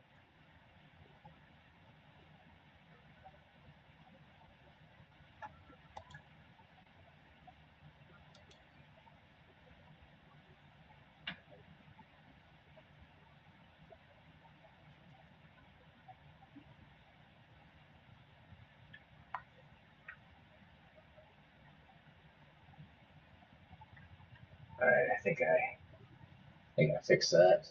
Alright, I think I fixed that.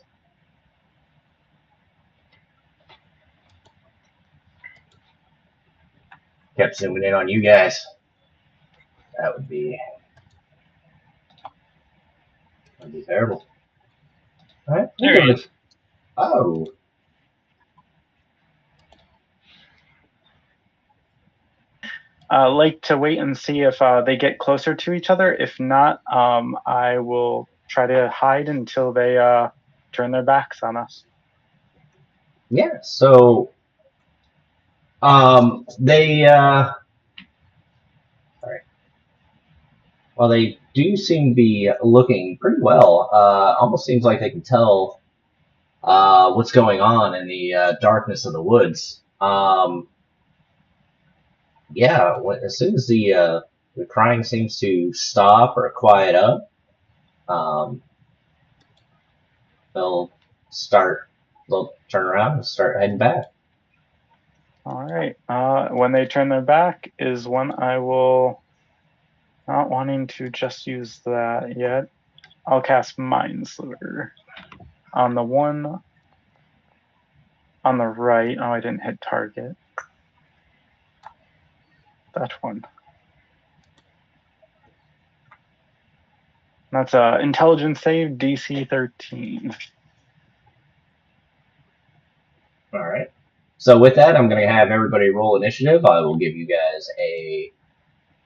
Kept zooming in on you guys. That would be terrible. Alright. There he is. Oh. Like to wait and see if they get closer to each other. If not, I will try to hide until they turn their backs on us. Yeah, so they sorry. Well, they do seem to be looking pretty well. Almost seems like they can tell what's going on in the darkness of the woods. Yeah, as soon as the crying seems to stop or quiet up, they'll turn around and start heading back. All right. When they turn their back is when I will, not wanting to just use that yet, I'll cast Mind Sliver on the one on the right. Oh, I didn't hit target. That one. That's a intelligence save, DC 13. All right. So with that, I'm going to have everybody roll initiative. I will give you guys a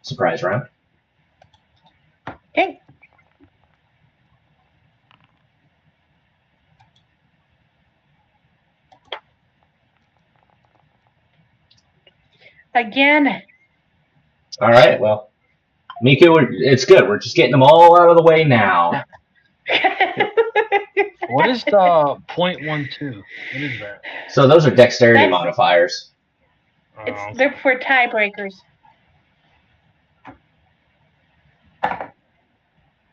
surprise round. Okay. Again. All right. Well, Miku, it's good. We're just getting them all out of the way now. What is the 0.12? What is that? So those are dexterity That's- modifiers. They're for tiebreakers.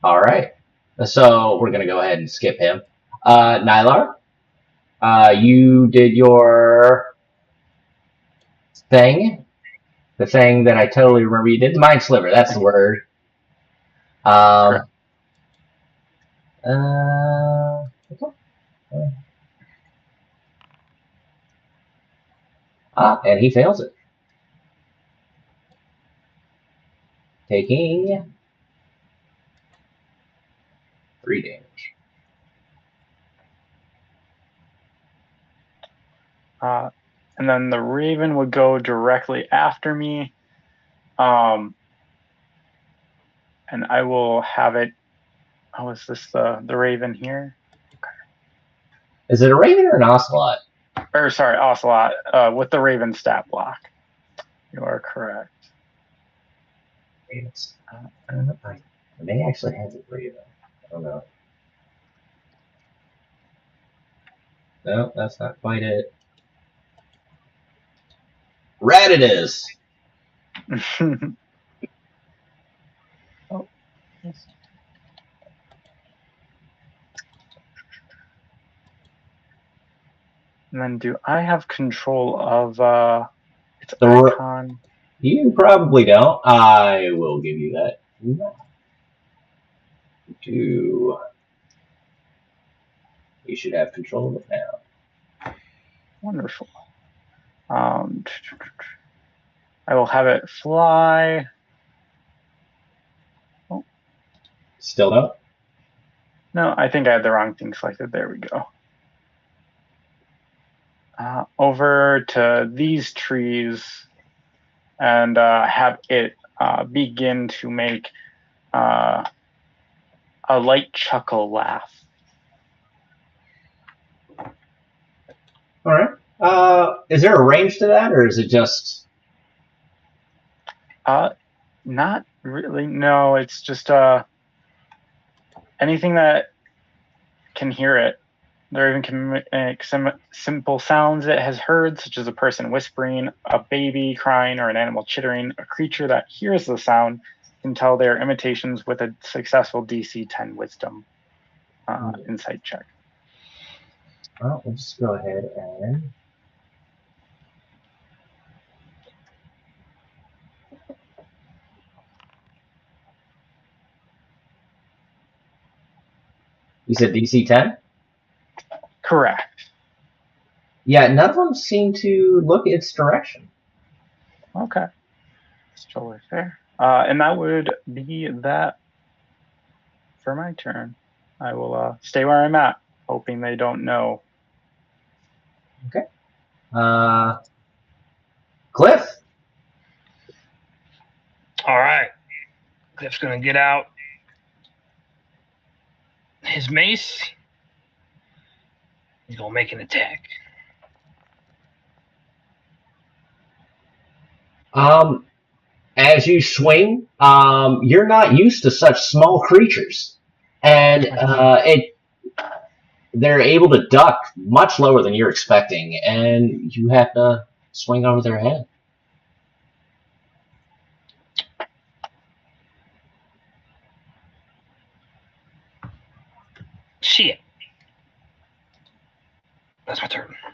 All right. So we're going to go ahead and skip him. Nylar, you did your thing. The thing that I totally remember you did. Mind sliver, that's the word. Okay. And he fails it. Taking 3 damage. And then the raven would go directly after me. And I will have it. Oh, is this the raven here? Is it a raven or an ocelot? Or sorry, ocelot. With the raven stat block. You are correct. Ravens. I don't know. I may actually have it raven. I don't know. No, that's not quite it. Rat it is. Oh, yes. And then do I have control of its icon? You probably don't. I will give you that. You should have control of it now. Wonderful. I will have it fly. Oh. Still don't? No, I think I had the wrong thing selected. There we go. Over to these trees and have it begin to make a light chuckle laugh. All right. Is there a range to that, or is it just? Not really. No, it's just anything that can hear it. There even can make some simple sounds it has heard, such as a person whispering, a baby crying, or an animal chittering. A creature that hears the sound can tell their imitations with a successful DC 10 Wisdom insight check. Well, let's just go ahead and. You said DC 10? Correct. Yeah, none of them seem to look its direction. Okay. That's totally fair. And that would be that for my turn. I will stay where I'm at, hoping they don't know. Okay. Cliff? All right. Cliff's going to get out his mace. He's going to make an attack. As you swing, you're not used to such small creatures. And they're able to duck much lower than you're expecting, and you have to swing over their head. Shit. That's my turn. All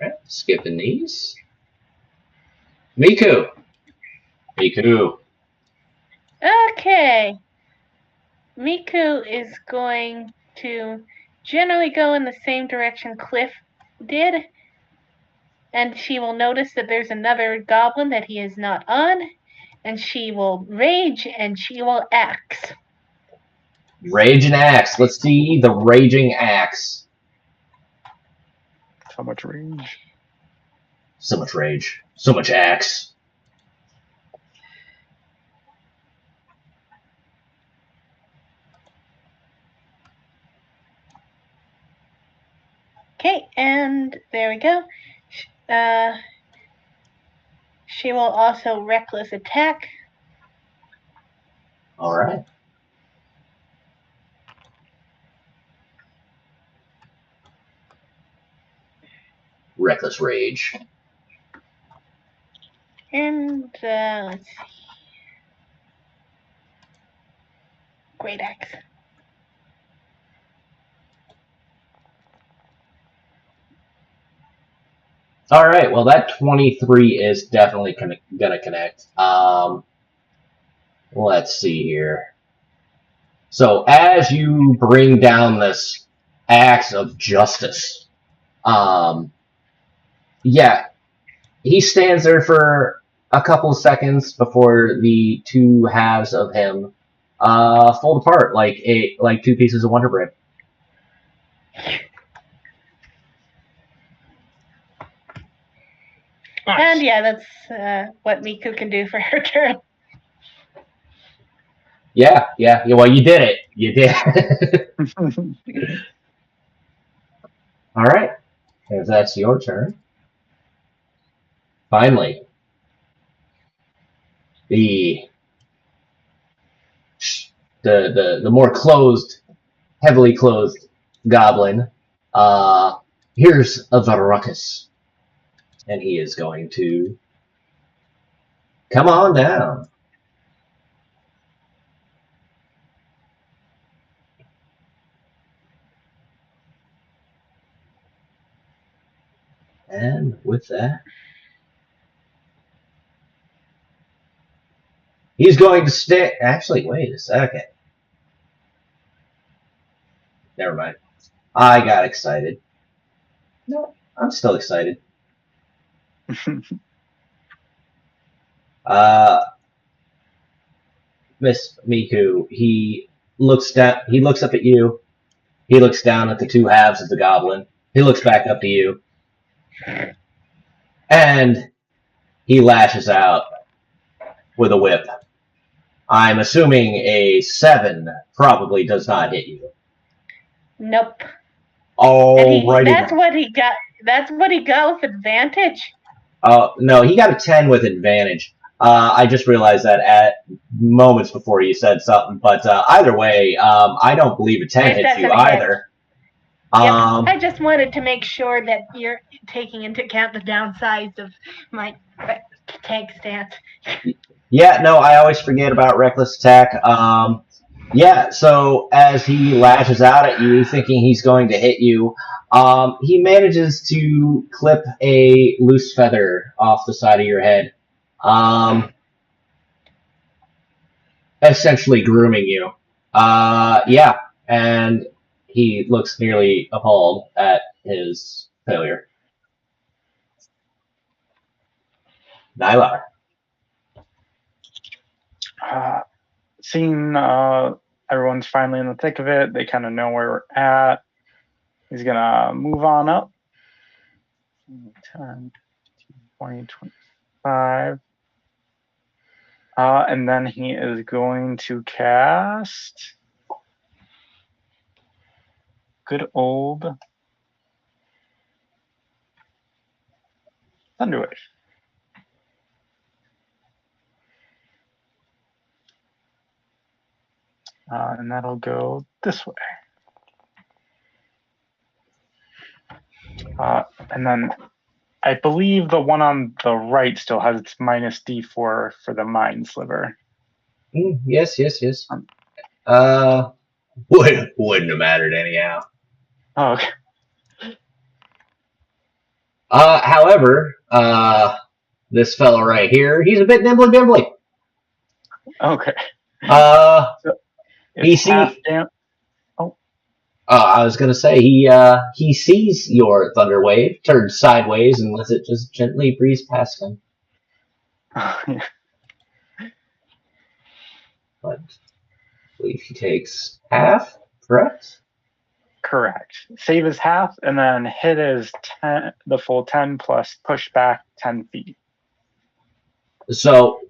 right, skipping these. Miku. Okay. Miku is going to generally go in the same direction Cliff did. And she will notice that there's another goblin that he is not on. And she will rage and she will axe. Rage and axe. Let's see the raging axe. So much rage. So much rage. So much axe. Okay, and there we go. She will also reckless attack. All right. Reckless rage. And let's see. Great axe. All right. Well, that 23 is definitely gonna connect. Let's see here. So as you bring down this axe of justice, yeah, he stands there for a couple of seconds before the two halves of him fold apart like two pieces of Wonder Bread. Nice. And yeah, that's what Miku can do for her turn. Yeah. Well, you did it. You did. All right. If that's your turn. Finally, the more closed, heavily clothed goblin hears of a ruckus, and he is going to come on down. And with that, he's going to stay. Actually, wait a second. Never mind. I got excited. No, I'm still excited. Miss Miku, he looks down. He looks up at you. He looks down at the two halves of the goblin. He looks back up to you, and he lashes out with a whip. I'm assuming a 7 probably does not hit you. Nope. Alrighty. That's what he got. That's what he got with advantage. No, he got a 10 with advantage. I just realized that at moments before you said something, but either way, I don't believe a 10 hits you either. I just wanted to make sure that you're taking into account the downsides of my tank stance. Yeah, no, I always forget about reckless attack. Yeah, so as he lashes out at you, thinking he's going to hit you, he manages to clip a loose feather off the side of your head, essentially grooming you. Yeah, and he looks nearly appalled at his failure. Nylar. Seeing everyone's finally in the thick of it, they kind of know where we're at. He's gonna move on up. 10, 20, 25. And then he is going to cast good old Thunderwave. And that'll go this way. And then I believe the one on the right still has its minus D4 for the Mind Sliver. Yes. Wouldn't have mattered anyhow. Oh, okay. However, this fellow right here, he's a bit nimbly bimbly. Okay. He sees. I was gonna say he sees your thunder wave, turns sideways, and lets it just gently breeze past him. Yeah. But I believe he takes half, correct? Correct. Save is half, and then hit is 10, the full 10 plus push back 10 feet. So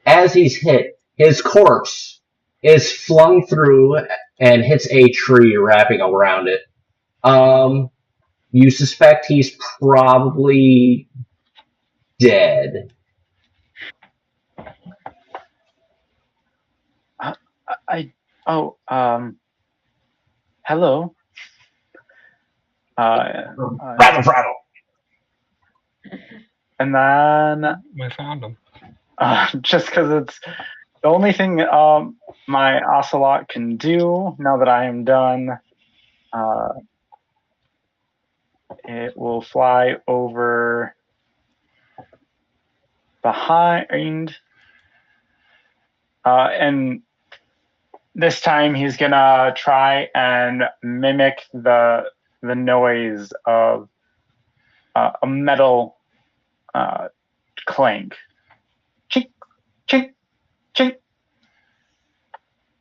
as he's hit, his corpse is flung through and hits a tree wrapping around it. You suspect he's probably dead. Hello. Rattle. And then I found him. just because it's the only thing my ocelot can do now that I am done, it will fly over behind, and this time he's gonna try and mimic the noise of a metal clank. Chink, chink, chink.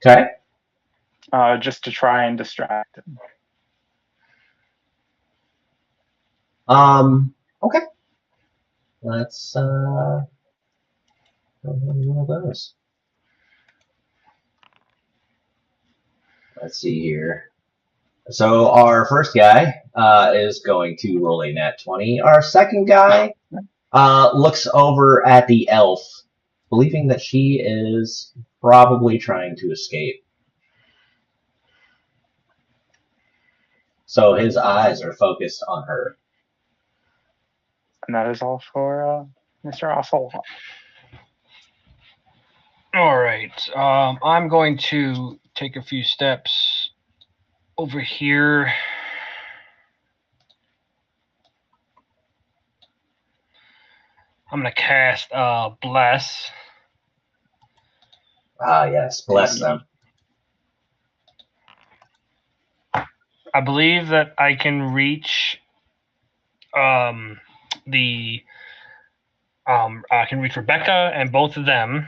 Okay. Just to try and distract him. Okay. Let's go ahead and roll those. Let's see here. So our first guy is going to roll a nat 20. Our second guy looks over at the elf, believing that she is probably trying to escape. So his eyes are focused on her. And that is all for Mr. Ocelot. All right. I'm going to take a few steps over here. I'm going to cast Bless. Ah, yes. Bless them. I believe that I can reach I can reach Rebecca and both of them.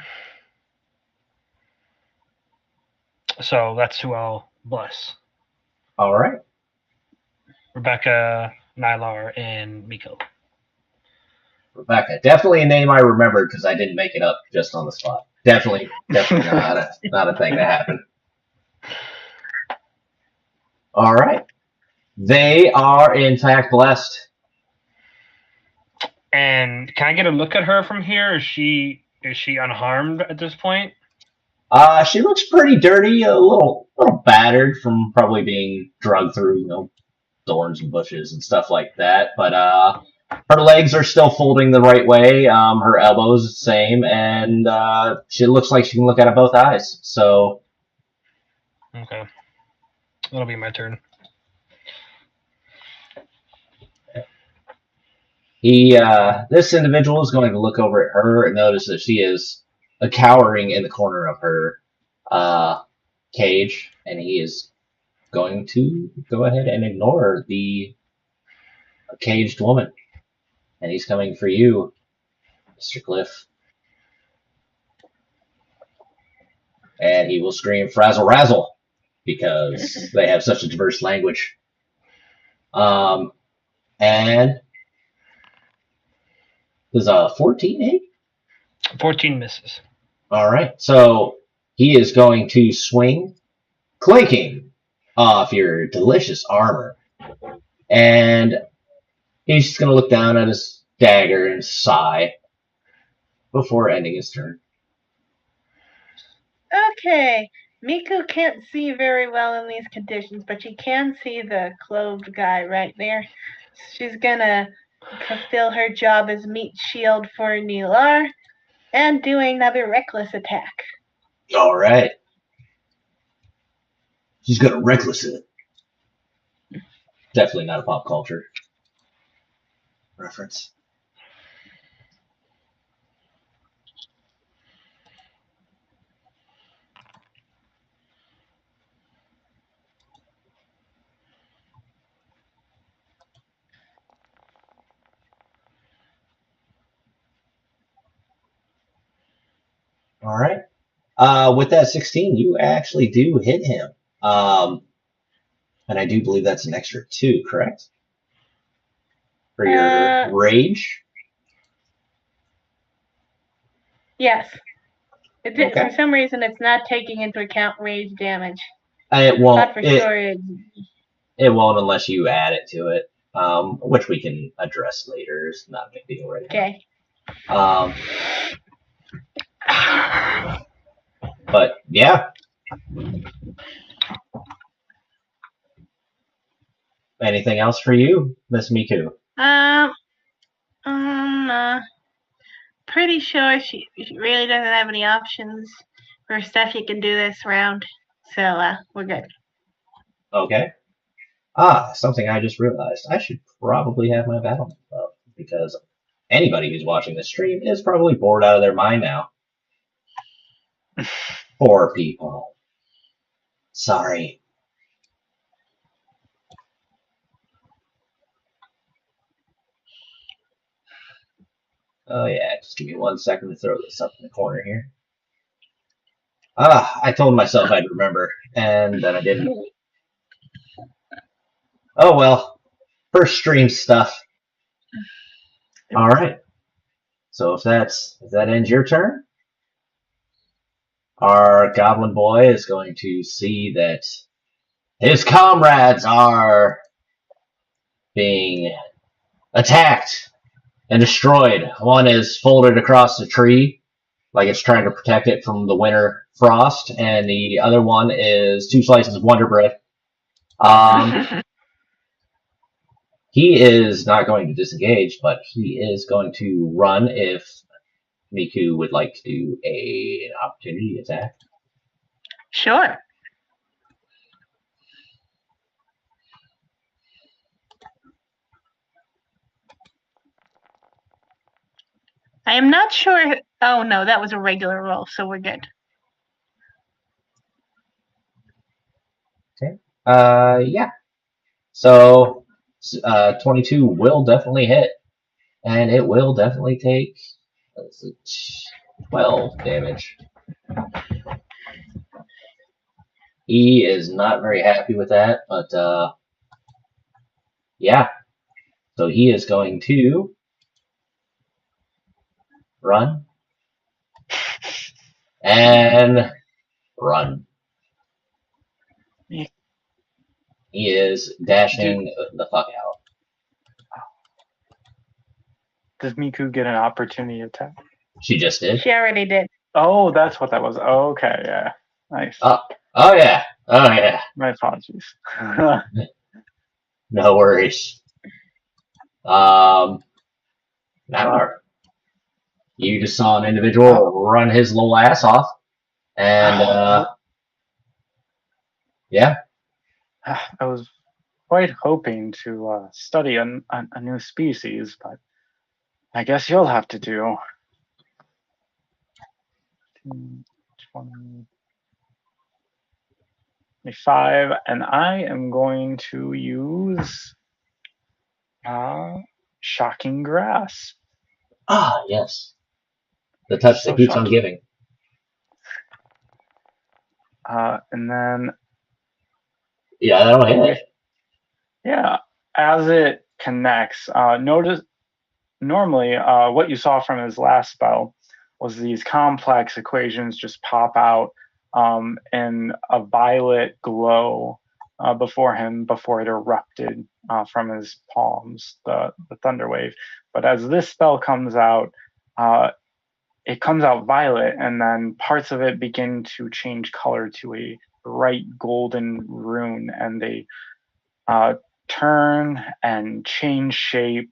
So that's who I'll bless. All right. Rebecca, Nylar, and Miko. Rebecca. Definitely a name I remembered because I didn't make it up just on the spot. Definitely not a thing that happened. All right. They are, in fact, blessed. And can I get a look at her from here? Is she unharmed at this point? She looks pretty dirty, a little battered from probably being drugged through, thorns and bushes and stuff like that. But her legs are still folding the right way. Her elbows the same, and she looks like she can look out of both eyes. So Okay, that'll be my turn. This individual is going to look over at her and notice that she is cowering in the corner of her cage, and he is going to go ahead and ignore the caged woman. And he's coming for you, Mr. Cliff. And he will scream frazzle razzle because they have such a diverse language. And does a 14 hit? 14 misses. All right. So he is going to swing, clanking off your delicious armor. And he's just going to look down at his dagger and sigh before ending his turn. Okay. Miku can't see very well in these conditions, but she can see the clothed guy right there. She's gonna fulfill her job as meat shield for Nilar and do another reckless attack. All right. She's going to reckless it. Definitely not a pop culture reference. All right. With that 16, you actually do hit him. And I do believe that's an extra 2, correct? For your rage? Yes. Okay. For some reason, it's not taking into account rage damage. It won't. Thought for sure it won't unless you add it to it, which we can address later. It's not a big deal right now. Okay. But yeah. Anything else for you, Miss Miku? Pretty sure she really doesn't have any options for stuff you can do this round. So we're good. Okay. Something I just realized. I should probably have my battle up because anybody who's watching this stream is probably bored out of their mind now. 4 people. Sorry. Oh yeah, just give me 1 second to throw this up in the corner here. I told myself I'd remember, and then I didn't. Oh well. First stream stuff. Alright. So if that ends your turn, our goblin boy is going to see that his comrades are being attacked and destroyed. One is folded across the tree, like it's trying to protect it from the winter frost, and the other one is 2 slices of Wonder Bread. He is not going to disengage, but he is going to run if Miku would like to do an opportunity attack. Sure. I am not sure. Oh no, that was a regular roll, so we're good. Okay. Yeah. So 22 will definitely hit, and it will definitely take 12 damage. He is not very happy with that, but yeah. So he is going to run and run. Yeah. He is dashing the fuck out. Does Miku get an opportunity attack? She just did. She already did. Oh, that's what that was. Oh, okay, yeah. Nice. Oh yeah. My apologies. No worries. Now, you just saw an individual run his little ass off, and yeah. I was quite hoping to study a new species, but I guess you'll have to do. 25, and I am going to use Shocking Grasp. Ah, yes. The touch that keeps on giving. And then... Yeah, that'll hit it. Yeah, as it connects, notice normally what you saw from his last spell was these complex equations just pop out in a violet glow before it erupted from his palms, the thunder wave. But as this spell comes out, it comes out violet, and then parts of it begin to change color to a bright golden rune, and they turn and change shape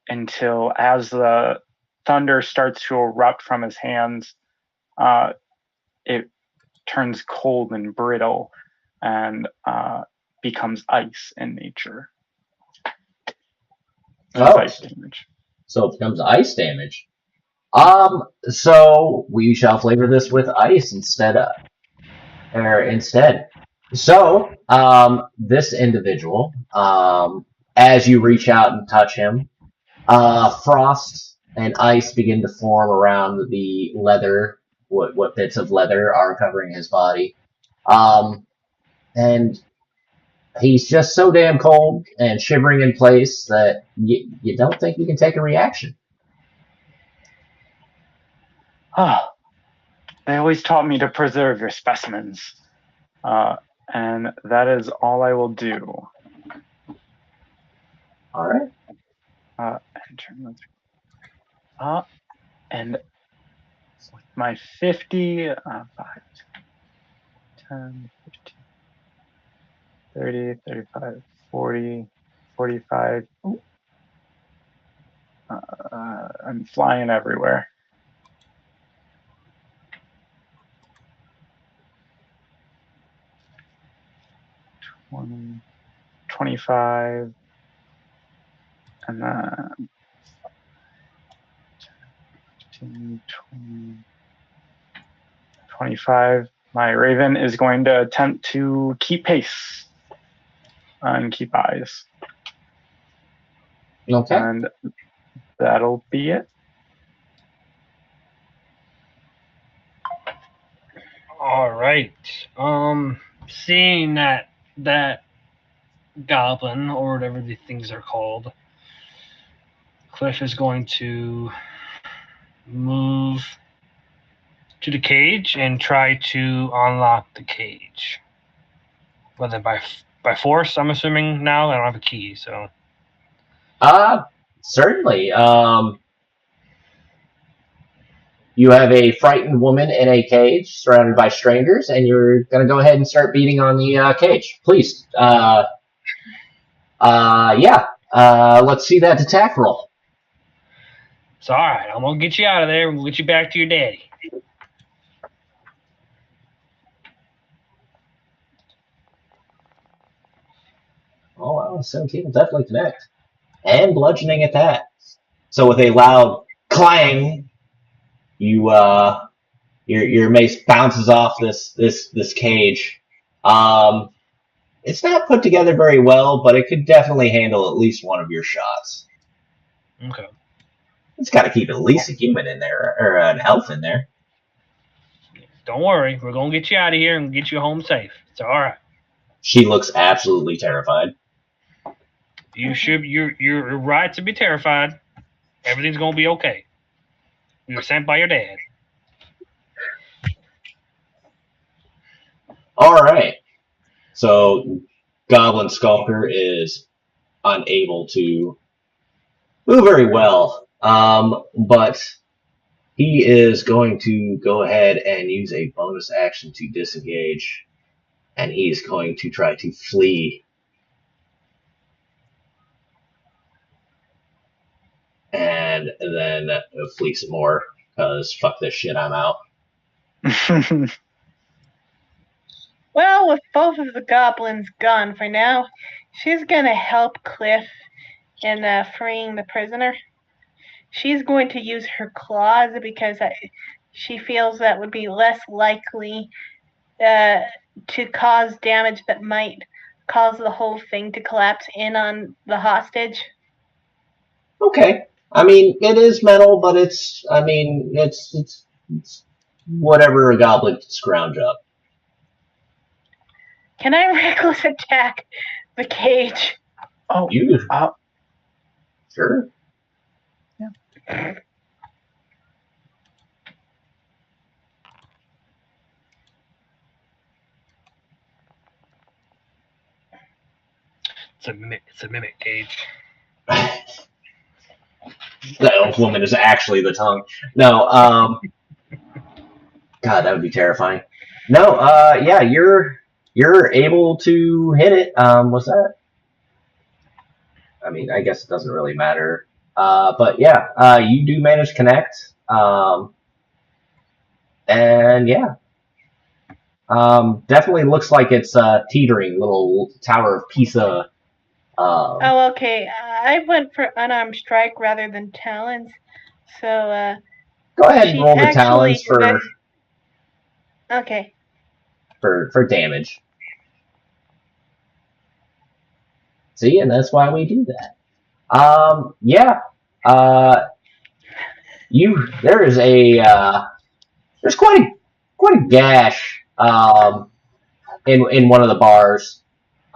until, as the thunder starts to erupt from his hands, it turns cold and brittle and becomes ice in nature. Ice damage. So it becomes ice damage. So we shall flavor this with ice instead. So, this individual, as you reach out and touch him, frost and ice begin to form around the leather. What bits of leather are covering his body, and he's just so damn cold and shivering in place that you don't think you can take a reaction. Oh, they always taught me to preserve your specimens. And that is all I will do. All right. And with my 50, 5, 10, 15, 30, 35, 40, 45. I'm flying everywhere. 20, 25, and then 15, 20, 25. My Raven is going to attempt to keep pace and keep eyes. Okay. And that'll be it. All right. Seeing that goblin or whatever the things are called, Cliff is going to move to the cage and try to unlock the cage. Whether by force, I'm assuming now. I don't have a key, so. Certainly. You have a frightened woman in a cage surrounded by strangers, and you're going to go ahead and start beating on the cage. Please. Let's see that attack roll. It's all right. I'm going to get you out of there and we'll get you back to your daddy. Oh, wow, 17 will definitely connect. And bludgeoning at that. So with a loud clang, your mace bounces off this cage. It's not put together very well, but it could definitely handle at least one of your shots. Okay. It's got to keep at least a human in there, or an elf in there. Don't worry. We're going to get you out of here and get you home safe. It's all right. She looks absolutely terrified. You're right to be terrified. Everything's going to be okay. We were sent by your dad. All right. So, Goblin Skulker is unable to move very well, but he is going to go ahead and use a bonus action to disengage, and he's going to try to flee. And then flee some more, because fuck this shit, I'm out. Well, with both of the goblins gone for now, she's gonna help Cliff in freeing the prisoner. She's going to use her claws because she feels that would be less likely to cause damage that might cause the whole thing to collapse in on the hostage. Okay. I mean, it is metal, but it's whatever a goblin can scrounge up. Can I reckless attack the cage? Oh, sure. Yeah. It's a mimic cage. The elf woman is actually the tongue. No, God, that would be terrifying. No, yeah, you're able to hit it. What's that? I mean, I guess it doesn't really matter. But yeah, you do manage to connect. And yeah. Definitely looks like it's teetering, little Tower of Pisa. Oh, okay. I went for unarmed strike rather than talons. So, go ahead and roll the talons for. Okay. For damage. See, and that's why we do that. Yeah. There is there's quite a gash in one of the bars.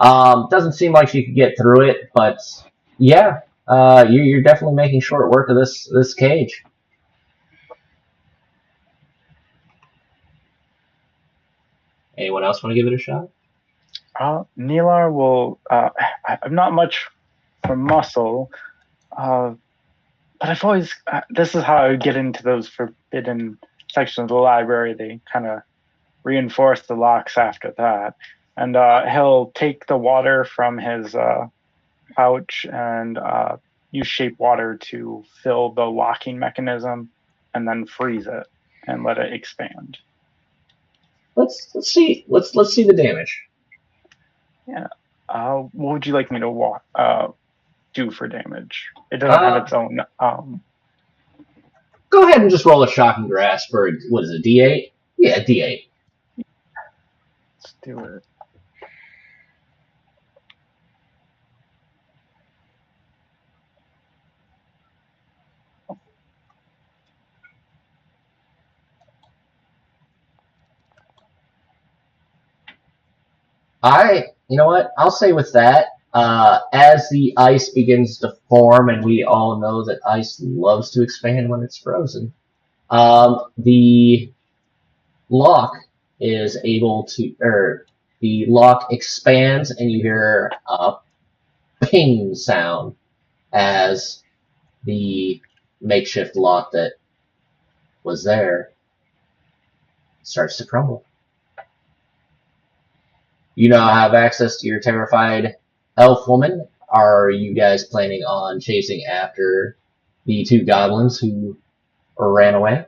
Doesn't seem like she could get through it, but yeah, you're definitely making short work of this cage. Anyone else want to give it a shot? Nilar will. I'm not much for muscle, but I've always. This is how I get into those forbidden sections of the library. They kind of reinforce the locks after that, and he'll take the water from his pouch and use shape water to fill the locking mechanism, and then freeze it and let it expand. Let's see the damage. Yeah. What would you like me to do for damage? It doesn't have its own. Go ahead and just roll a shocking grasp for what is it, D8? Yeah, D8. Let's do it. You know what? I'll say with that, as the ice begins to form, and we all know that ice loves to expand when it's frozen, the lock is able to, or the lock expands, and you hear a ping sound as the makeshift lock that was there starts to crumble. You now have access to your terrified elf woman. Are you guys planning on chasing after the two goblins who ran away?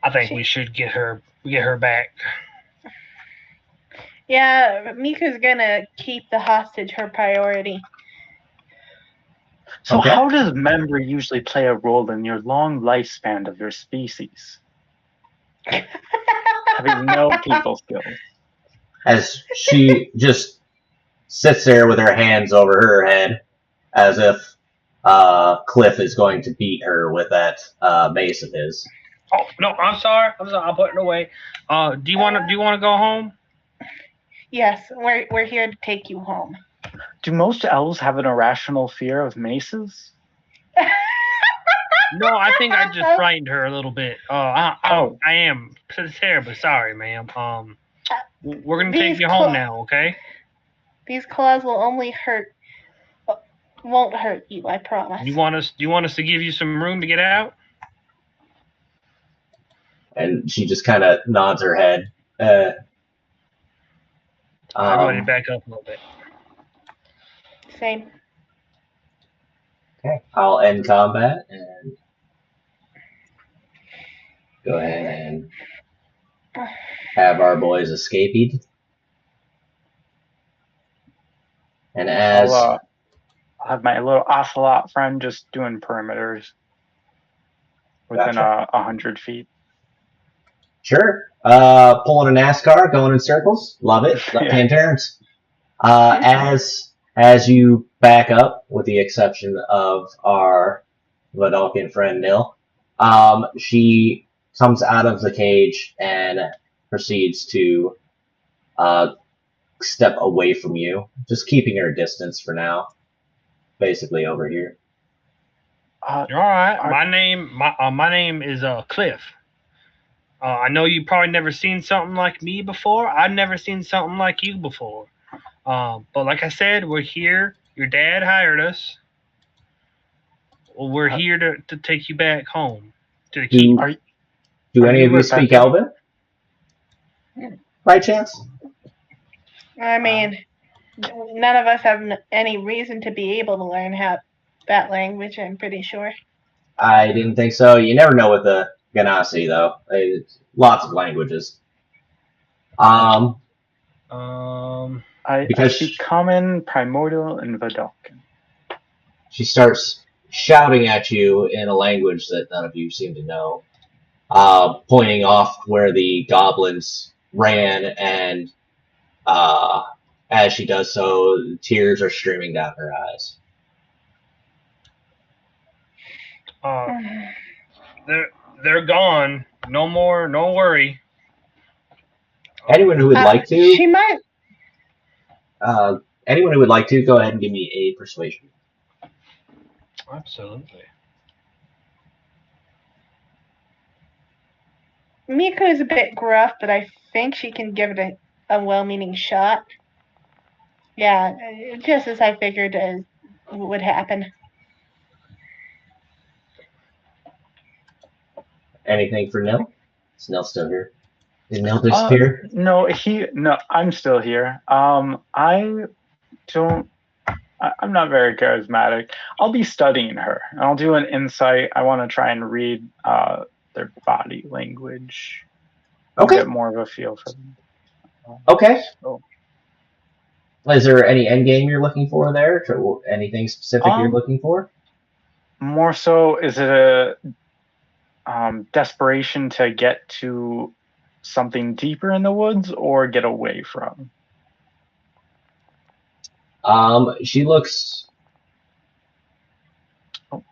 I think we should get her back. Yeah, Miku's gonna keep the hostage her priority. So Okay. how does memory usually play a role in your long lifespan of your species? Having no people skills. As she just sits there with her hands over her head, as if Cliff is going to beat her with that mace of his. Oh no, I'm sorry. I'll put it away. Do you want to go home? Yes, we're here to take you home. Do most elves have an irrational fear of maces? No, I think I just frightened her a little bit. I am terribly sorry, ma'am. We're gonna take you home now, okay? These claws will only won't hurt you, I promise. Do you want us to give you some room to get out? And she just kind of nods her head. I'll go ahead and back up a little bit. Same. Okay, I'll end combat and go ahead and have our boys escaped. And as I'll have my little ocelot friend just doing perimeters within 100 feet. Sure, pulling a NASCAR, going in circles, love it. Left-hand turns. As you back up, with the exception of our Vidalcan friend Nil, she comes out of the cage and proceeds to step away from you, just keeping her distance for now. Basically over here. You're all right. My name is Cliff. I know you probably never seen something like me before. I've never seen something like you before. But like I said, we're here. Your dad hired us. Well, we're here to take you back home to the keep. Do any of you speak Elven? By chance? I mean, none of us have any reason to be able to learn that language, I'm pretty sure. I didn't think so. You never know with the Ganassi, though. It's lots of languages. I speak Common, Primordial, and Vidalcan. She starts shouting at you in a language that none of you seem to know, pointing off where the goblins ran, and as she does so, tears are streaming down her eyes. They're gone. No more. No worry. Anyone who would like to. She might. Anyone who would like to, go ahead and give me a persuasion. Absolutely. Miko is a bit gruff, but I think she can give it a well-meaning shot. Yeah, just as I figured would happen. Anything for Nil? Is Nil still here? Did Nil disappear? No, I'm still here. I'm not very charismatic. I'll be studying her. I'll do an insight. I want to try and read their body language. Okay. Get more of a feel for them. Okay. So, is there any end game you're looking for there? Anything specific you're looking for? More so, is it a desperation to get to something deeper in the woods or get away from? She looks. Oh,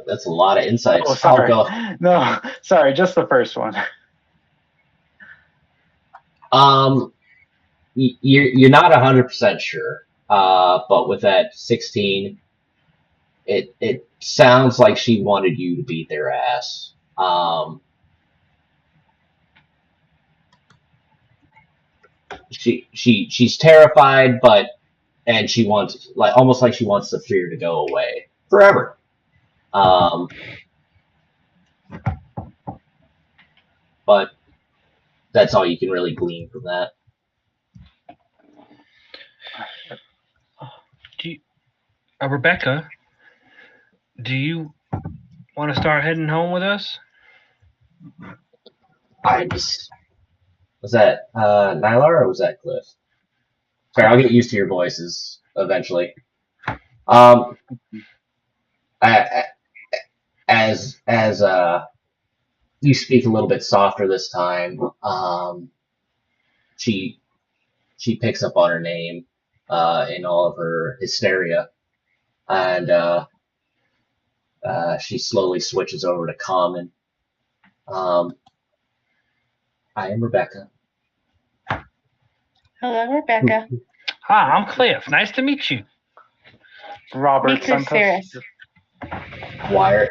that's a lot of insights. Oh, sorry. No, sorry, just the first one. You're not 100% sure, but with that 16, it sounds like she wanted you to beat their ass. She's terrified, and she wants almost like she wants the fear to go away forever. But that's all you can really glean from that. Rebecca, do you want to start heading home with us? Was that Nylar or was that Cliff? Sorry, I'll get used to your voices eventually. As you speak a little bit softer this time, she picks up on her name in all of her hysteria, and she slowly switches over to common. I am Rebecca. Hello, Rebecca. Hi, I'm Cliff. Nice to meet you. Robert Santos. Why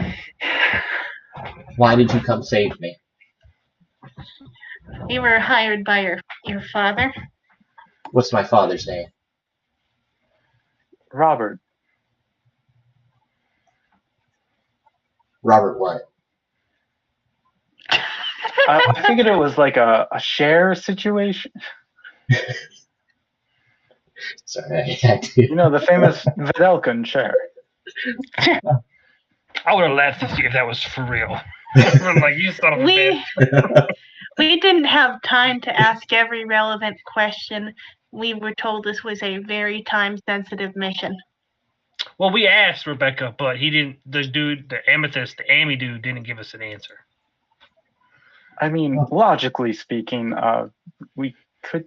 did you come save me? We were hired by your father. What's my father's name? Robert. Robert what? I figured it was like a share situation. Sorry, I had to. You know, the famous Videlkin share. I would have laughed if that was for real. Like, you son of a bitch. We didn't have time to ask every relevant question. We were told this was a very time-sensitive mission. Well, we asked Rebecca, but he didn't. The Amethyst, the Amy dude, didn't give us an answer. I mean, logically speaking, we could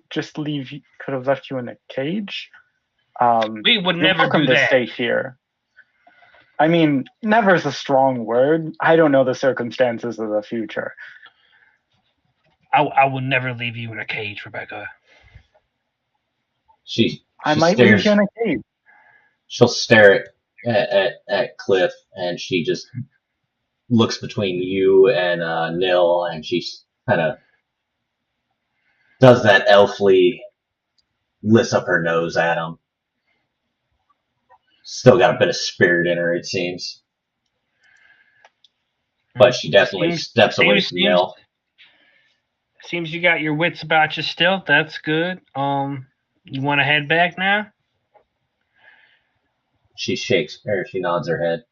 have left you in a cage. We would you're never welcome do to that. stay here. I mean, never is a strong word. I don't know the circumstances of the future. I will never leave you in a cage, Rebecca. I might leave you in a cage. She'll stare at Cliff, and she just looks between you and Nil, and she kind of does that elfly, lifts up her nose at him. Still got a bit of spirit in her, it seems. But she definitely steps away from Nil. Seems you got your wits about you still. That's good. You want to head back now? She nods her head.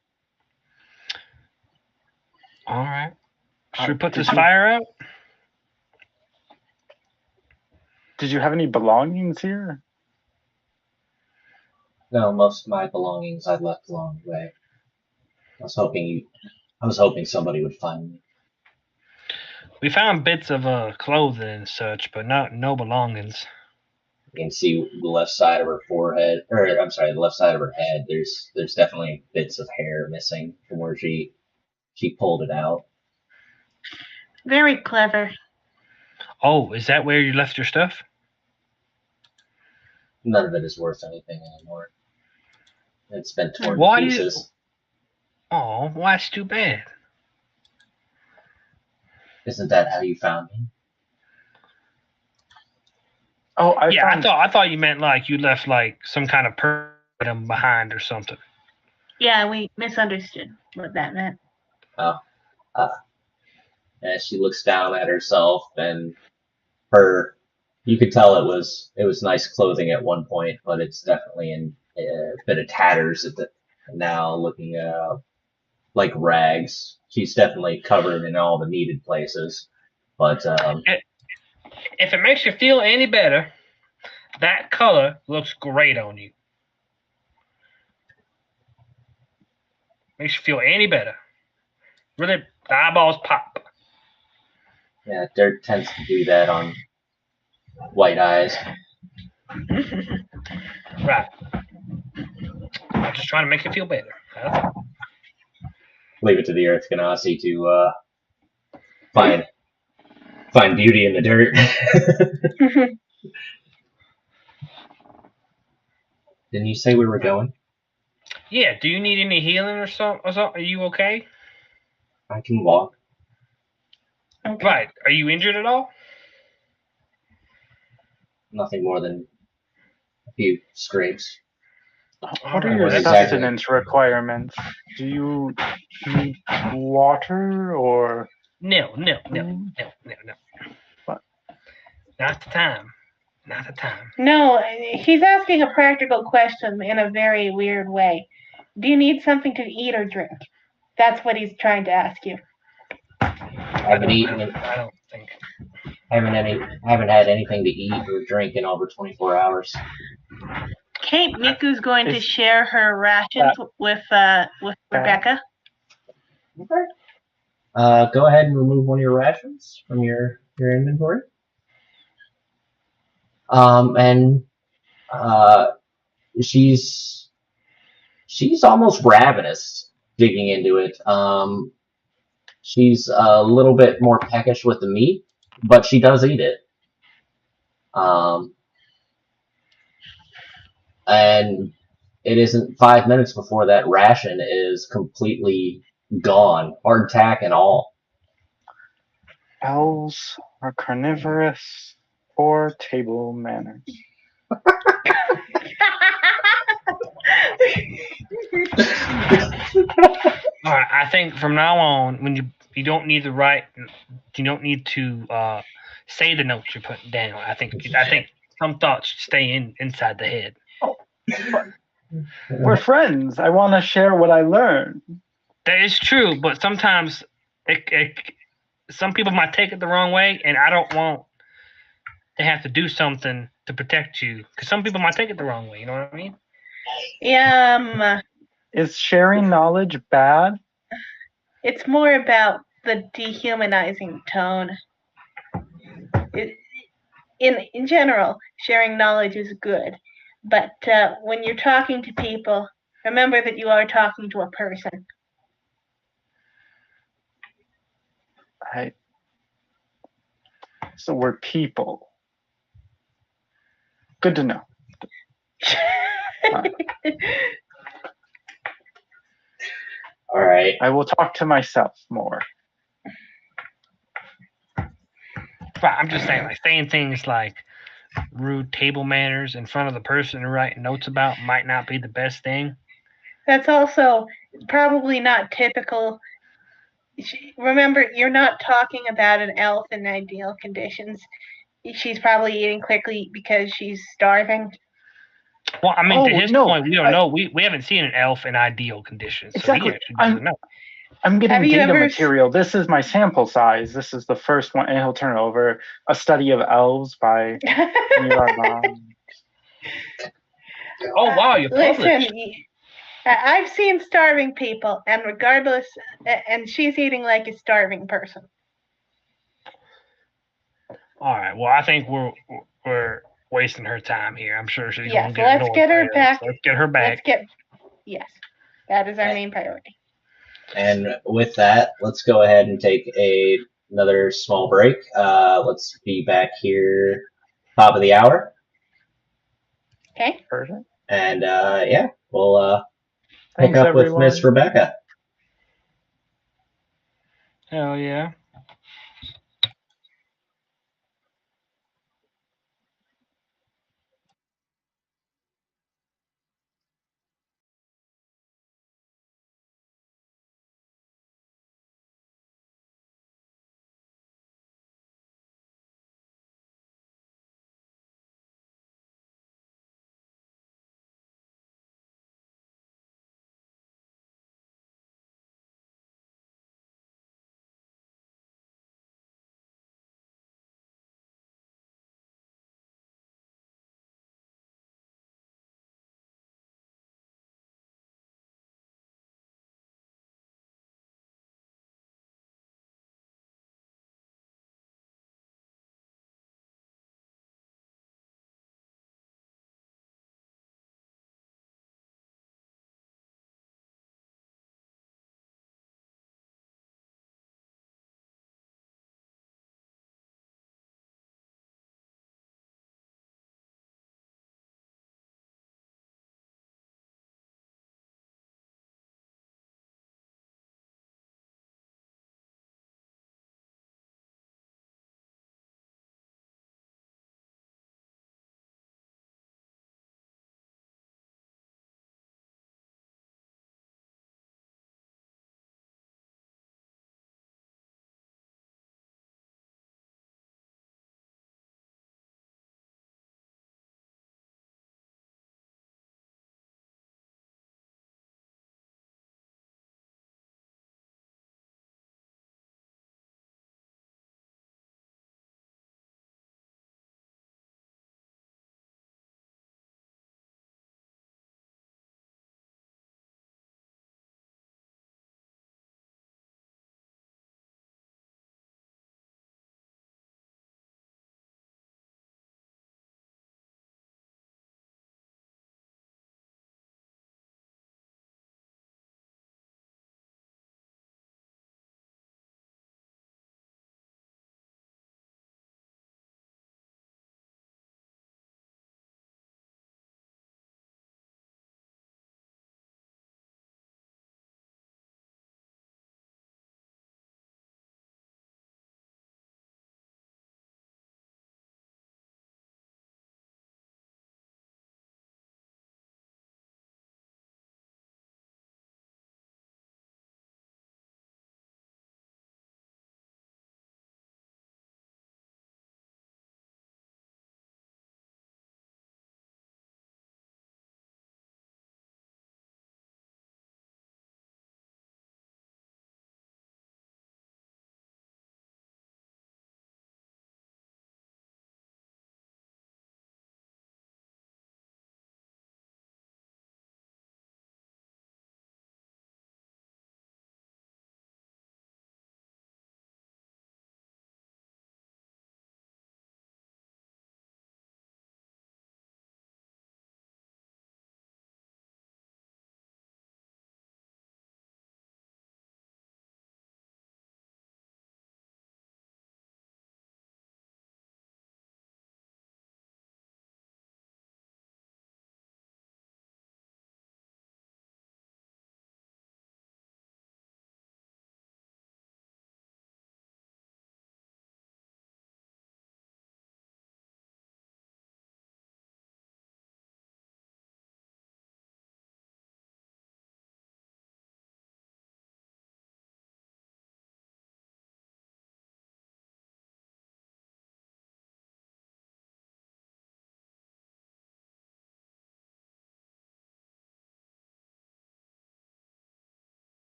All right. Should we put this fire out? Did you have any belongings here? No, most of my belongings I'd left along the way. I was hoping somebody would find me. We found bits of clothing and such, but no belongings. You can see the left side of her forehead, the left side of her head. There's definitely bits of hair missing from where she pulled it out. Very clever. Oh, is that where you left your stuff? None of it is worth anything anymore. It's been torn Why to do you? pieces. Oh, why it's too bad. Isn't that how you found me? Oh, I Yeah, found. I thought you meant like you left like some kind of item behind or something. Yeah, we misunderstood what that meant. Oh. As she looks down at herself, and her, you could tell it was nice clothing at one point, but it's definitely in a bit of tatters at the now, looking like rags. She's definitely covered in all the needed places, but If it makes you feel any better, that color looks great on you. Makes you feel any better. Really, the eyeballs pop. yeah, dirt tends to do that on white eyes. Right. I'm just trying to make you feel better. That's all. Leave it to the Earth Ganassi to find beauty in the dirt. Didn't you say we were going? Yeah. Do you need any healing or something? Are you okay? I can walk. Okay. Right. Are you injured at all? Nothing more than a few scrapes. What are Alright, your well, sustenance requirements? Do you need water or? No. What? Not the time. Not the time. No, he's asking a practical question in a very weird way. Do you need something to eat or drink? That's what he's trying to ask you. I don't think. Haven't had anything to eat or drink in over 24 hours. Kate Miku's going to Is- share her rations with Rebecca. Okay. Go ahead and remove one of your rations from your inventory. And she's almost ravenous digging into it. She's a little bit more peckish with the meat, but she does eat it. And it isn't 5 minutes before that ration is completely gone, hardtack and all. Elves are carnivorous. Poor table manners. All right. I think from now on, when you don't need to say the notes you're putting down. I think some thoughts should stay inside the head. We're friends. I want to share what I learned. That is true, but sometimes some people might take it the wrong way, and I don't want to have to do something to protect you because some people might take it the wrong way. You know what I mean? Yeah. Is sharing knowledge bad? It's more about the dehumanizing tone. In general, sharing knowledge is good, but when you're talking to people, remember that you are talking to a person. So we're people. Good to know. All right. I will talk to myself more. But I'm just saying, like saying things like rude table manners in front of the person you're writing notes about might not be the best thing. That's also probably not typical. Remember, you're not talking about an elf in ideal conditions. She's probably eating quickly because she's starving. Well, I mean, to his point, we don't know. We haven't seen an elf in ideal conditions, so he actually doesn't know. I'm getting data material. This is my sample size. This is the first one, and he'll turn over A Study of Elves by Oh, wow, you're published. Listen, I've seen starving people, and regardless, and she's eating like a starving person. All right. Well, I think we're wasting her time here. I'm sure she's going to get let's get her back. Let's get her back. Yes, that is our main priority. And with that, let's go ahead and take another small break. Let's be back here top of the hour. Okay. Perfect. And yeah, we'll pick Thanks, up with everyone. Miss Rebecca. Hell yeah.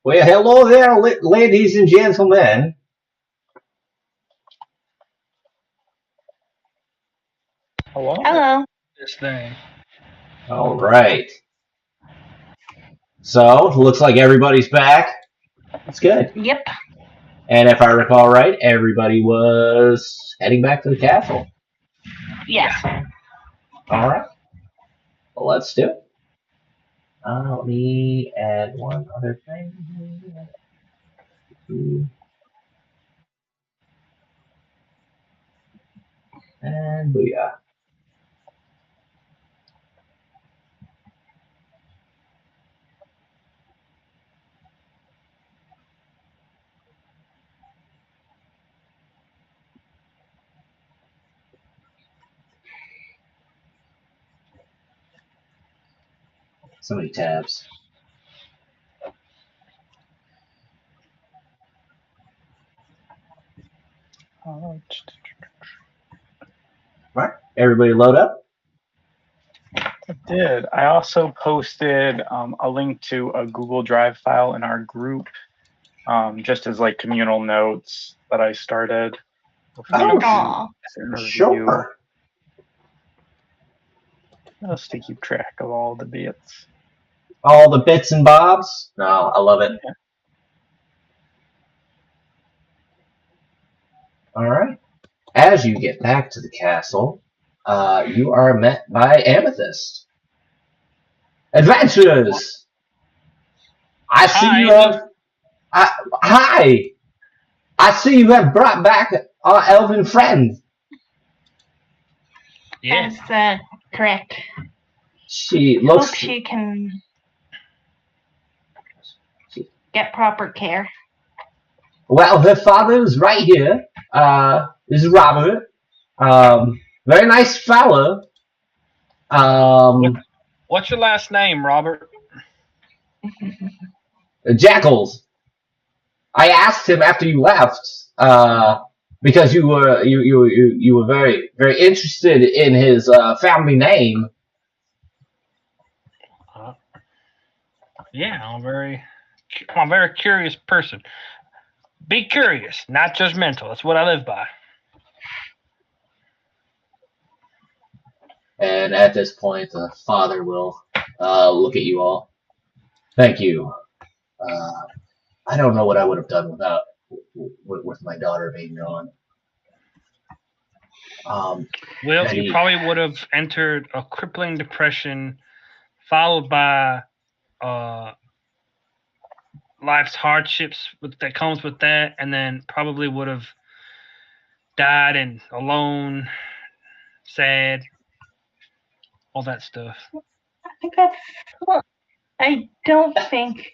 Well, hello there, ladies and gentlemen. Hello. Hello. This thing. All right. So, looks like everybody's back. That's good. Yep. And if I recall right, everybody was heading back to the castle. Yes. All right. Well, let's do it. Let me add one other thing. And booyah. So many tabs. Oh, Right. Everybody load up. I did. I also posted a link to a Google Drive file in our group, just as like communal notes that I started. Aw. Sure. Just to keep track of all the bits. All the bits and bobs. No, I love it. Yeah. All right. As you get back to the castle, you are met by Amethyst. Adventurers! I see you have. Hi! I see you have brought back our elven friend. Yeah. That's correct. She Hope looks. she can get proper care. Well, her father is right here. This is Robert. Very nice fellow. What's your last name, Robert? Jackals. I asked him after you left, because you were very interested in his family name. Yeah, I'm a very curious person. Be curious, not judgmental. That's what I live by. And at this point, the father will look at you all. Thank you. I don't know what I would have done without with my daughter being gone. Well, you probably would have entered a crippling depression, followed by life's hardships that comes with that, and then probably would have died and alone, sad, all that stuff. I think that's. Well, I don't think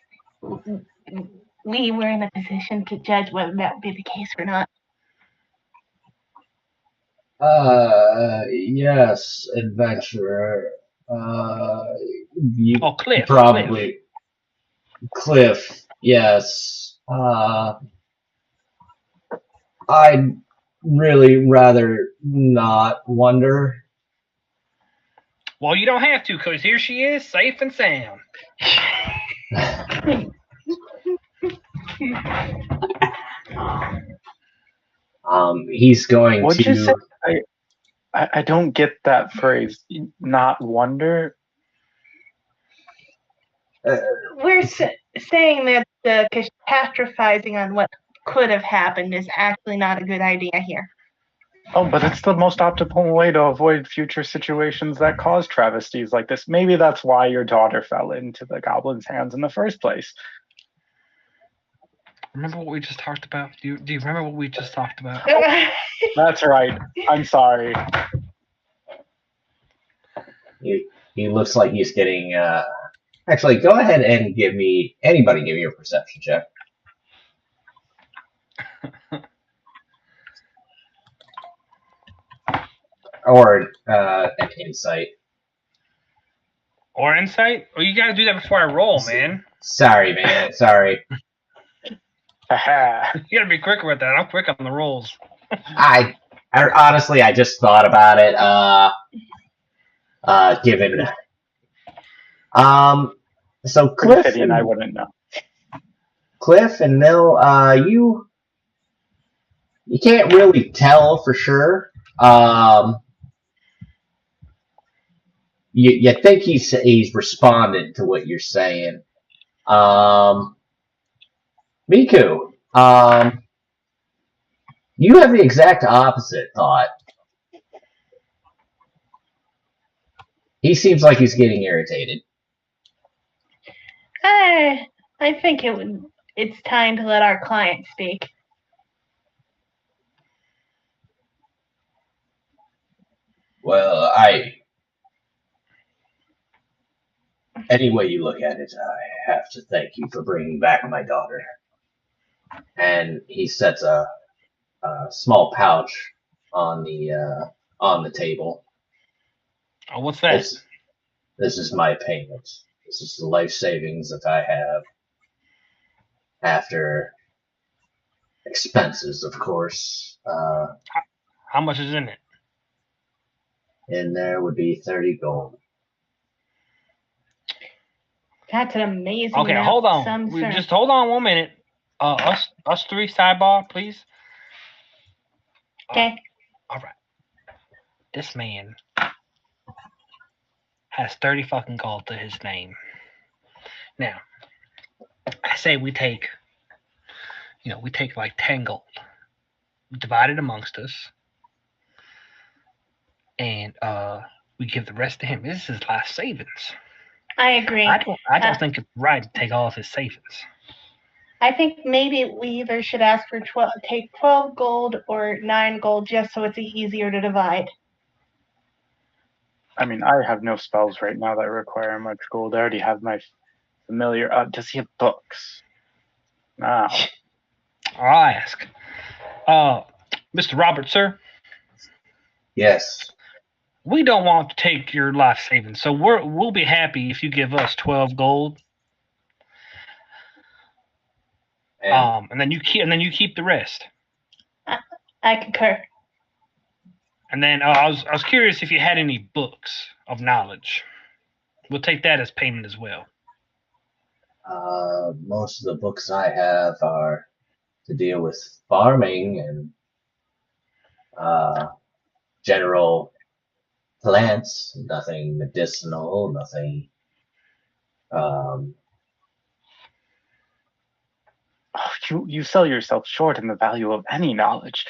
we were in a position to judge whether that would be the case or not. Yes, adventurer. You Cliff. probably Cliff. Yes. I'd really rather not wonder. Well, you don't have to, because here she is, safe and sound. He's going What'd to. you say? I don't get that phrase. Not wonder. We're saying that catastrophizing on what could have happened is actually not a good idea here. Oh, but it's the most optimal way to avoid future situations that cause travesties like this. Maybe that's why your daughter fell into the goblin's hands in the first place. Remember what we just talked about? Do you remember what we just talked about? That's right. I'm sorry. He looks like he's getting. Actually, go ahead and give me a perception check. Or an insight. Or insight? Oh, you gotta do that before I roll, man. Sorry, man. Sorry. You gotta be quicker with that. I'm quick on the rolls. I honestly, I just thought about it. Given. So Cliff and I wouldn't know. Cliff and Nil, you can't really tell for sure. You think he's responded to what you're saying. Miku, you have the exact opposite thought. He seems like he's getting irritated. I think it's time to let our client speak. Well, any way you look at it, I have to thank you for bringing back my daughter. And he sets a small pouch on the table. Oh, what's that? This is my payment. This is the life savings that I have after expenses, of course. How much is in it? In there would be 30 gold. That's an amazing. Okay, hold on. Just hold on 1 minute. Us three sidebar, please. Okay. All right. This man has 30 fucking gold to his name. Now, I say we take like 10 gold, divide it amongst us, and we give the rest to him. This is his life savings. I agree. I don't think it's right to take all of his savings. I think maybe we either should ask for 12 gold or 9 gold, just so it's easier to divide. I mean, I have no spells right now that require much gold. I already have my familiar. Does he have books? Now. I'll ask. Mr. Robert, sir? Yes. We don't want to take your life savings, so we'll be happy if you give us 12 gold. And then you keep the rest. I concur. And then I was curious if you had any books of knowledge. We'll take that as payment as well. Most of the books I have are to deal with farming and general plants. Nothing medicinal. Nothing. You sell yourself short in the value of any knowledge.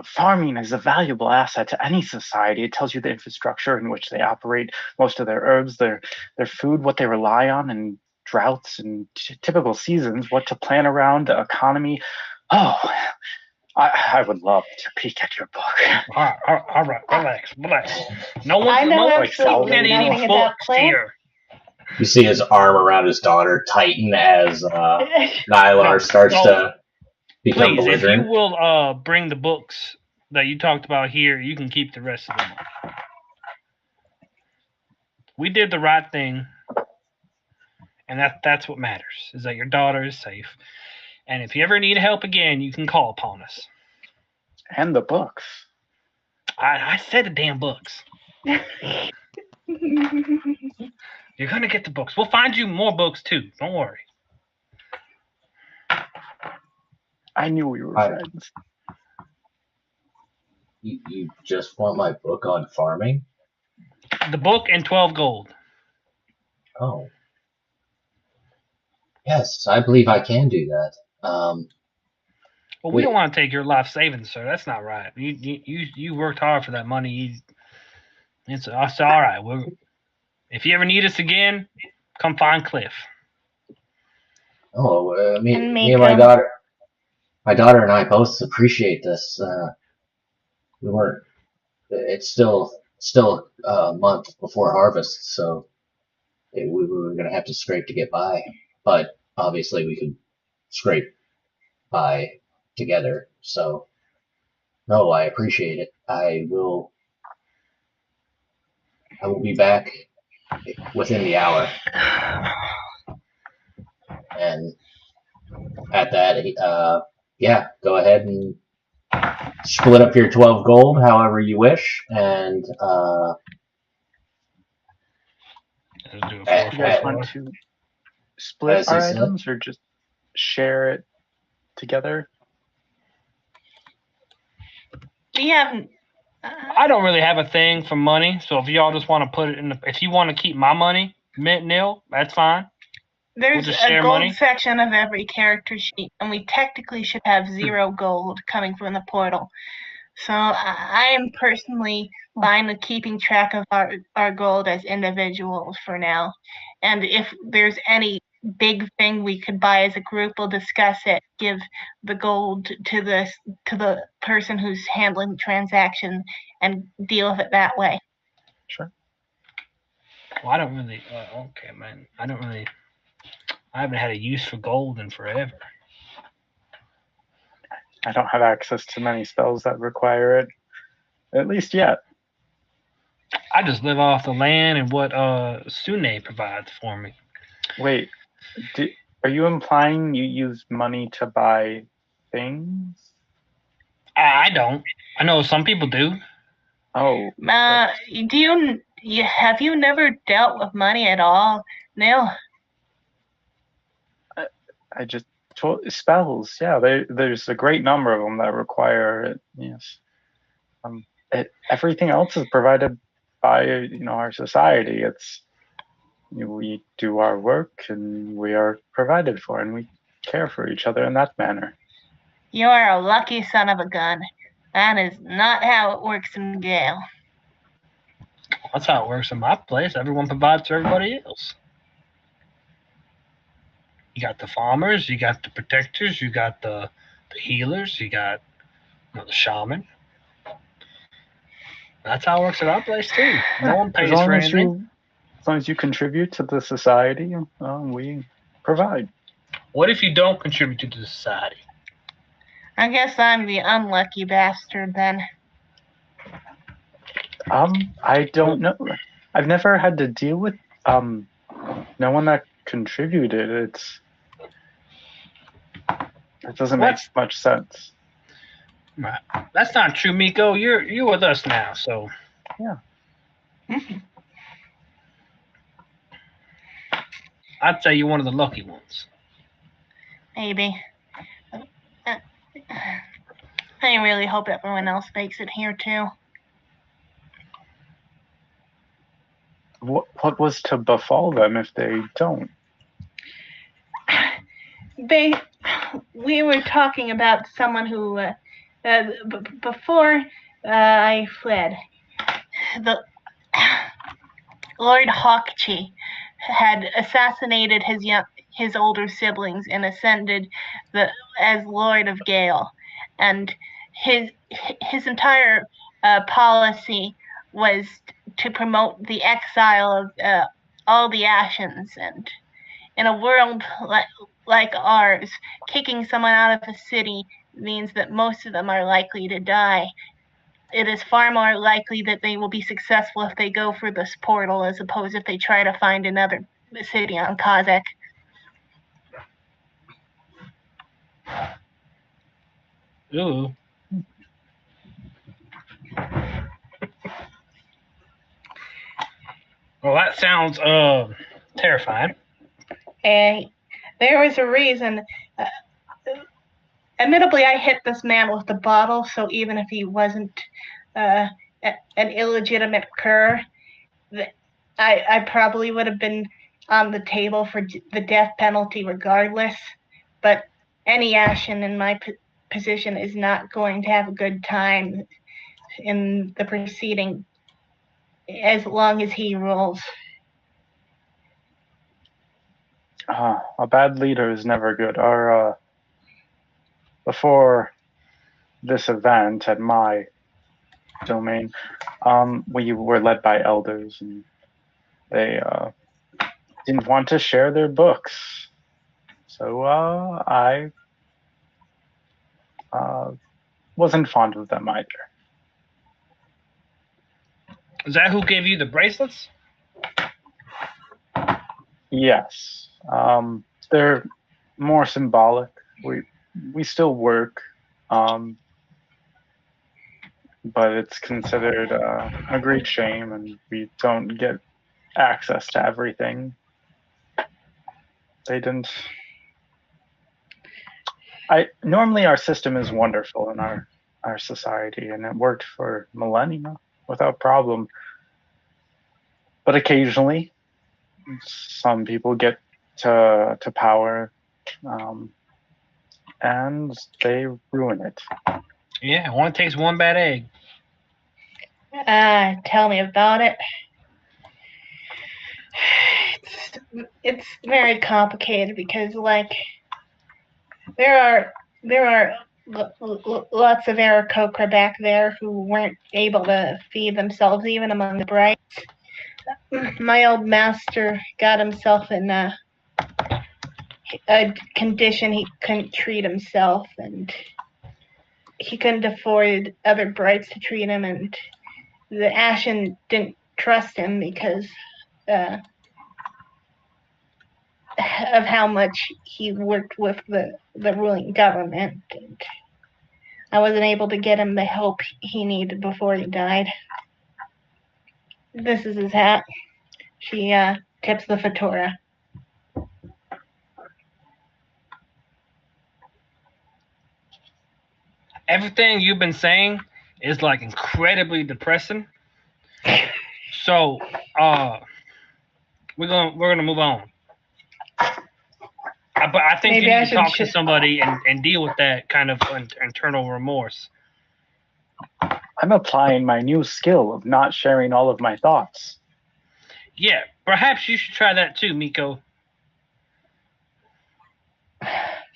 Farming is a valuable asset to any society. It tells you the infrastructure in which they operate, most of their herbs, their food, what they rely on, and droughts and typical seasons, what to plan around, the economy. Oh, I would love to peek at your book. All right, relax. No one's absolutely looking at any books here. You see his arm around his daughter tighten as Nylar starts to become belligerent. If you will bring the books that you talked about here, you can keep the rest of them. We did the right thing, and that's what matters, is that your daughter is safe. And if you ever need help again, you can call upon us. And the books. I said the damn books. You're going to get the books. We'll find you more books, too. Don't worry. I knew we were friends. You just want my book on farming? The book and 12 gold. Oh. Yes, I believe I can do that. Well, we don't want to take your life savings, sir. That's not right. You worked hard for that money. It's all right. If you ever need us again, come find Cliff. Oh, me and my daughter and I both appreciate this. It's still a month before harvest, so we were gonna have to scrape to get by. But obviously, we could scrape by together. So, no, I appreciate it. I will be back within the hour. And at that, go ahead and split up your 12 gold however you wish, and you guys want to split our items or just share it together? We haven't. I don't really have a thing for money, so if y'all just want to put it in if you want to keep my money mint nil, that's fine. There's just a share gold money. section of every character sheet, and we technically should have 0 gold coming from the portal. So I am personally fine with keeping track of our gold as individuals for now. And if there's any big thing we could buy as a group, we'll discuss it. Give the gold to the person who's handling the transaction and deal with it that way. Sure. Well, I don't really. Okay, man. I haven't had a use for gold in forever. I don't have access to many spells that require it, at least yet. I just live off the land and what Sune provides for me. Wait, are you implying you use money to buy things? I don't. I know some people do. Oh. Have you never dealt with money at all, Neil? I just told spells. Yeah, there's a great number of them that require it. Yes. Everything else is provided by our society. It's we do our work and we are provided for, and we care for each other in that manner. You are a lucky son of a gun. That is not how it works in Gale. That's how it works in my place. Everyone provides for everybody else. You got the farmers, you got the protectors, you got the healers, you got the shaman. That's how it works at our place too. No one pays for anything. As long as you contribute to the society, we provide. What if you don't contribute to the society? I guess I'm the unlucky bastard then. I don't know. I've never had to deal with no one that contributed. It doesn't make much sense. Right. That's not true, Miko. You're with us now, so yeah. I'd say you're one of the lucky ones. Maybe. I really hope everyone else makes it here too. What was to befall them if they don't? We were talking about someone who, before I fled, the Lord Hawkchi had assassinated his older siblings and ascended as Lord of Gale, and his entire policy was to promote the exile of all the Ashens, and in a world like ours, kicking someone out of a city means that most of them are likely to die. It is far more likely that they will be successful if they go for this portal as opposed if they try to find another city on Kazakh. Ooh. Well, that sounds terrifying. There was a reason. Admittedly, I hit this man with the bottle, so even if he wasn't an illegitimate cur, I probably would have been on the table for the death penalty regardless. But any Ashen in my position is not going to have a good time in the proceeding as long as he rules. A bad leader is never good. Before this event at my domain, we were led by elders, and they didn't want to share their books. So I wasn't fond of them either. Is that who gave you the bracelets? Yes. They're more symbolic. We still work, but it's considered a great shame, and we don't get access to everything. They didn't Normally our system is wonderful in our society, and it worked for millennia without problem. But occasionally, some people get to power, and they ruin it. Yeah, it only takes one bad egg. Tell me about it. It's very complicated because, like, there are lots of Aarakocra back there who weren't able to feed themselves even among the brights. My old master got himself in a condition he couldn't treat himself, and he couldn't afford other brights to treat him, and the Ashen didn't trust him because of how much he worked with the ruling government, and I wasn't able to get him the help he needed before he died. This is his hat. She tips the Fatora. Everything you've been saying is like incredibly depressing. So, we're gonna move on. But I think Maybe you I need to should talk to somebody and deal with that kind of internal remorse. I'm applying my new skill of not sharing all of my thoughts. Yeah, perhaps you should try that too, Miko.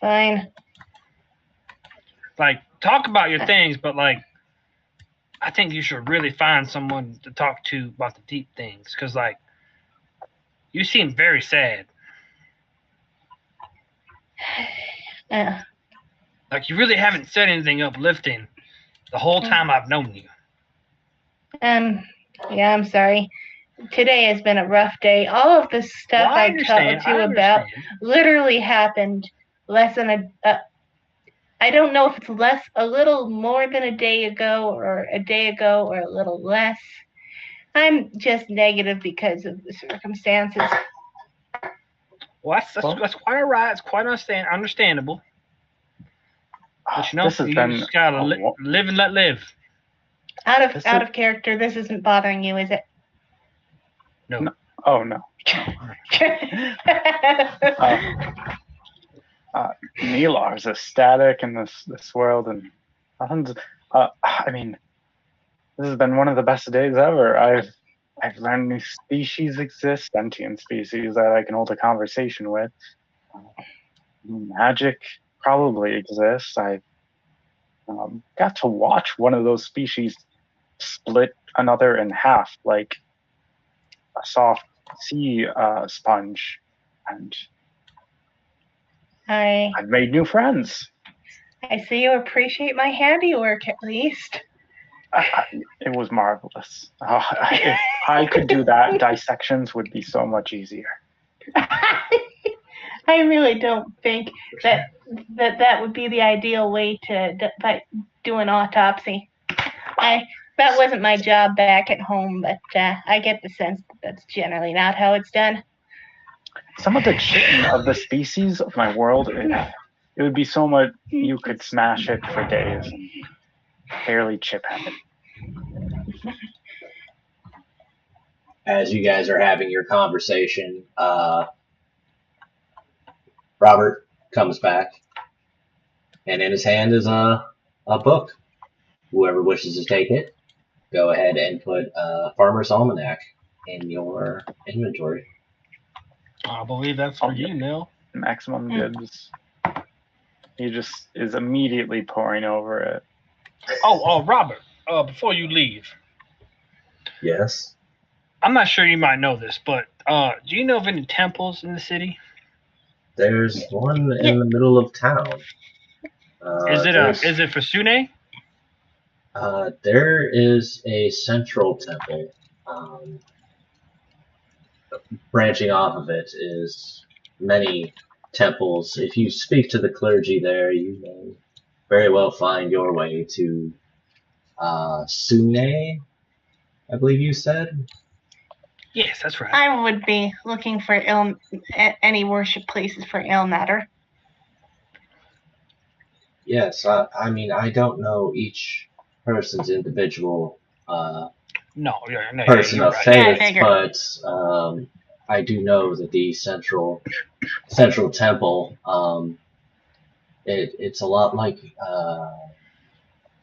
Fine. Like, talk about your things, but like, I think you should really find someone to talk to about the deep things, because like, you seem very sad. Like, you really haven't said anything uplifting the whole time I've known you. Yeah, I'm sorry. Today has been a rough day. All of the stuff Well, I told understand. you about literally happened less than I don't know if it's a little more than a day ago, or a day ago, or a little less. I'm just negative because of the circumstances. Well, that's quite all right. It's quite understandable. But you know, you just gotta live and let live. Out of character, this isn't bothering you, is it? No. Oh no. Neelar's ecstatic in this world, and I mean, this has been one of the best days ever. I've learned new species exist, sentient species that I can hold a conversation with. Magic probably exists. I got to watch one of those species split another in half, like a soft sea sponge, and I've made new friends. I see you appreciate my handiwork, at least. It was marvelous. If I could do that, dissections would be so much easier. I really don't think that would be the ideal way to do an autopsy. That wasn't my job back at home, but I get the sense that's generally not how it's done. Some of the chitin of the species of my world, it would be so much you could smash it for days and barely chip at it. As you guys are having your conversation, Robert comes back, and in his hand is a book. Whoever wishes to take it, go ahead and put Farmer's Almanac in your inventory. I believe that's for you, Neil. Maximum dibs. He just is immediately pouring over it. Oh, Robert, before you leave. Yes? I'm not sure you might know this, but do you know of any temples in the city? There's one in the middle of town. Is it for Sune? There is a central temple. Branching off of it is many temples. If you speak to the clergy there, you may very well find your way to Sune, I believe you said? Yes, that's right. I would be looking for any worship places for Ilmater. Yes, I mean, I don't know each person's individual No, person you're of right. Yeah, I faith, figure. but I do know that the central temple, it's a lot like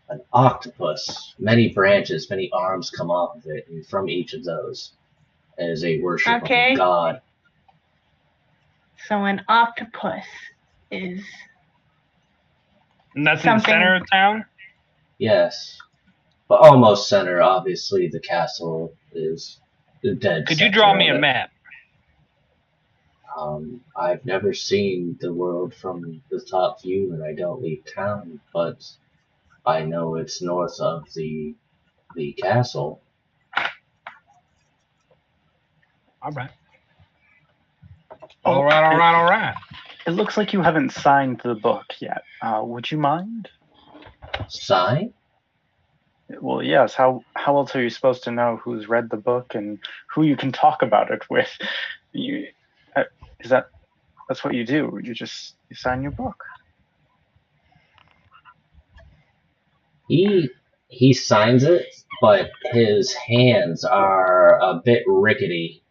an octopus. Many branches, many arms come off of it, and from each of those is a worship of a Okay. god. So an octopus is And that's in the something. center of town? Yes, but almost center. Obviously, the castle is the dead Could you center draw me of a it. map? I've never seen the world from the top view, and I don't leave town, but I know it's north of the castle. All right. Oh, All right. It looks like you haven't signed the book yet. Would you mind? Sign? Well, yes. How else are you supposed to know who's read the book and who you can talk about it with? You, is that's what you do? You sign your book. He signs it, but his hands are a bit rickety.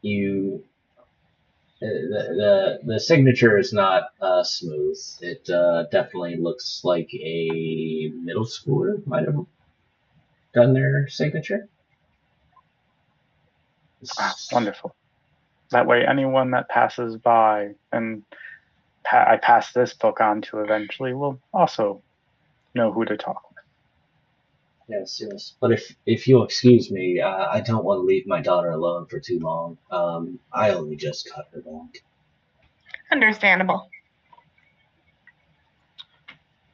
You the signature is not smooth. It definitely looks like a middle schooler might have done their signature. Wonderful. That way, anyone that passes by and I pass this book on to eventually will also know who to talk with. Yes, yes. But if you'll excuse me, I don't want to leave my daughter alone for too long. I only just cut her back. Understandable.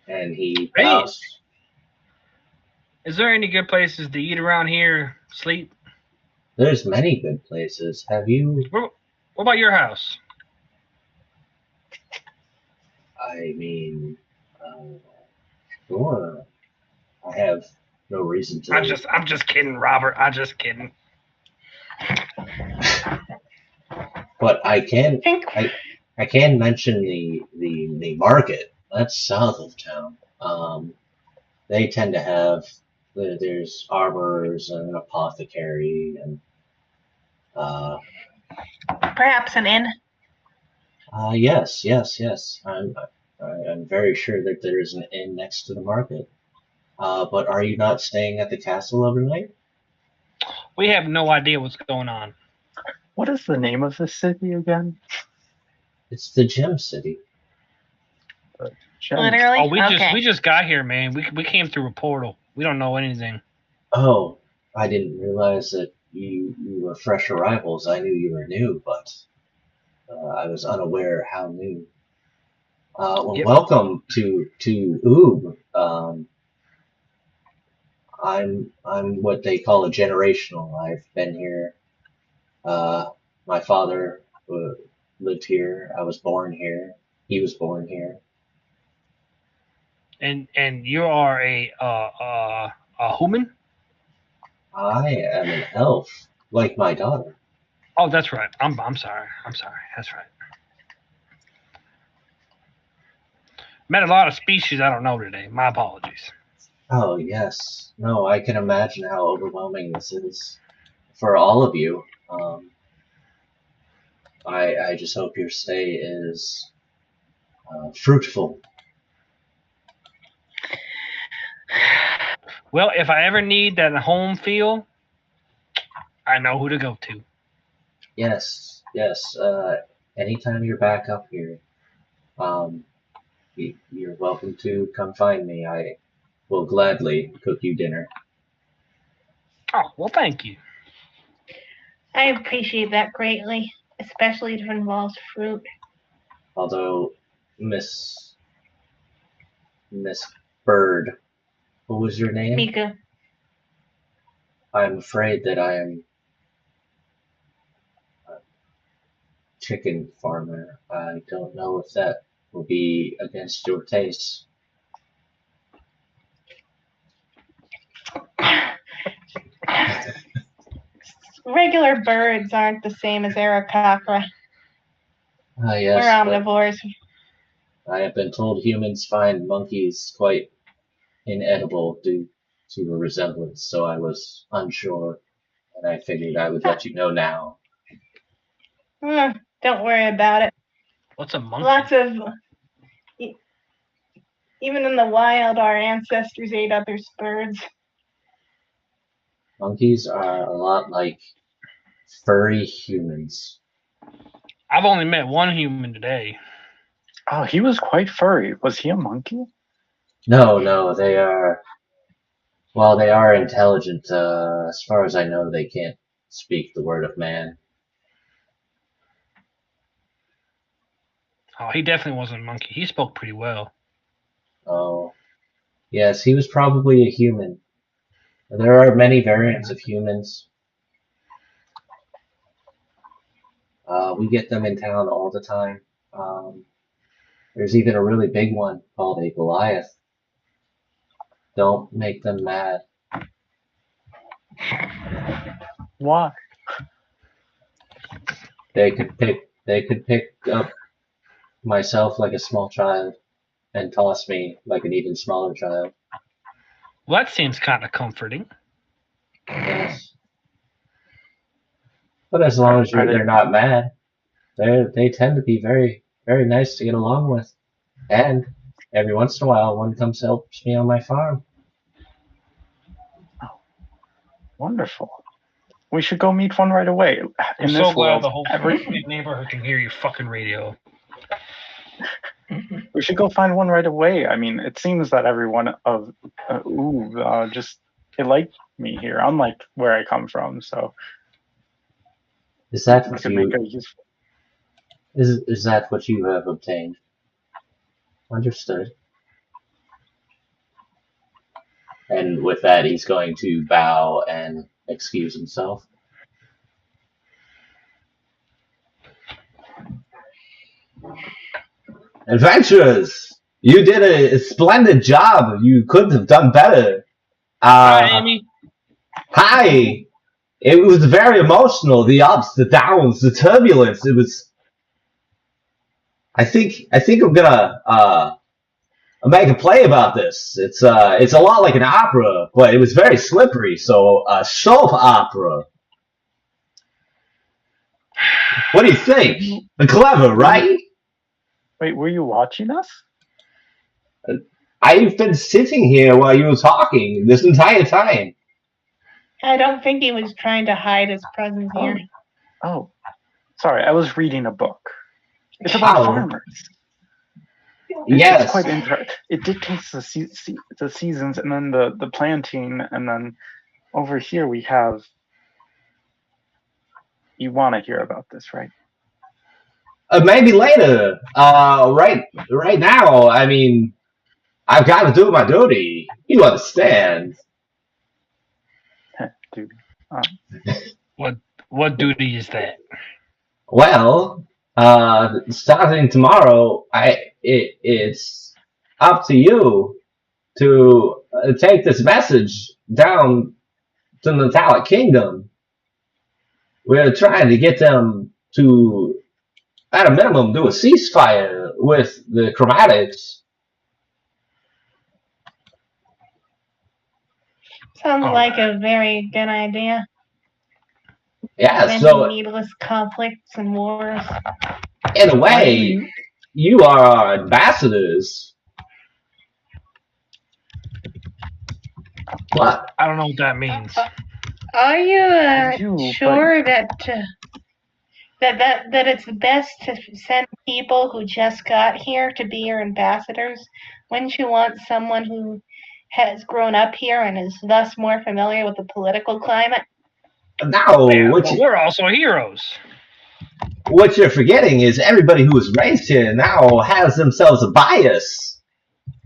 And he Hey. bows. Is there any good places to eat around here? Sleep? There's many good places. Have you? What about your house? I mean, sure. I have no reason to. I'm just kidding, Robert. I'm just kidding. But I can. Think I can mention the market. That's south of town. They tend to have. There's armorers and an apothecary and. perhaps an inn. Yes. I'm very sure that there is an inn next to the market. But are you not staying at the castle overnight? We have no idea what's going on. What is the name of this city again? It's the Gem City. Gems. Literally. Oh, Okay. we just got here, man. We came through a portal. We don't know anything. Oh, I didn't realize that you were fresh arrivals. I knew you were new, but I was unaware how new. Well, Yep. welcome to Oob. I'm what they call a generational. I've been here. My father lived here. I was born here. He was born here. And you are a human? I am an elf, like my daughter. Oh, that's right. I'm sorry. That's right. Met a lot of species I don't know today. My apologies. Oh, yes. No, I can imagine how overwhelming this is for all of you. I just hope your stay is fruitful. Well, if I ever need that home feel, I know who to go to. Yes. Anytime you're back up here, um, you're welcome to come find me. I will gladly cook you dinner. Oh, well, thank you. I appreciate that greatly, especially if it involves fruit. Although, Miss Bird, what was your name? Mika. I'm afraid that I am a chicken farmer. I don't know if that will be against your taste. Regular birds aren't the same as Aarakocra. Yes, We're omnivores. I have been told humans find monkeys quite inedible due to a resemblance, so I was unsure, and I figured I would let you know now. Don't worry about it. What's a monkey? Lots of. Even in the wild, our ancestors ate other birds. Monkeys are a lot like furry humans. I've only met one human today. Oh, he was quite furry. Was he a monkey? No, they are. Well, they are intelligent. As far as I know, they can't speak the word of man. Oh, he definitely wasn't a monkey. He spoke pretty well. Oh, yes, he was probably a human. There are many variants of humans. We get them in town all the time. There's even a really big one called a Goliath. Don't make them mad. Why? They could pick up myself like a small child and toss me like an even smaller child. Well, that seems kind of comforting. Yes. But as long as they're not mad, they tend to be very, very nice to get along with. And every once in a while, one comes helps me on my farm. Oh, wonderful. We should go meet one right away. I'm so glad the whole neighborhood can hear your fucking radio. We should go find one right away. I mean, it seems that everyone of Oob just they like me here, unlike where I come from. So Is that what make a useful. Is that what you have obtained? Understood. And with that, he's going to bow and excuse himself. Adventurers, you did a splendid job. You couldn't have done better. Hi, Amy. Hi. It was very emotional. The ups, the downs, the turbulence. It was. I think I'm gonna make a play about this. It's a lot like an opera, but it was very slippery. So soap opera. What do you think? Clever, right? Wait, were you watching us? I've been sitting here while you were talking this entire time. I don't think he was trying to hide his presence here. Oh, sorry, I was reading a book. It's about farmers. Yes. It's quite interesting. It dictates the seasons and then the planting, and then over here we have. You want to hear about this, right? Maybe later. Right now. I mean, I've got to do my duty. You understand? Duty. What duty is that? Well, starting tomorrow, it's up to you to take this message down to the Metallic Kingdom. We're trying to get them to, at a minimum, do a ceasefire with the Chromatics. Sounds like a very good idea. Yeah, preventing needless conflicts and wars. In a way, you are our ambassadors. What? I don't know what that means. Are you sure that it's best to send people who just got here to be your ambassadors? Wouldn't you want someone who has grown up here and is thus more familiar with the political climate? No, we're also heroes. What you're forgetting is everybody who was raised here now has themselves a bias.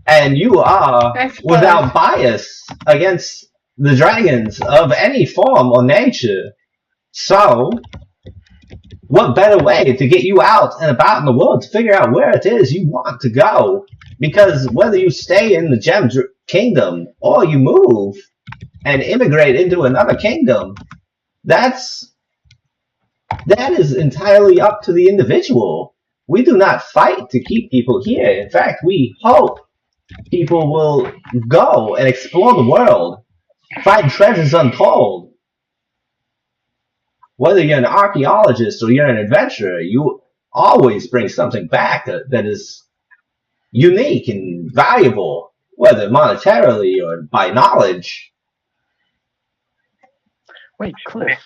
And you are without bias against the dragons of any form or nature. So, what better way to get you out and about in the world to figure out where it is you want to go? Because whether you stay in the Gem Kingdom or you move and immigrate into another kingdom, that is entirely up to the individual. we do not fight to keep people here. In fact, we hope people will go and explore the world, find treasures untold. Whether you're an archaeologist or you're an adventurer, you always bring something back that is unique and valuable, whether monetarily or by knowledge. Wait, Cliff,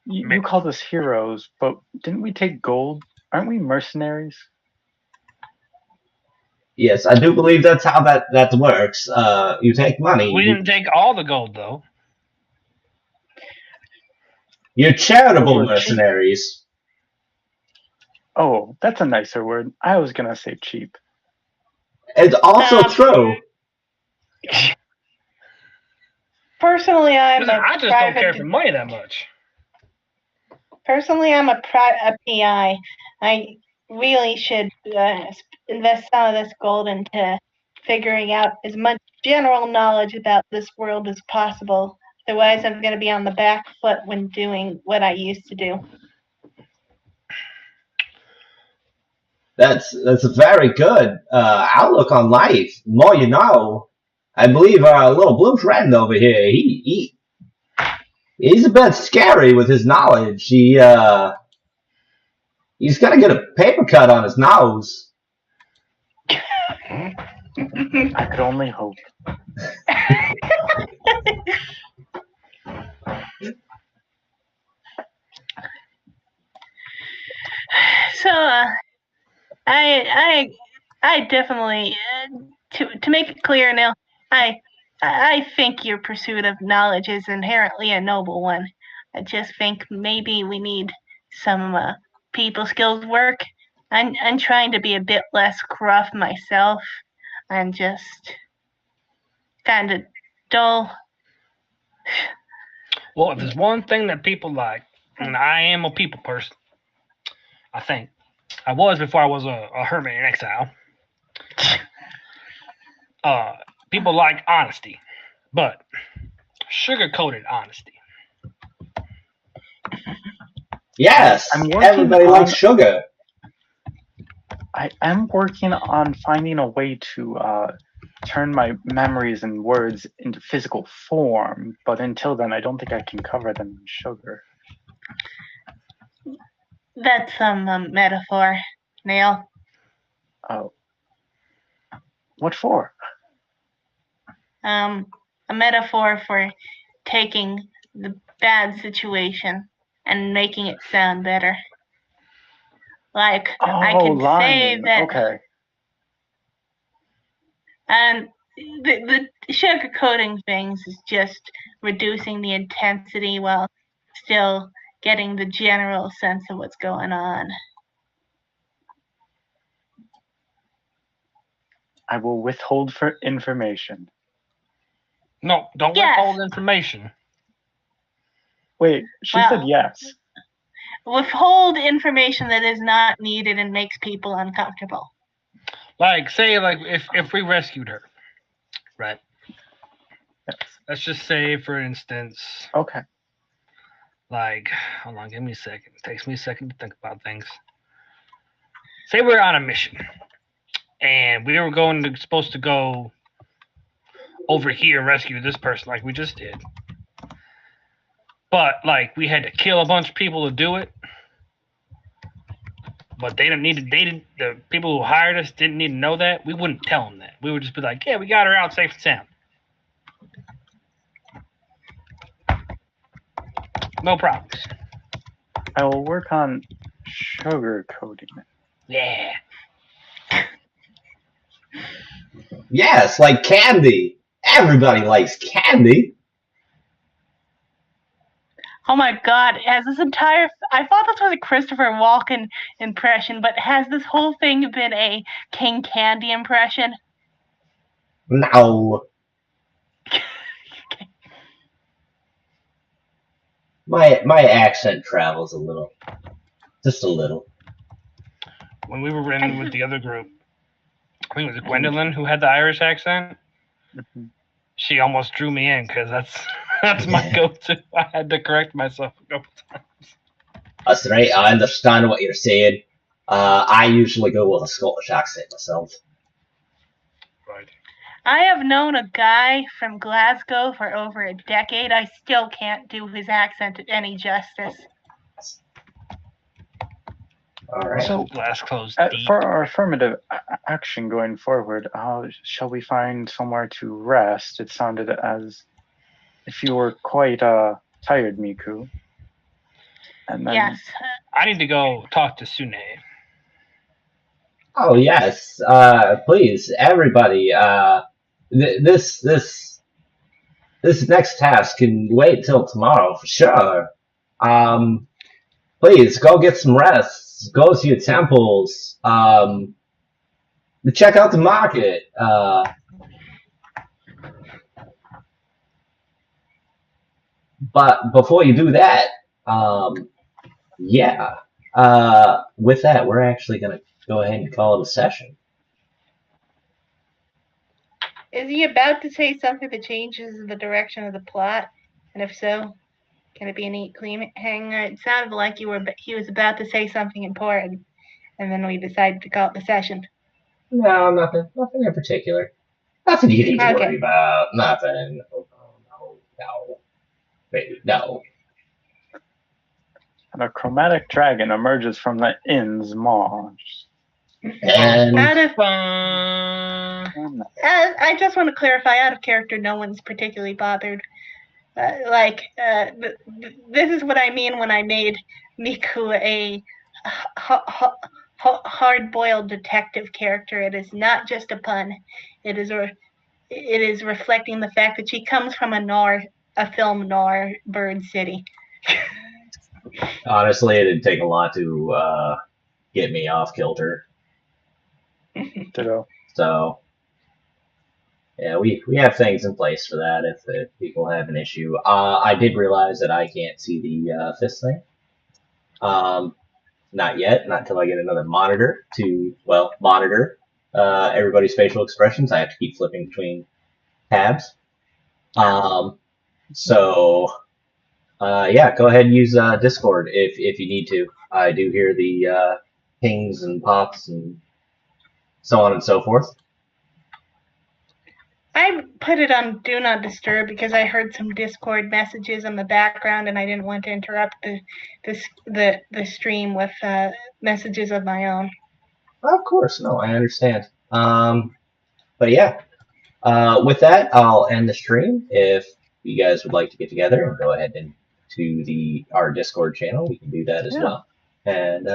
you called us heroes, but didn't we take gold? Aren't we mercenaries? Yes, I do believe that's how that works. You take money. We didn't take all the gold, though. You're charitable We're cheap. mercenaries. Oh, that's a nicer word. I was gonna say cheap. It's also true. Personally, I'm Listen, a I just private. don't care for money that much. Personally, I'm a PI. I really should invest some of this gold into figuring out as much general knowledge about this world as possible. Otherwise, I'm going to be on the back foot when doing what I used to do. That's a very good outlook on life. The more you know. I believe our little blue friend over here, he's a bit scary with his knowledge. He's gonna get a paper cut on his nose. I could only hope. So, I definitely to make it clear now, I think your pursuit of knowledge is inherently a noble one. I just think maybe we need some people skills work. I'm trying to be a bit less gruff myself. I'm just kind of dull. Well, if there's one thing that people like, and I am a people person, I think. I was before I was a hermit in exile. People like honesty, but sugar-coated honesty. Yes, everybody likes sugar. I am working on finding a way to turn my memories and words into physical form, but until then, I don't think I can cover them in sugar. That's some metaphor, Neil. Oh. What for? A metaphor for taking the bad situation and making it sound better. Like, I could say that. Okay. And the sugarcoating things is just reducing the intensity while still getting the general sense of what's going on. I will withhold for information. No, don't withhold information. Wait, she said yes. Withhold information that is not needed and makes people uncomfortable. Like, say, like if we rescued her, right? Yes. Let's just say, for instance. Okay. Like, hold on, give me a second. It takes me a second to think about things. Say we're on a mission, and we were supposed to go over here and rescue this person, like we just did. But like, we had to kill a bunch of people to do it. But the people who hired us didn't need to know that. We wouldn't tell them that. We would just be like, yeah, we got her out safe and sound. No problems. I will work on sugar coating it. Yeah. Yes, like candy. Everybody likes candy. Oh my God, has this entire... I thought this was a Christopher Walken impression, but has this whole thing been a King Candy impression? No. My accent travels a little. Just a little. When we were in with the other group, I think it was Gwendolyn who had the Irish accent. Mm-hmm. She almost drew me in because that's my go-to. I had to correct myself a couple times. That's right. I understand what you're saying. I usually go with a Scottish accent myself. Right. I have known a guy from Glasgow for over a decade. I still can't do his accent any justice. All right. So, Glass closed deep. for our affirmative action going forward, shall we find somewhere to rest? It sounded as if you were quite tired, Miku. And then, Yes. I need to go talk to Sune. Oh yes. Please, everybody. This next task can wait till tomorrow for sure. Please go get some rest. Go to your temples. Check out the market. But before you do that, yeah. With that, we're actually gonna go ahead and call it a session. Is he about to say something that changes the direction of the plot? And if so, can it be a neat cliffhanger? It sounded like he was about to say something important, and then we decided to call it the session. No, nothing in particular. Nothing you need to Okay. worry about. Nothing. No. Wait, no. and a chromatic dragon emerges from the inn's maw. And Out of Bum. I just want to clarify, out of character, no one's particularly bothered. This is what I mean when I made Miku a hard-boiled detective character. It is not just a pun. It is reflecting the fact that she comes from a film noir bird city. honestly, it didn't take a lot to get me off kilter. Ditto. So yeah, we have things in place for that if people have an issue. I did realize that I can't see the fist thing. Not yet, not until I get another monitor to monitor everybody's facial expressions. I have to keep flipping between tabs. Yeah, go ahead and use Discord if you need to. I do hear the pings and pops and so on and so forth. I put it on Do Not Disturb because I heard some Discord messages in the background, and I didn't want to interrupt the stream with messages of my own. Of course, no, I understand. But yeah, with that, I'll end the stream. If you guys would like to get together and go ahead and to our Discord channel, we can do that as well. And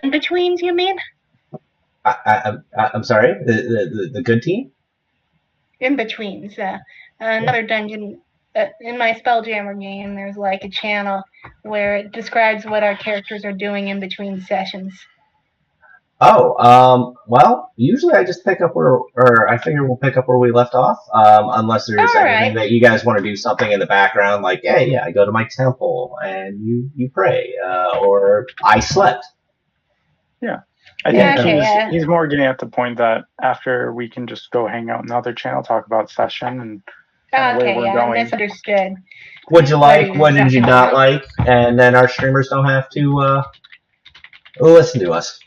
In betweens, you mean? I'm sorry, the good team. In betweens, another dungeon. In my Spelljammer game, there's like a channel where it describes what our characters are doing in between sessions. Oh, usually I just pick up or I figure we'll pick up where we left off, unless there's anything that you guys want to do something in the background, like, hey, yeah, I go to my temple and you pray, or I slept. Yeah. I think he's more getting at the point that after we can just go hang out in the other channel, talk about session and where we're going. Misunderstood. What'd you like? What did you not like? And then our streamers don't have to listen to us.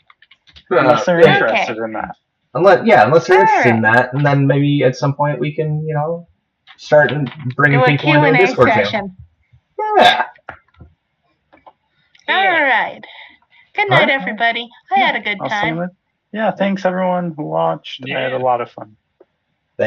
Unless they're interested in that. Unless they're interested in that, and then maybe at some point we can, start bringing people into the Discord channel. Yeah. All right. Good night, everybody. I had a good time. Yeah, thanks everyone who watched. I had a lot of fun.